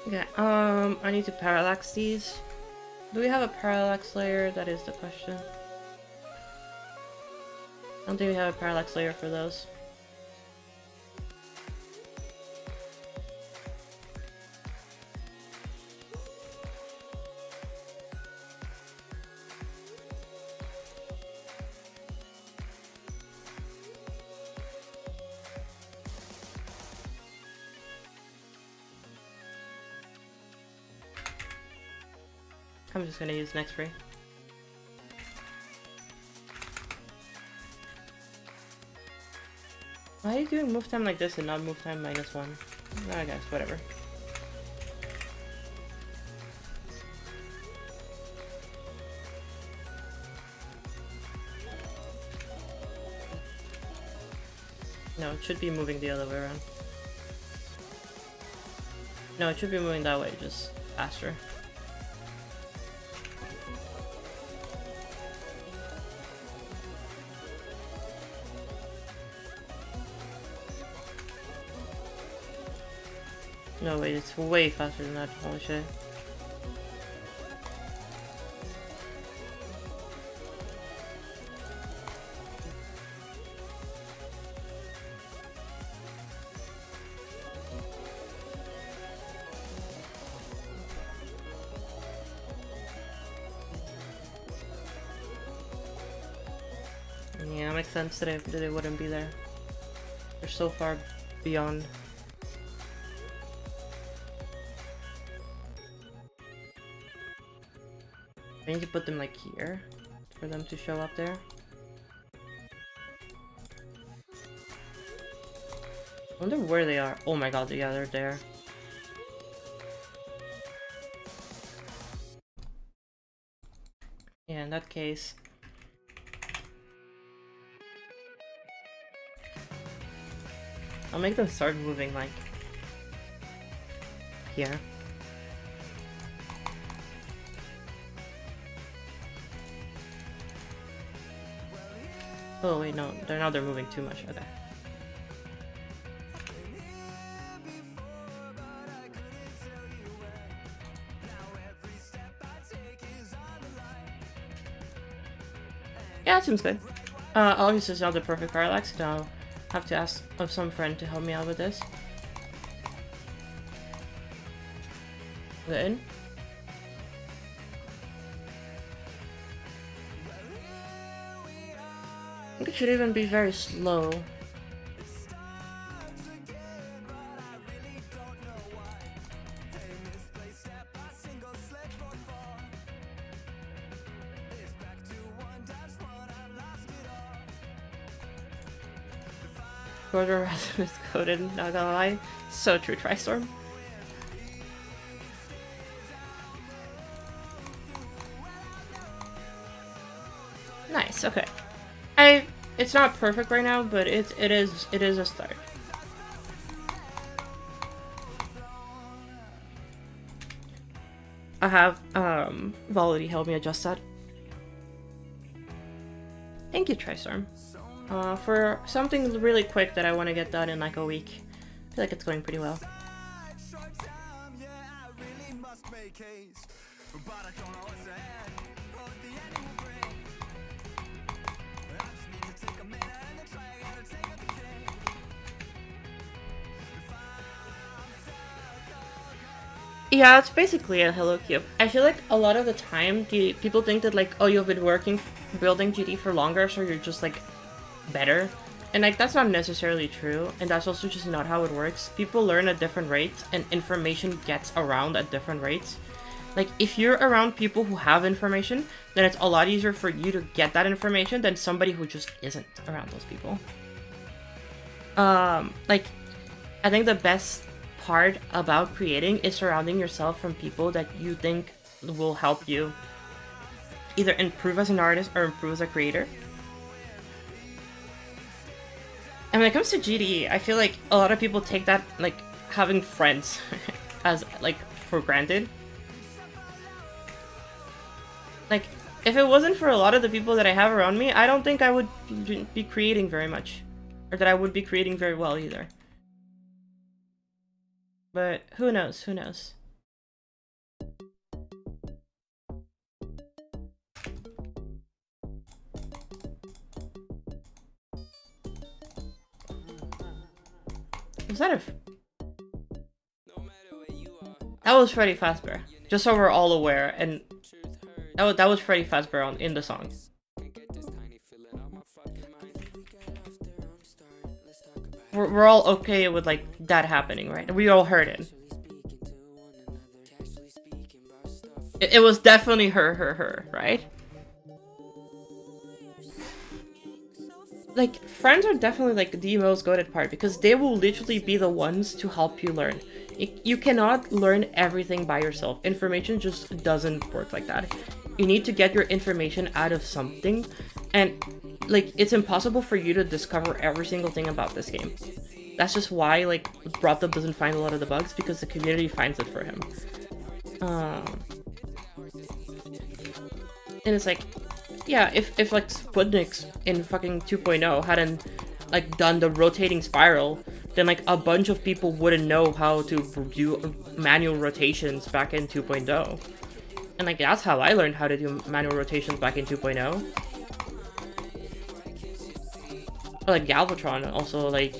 Okay, I need to parallax these. Do we have a parallax layer? That is the question. I don't think we have a parallax layer for those. I'm just gonna use next free. Why are you doing move time like this and not move time -1? I guess, whatever. No, it should be moving the other way around. No, it should be moving that way, just faster. No, wait, it's way faster than that. Holy shit. Yeah, it makes sense that it wouldn't be there. They're so far beyond. I need to put them like here for them to show up there. I wonder where they are. Oh my god, yeah, they're there. Yeah, in that case. I'll make them start moving like here. Oh wait, no, they're moving too much. Okay. Yeah, that seems good. Obviously it's not the perfect parallax, so I'll have to ask of some friend to help me out with this. Is it in? I think it should even be very slow. Gordon Rasmus coded, not gonna lie. So true, Tristorm. Nice, okay. It's not perfect right now, but it is a start. I have Volity help me adjust that. Thank you, Tristorm. For something really quick that I want to get done in like a week. I feel like it's going pretty well. Yeah, it's basically a Hello Cube. I feel like a lot of the time, people think that like, oh, you've been working, building GD for longer, so you're just like better. And like, that's not necessarily true, and that's also just not how it works. People learn at different rates, and information gets around at different rates. Like, if you're around people who have information, then it's a lot easier for you to get that information than somebody who just isn't around those people. Like, I think the best part about creating is surrounding yourself from people that you think will help you either improve as an artist or improve as a creator. And when it comes to GD, I feel like a lot of people take that, like, having friends as, like, for granted. Like, if it wasn't for a lot of the people that I have around me, I don't think I would be creating very much. Or that I would be creating very well either. But who knows, who knows. Was that that was Freddy Fazbear. Just so we're all aware, and that was Freddy Fazbear in the song. We're all okay with like that happening, right? We all heard it. It was definitely her, right? Like, friends are definitely like the most goated part because they will literally be the ones to help you learn. You cannot learn everything by yourself. Information just doesn't work like that. You need to get your information out of something, and like, it's impossible for you to discover every single thing about this game. That's just why, like, Brothub doesn't find a lot of the bugs, because the community finds it for him. And it's like, yeah, if like Sputniks in fucking 2.0 hadn't like done the rotating spiral, then like a bunch of people wouldn't know how to do manual rotations back in 2.0. And like that's how I learned how to do manual rotations back in 2.0. Or like Galvatron also like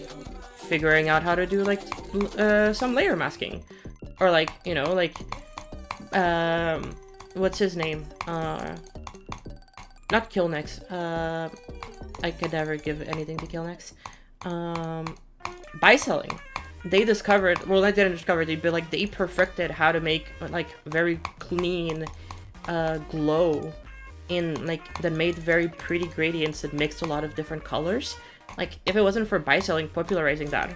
figuring out how to do like some layer masking. Or like, you know, like what's his name? Not Killnex. I could never give anything to Killnex. Biselling. They discovered, well, they didn't discover, they perfected how to make like very clean glow in like that made very pretty gradients that mixed a lot of different colors. Like if it wasn't for Biselling popularizing that,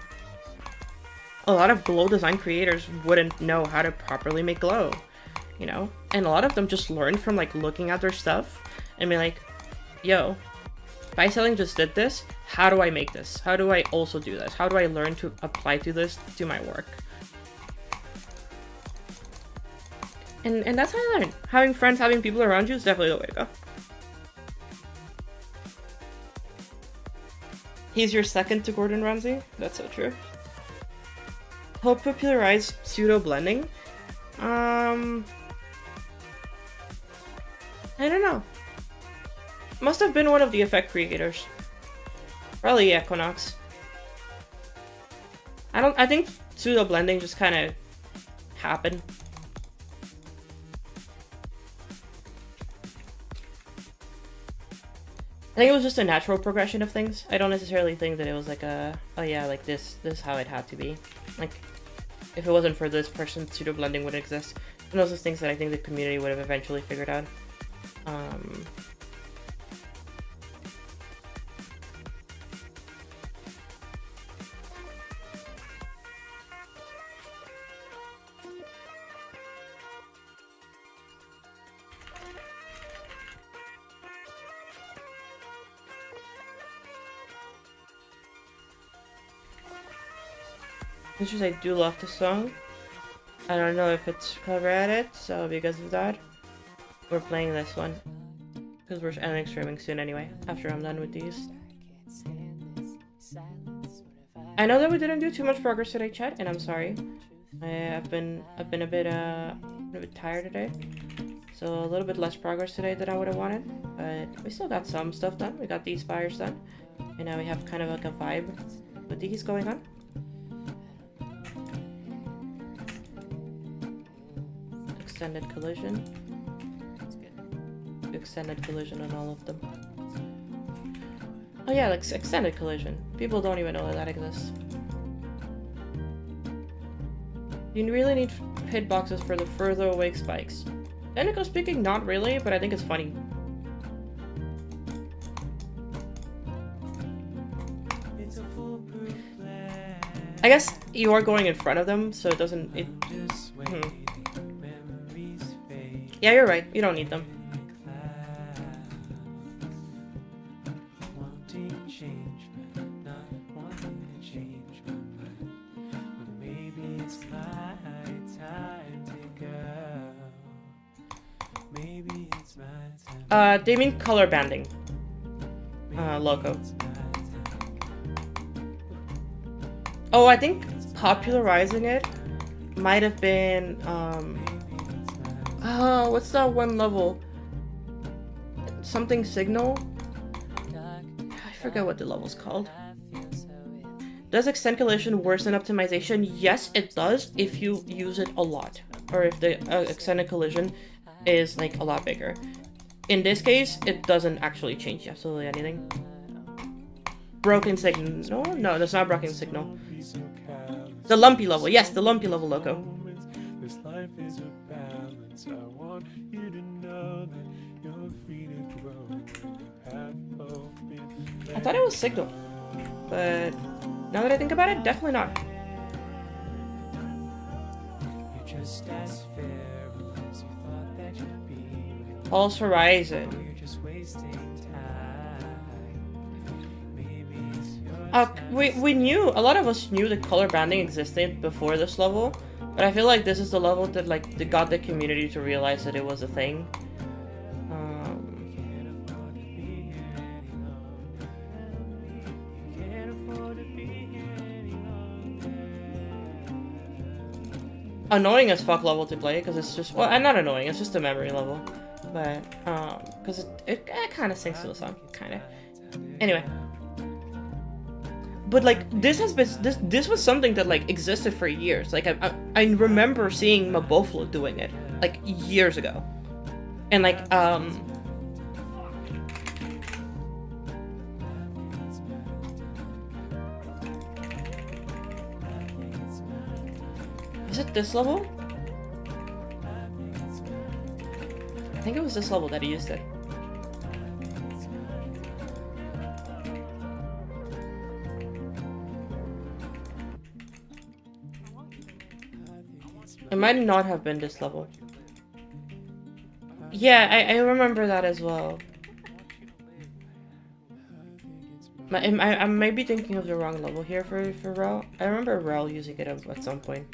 a lot of glow design creators wouldn't know how to properly make glow, you know? And a lot of them just learned from like looking at their stuff and be like, yo, Biselling just did this, how do I make this? How do I also do this? How do I learn to apply to this to my work? And that's how I learn. Having friends, having people around you is definitely the way to go. He's your second to Gordon Ramsay? That's so true. Help popularize pseudo blending? I don't know. Must have been one of the effect creators. Probably Equinox. I think pseudo blending just kind of happened. I think it was just a natural progression of things. I don't necessarily think that it was like a, oh yeah, like this is how it had to be. Like, if it wasn't for this person, pseudo blending wouldn't exist. And those are things that I think the community would have eventually figured out. I do love the song. I don't know if it's cover edit, so because of that, we're playing this one. Because we're ending streaming soon anyway, after I'm done with these. I know that we didn't do too much progress today, chat, and I'm sorry. I've been a bit tired today. So a little bit less progress today than I would have wanted. But we still got some stuff done. We got these fires done. And now we have kind of like a vibe with these going on. Extended collision. Extended collision on all of them. Oh yeah, like extended collision. People don't even know that exists. You really need hitboxes for the further away spikes. Technically speaking, not really, but I think it's funny. I guess you are going in front of them, so it doesn't... Yeah, you're right. You don't need them. They mean color banding. Loco. Oh, I think popularizing it might have been, what's that one level? Something signal? I forget what the level's called. Does extend collision worsen optimization? Yes, it does if you use it a lot. Or if the extended collision is like a lot bigger. In this case, it doesn't actually change absolutely anything. Broken signal? No, that's not broken signal. The lumpy level. Yes, the lumpy level, Loco. I thought it was signal. But now that I think about it, definitely not. Pulse Horizon. We knew, a lot of us knew the color banding existed before this level, but I feel like this is the level that like that got the community to realize that it was a thing. annoying as fuck level to play because it's just, well, not annoying, it's just a memory level. But, because it kind of sings to the song, kind of. Anyway. But like this has been this was something that like existed for years. Like I remember seeing Maboflo doing it like years ago, and like was it this level? I think it was this level that he used it. It might not have been this level. Yeah, I remember that as well. I may be thinking of the wrong level here for Rel. I remember Rel using it at some point.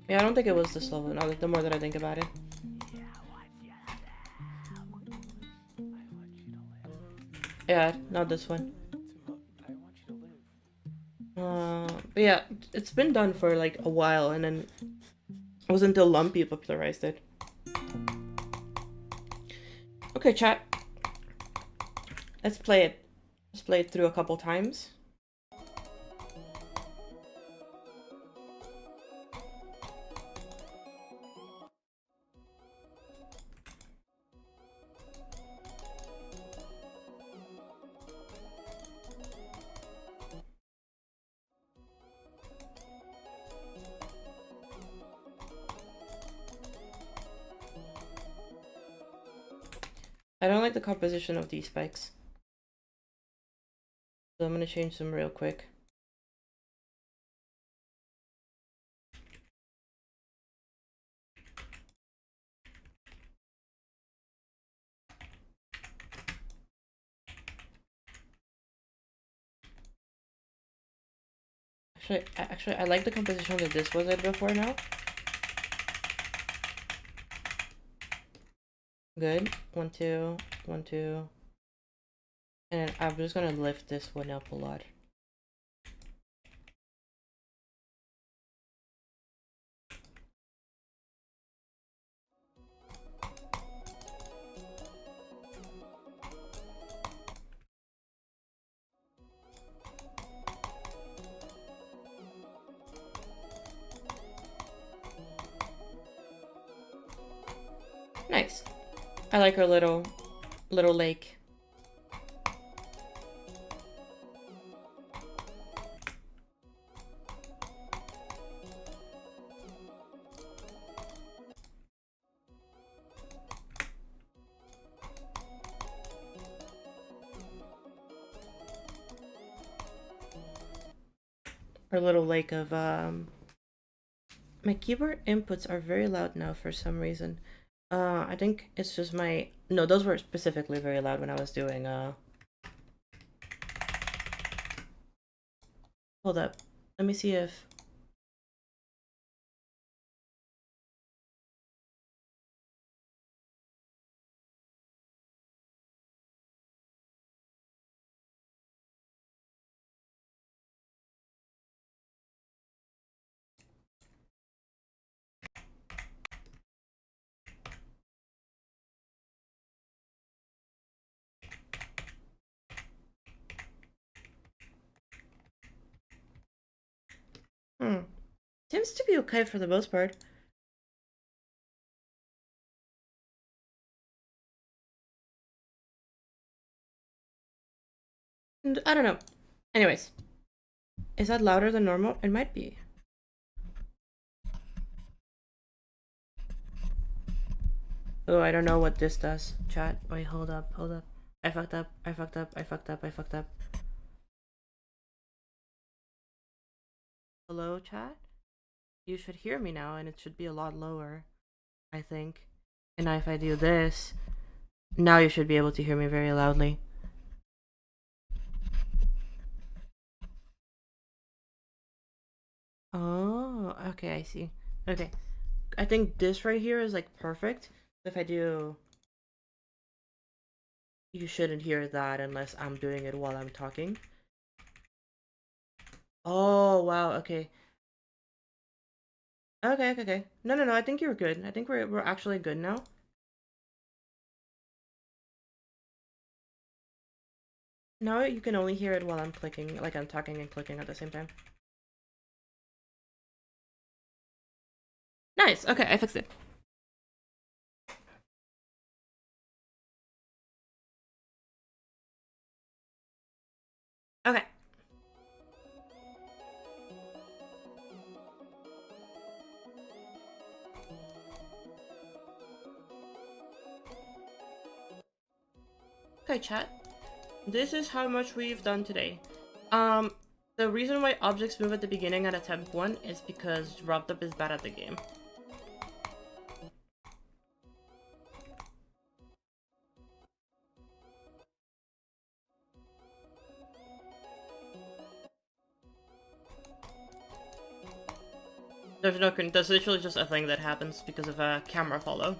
Yeah, I don't think it was this level, no, the more that I think about it. Yeah, not this one. But yeah, it's been done for like a while, and then it was until Lumpy popularized it. Okay, chat. Let's play it. Let's play it through a couple times. I don't like the composition of these spikes. So I'm gonna change them real quick. Actually, I like the composition that this was at before now. Good. 1, 2, 1, 2. And I'm just gonna lift this one up a lot. Nice. I like our little lake. Our little lake of my keyboard inputs are very loud now for some reason. I think it's just my... No, those were specifically very loud when I was doing, Hold up. Let me see if... Seems to be okay for the most part. And I don't know. Anyways. Is that louder than normal? It might be. Oh, I don't know what this does. Chat. Wait, hold up. I fucked up. Hello, chat? You should hear me now, and it should be a lot lower, I think. And now if I do this, now you should be able to hear me very loudly. Oh, okay, I see. Okay. I think this right here is like perfect. If I do You shouldn't hear that unless I'm doing it while I'm talking. Oh, wow, okay. Okay. No, I think you're good. I think we're actually good now. Now you can only hear it while I'm clicking, like I'm talking and clicking at the same time. Nice, okay, I fixed it. Okay. Okay, chat. This is how much we've done today. The reason why objects move at the beginning at attempt 1 is because RobDub is bad at the game. There's literally just a thing that happens because of a camera follow.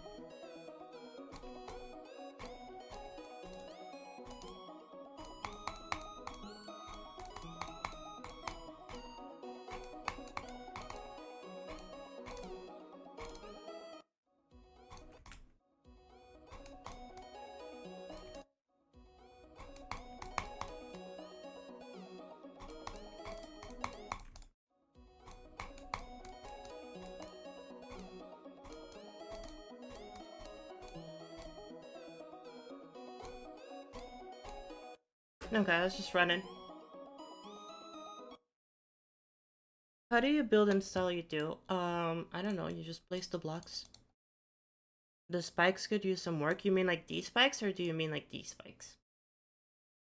Okay, let's just run in. How do you build and style you do? I don't know, you just place the blocks. The spikes could use some work. You mean like these spikes, or do you mean like these spikes?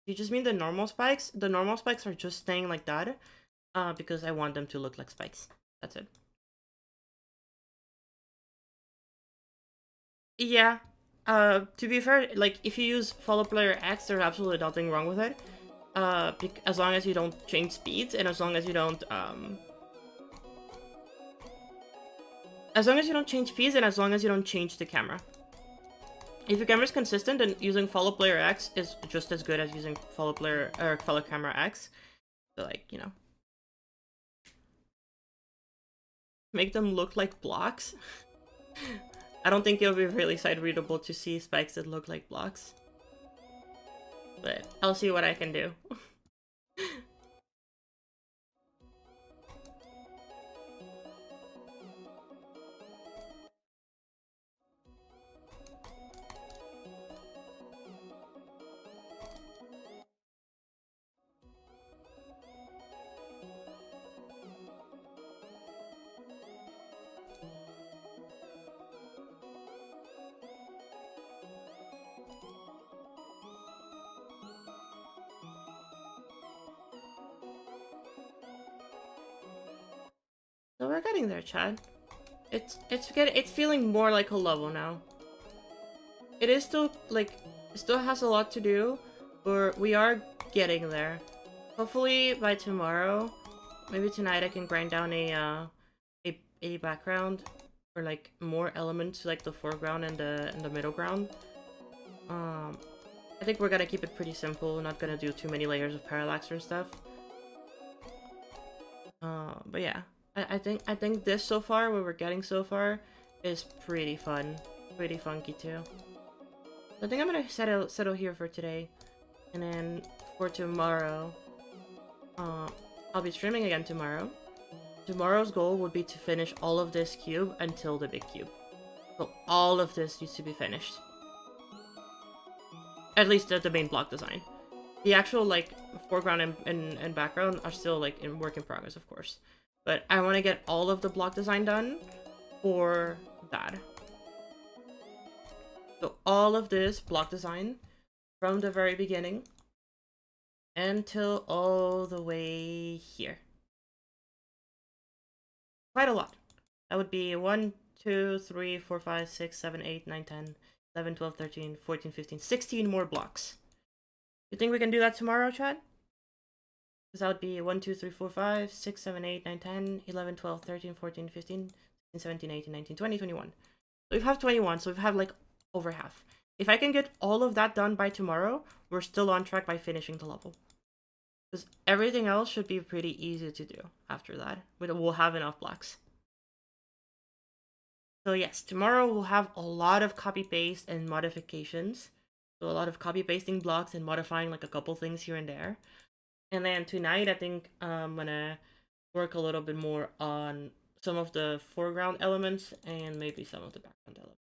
You just mean the normal spikes? The normal spikes are just staying like that, because I want them to look like spikes. That's it. Yeah. To be fair, like, if you use follow player X, there's absolutely nothing wrong with it. As long as you don't change speeds, and as long as you don't, as long as you don't change speeds, and as long as you don't change the camera. If your camera is consistent, then using follow player X is just as good as using follow player, or follow camera X. So, like, you know. Make them look like blocks. I don't think it'll be really sight readable to see spikes that look like blocks. But I'll see what I can do. So we're getting there, Chad. It's feeling more like a level now. It is still, like, it still has a lot to do, but we are getting there. Hopefully by tomorrow, maybe tonight, I can grind down a background, or like more elements, like the foreground and the middle ground. I think we're gonna keep it pretty simple. Not gonna do too many layers of parallax and stuff. But yeah. I think this so far, what we're getting so far, is pretty fun. Pretty funky too. I think I'm gonna settle here for today. And then for tomorrow, I'll be streaming again tomorrow. Tomorrow's goal would be to finish all of this cube until the big cube. So all of this needs to be finished. At least the main block design. The actual, like, foreground and background are still, like, in work in progress, of course. But I want to get all of the block design done for that. So all of this block design from the very beginning until all the way here. Quite a lot. That would be 1, 2, 3, 4, 5, 6, 7, 8, 9, 10, 11, 12, 13, 14, 15, 16 more blocks. You think we can do that tomorrow, Chad? Because that would be 1, 2, 3, 4, 5, 6, 7, 8, 9, 10, 11, 12, 13, 14, 15, 16, 17, 18, 19, 20, 21. So we've had 21, so we've had like over half. If I can get all of that done by tomorrow, we're still on track by finishing the level. Because everything else should be pretty easy to do after that. We'll have enough blocks. So yes, tomorrow we'll have a lot of copy-paste and modifications. So a lot of copy-pasting blocks and modifying like a couple things here and there. And then tonight, I think I'm gonna work a little bit more on some of the foreground elements and maybe some of the background elements.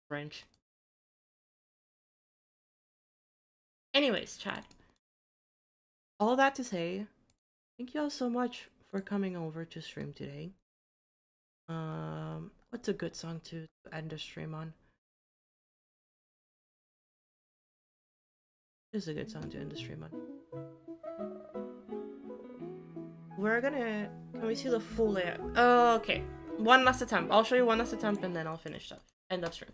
French. Anyways, chat. All that to say, thank you all so much for coming over to stream today. What's a good song to end the stream on? This is a good song to end the stream on. We're gonna... Can we see the full layout? Oh, okay. One last attempt. I'll show you one last attempt and then I'll finish up. End up stream.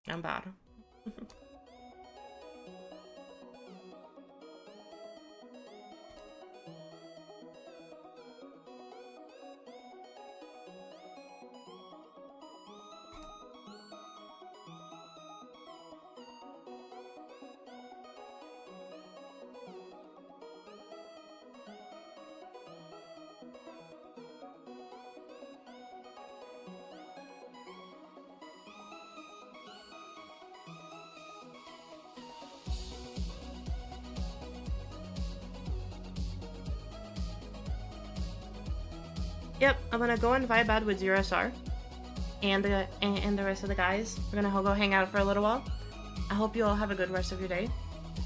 I'm bad. Yep, I'm gonna go and vibe out with Zero SR and the rest of the guys. We're gonna go hang out for a little while. I hope you all have a good rest of your day.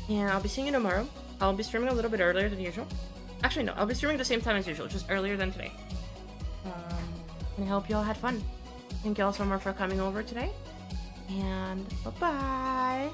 And I'll be seeing you tomorrow. I'll be streaming a little bit earlier than usual. Actually, no, I'll be streaming the same time as usual, just earlier than today. And I hope you all had fun. Thank you all so much for coming over today. And bye-bye.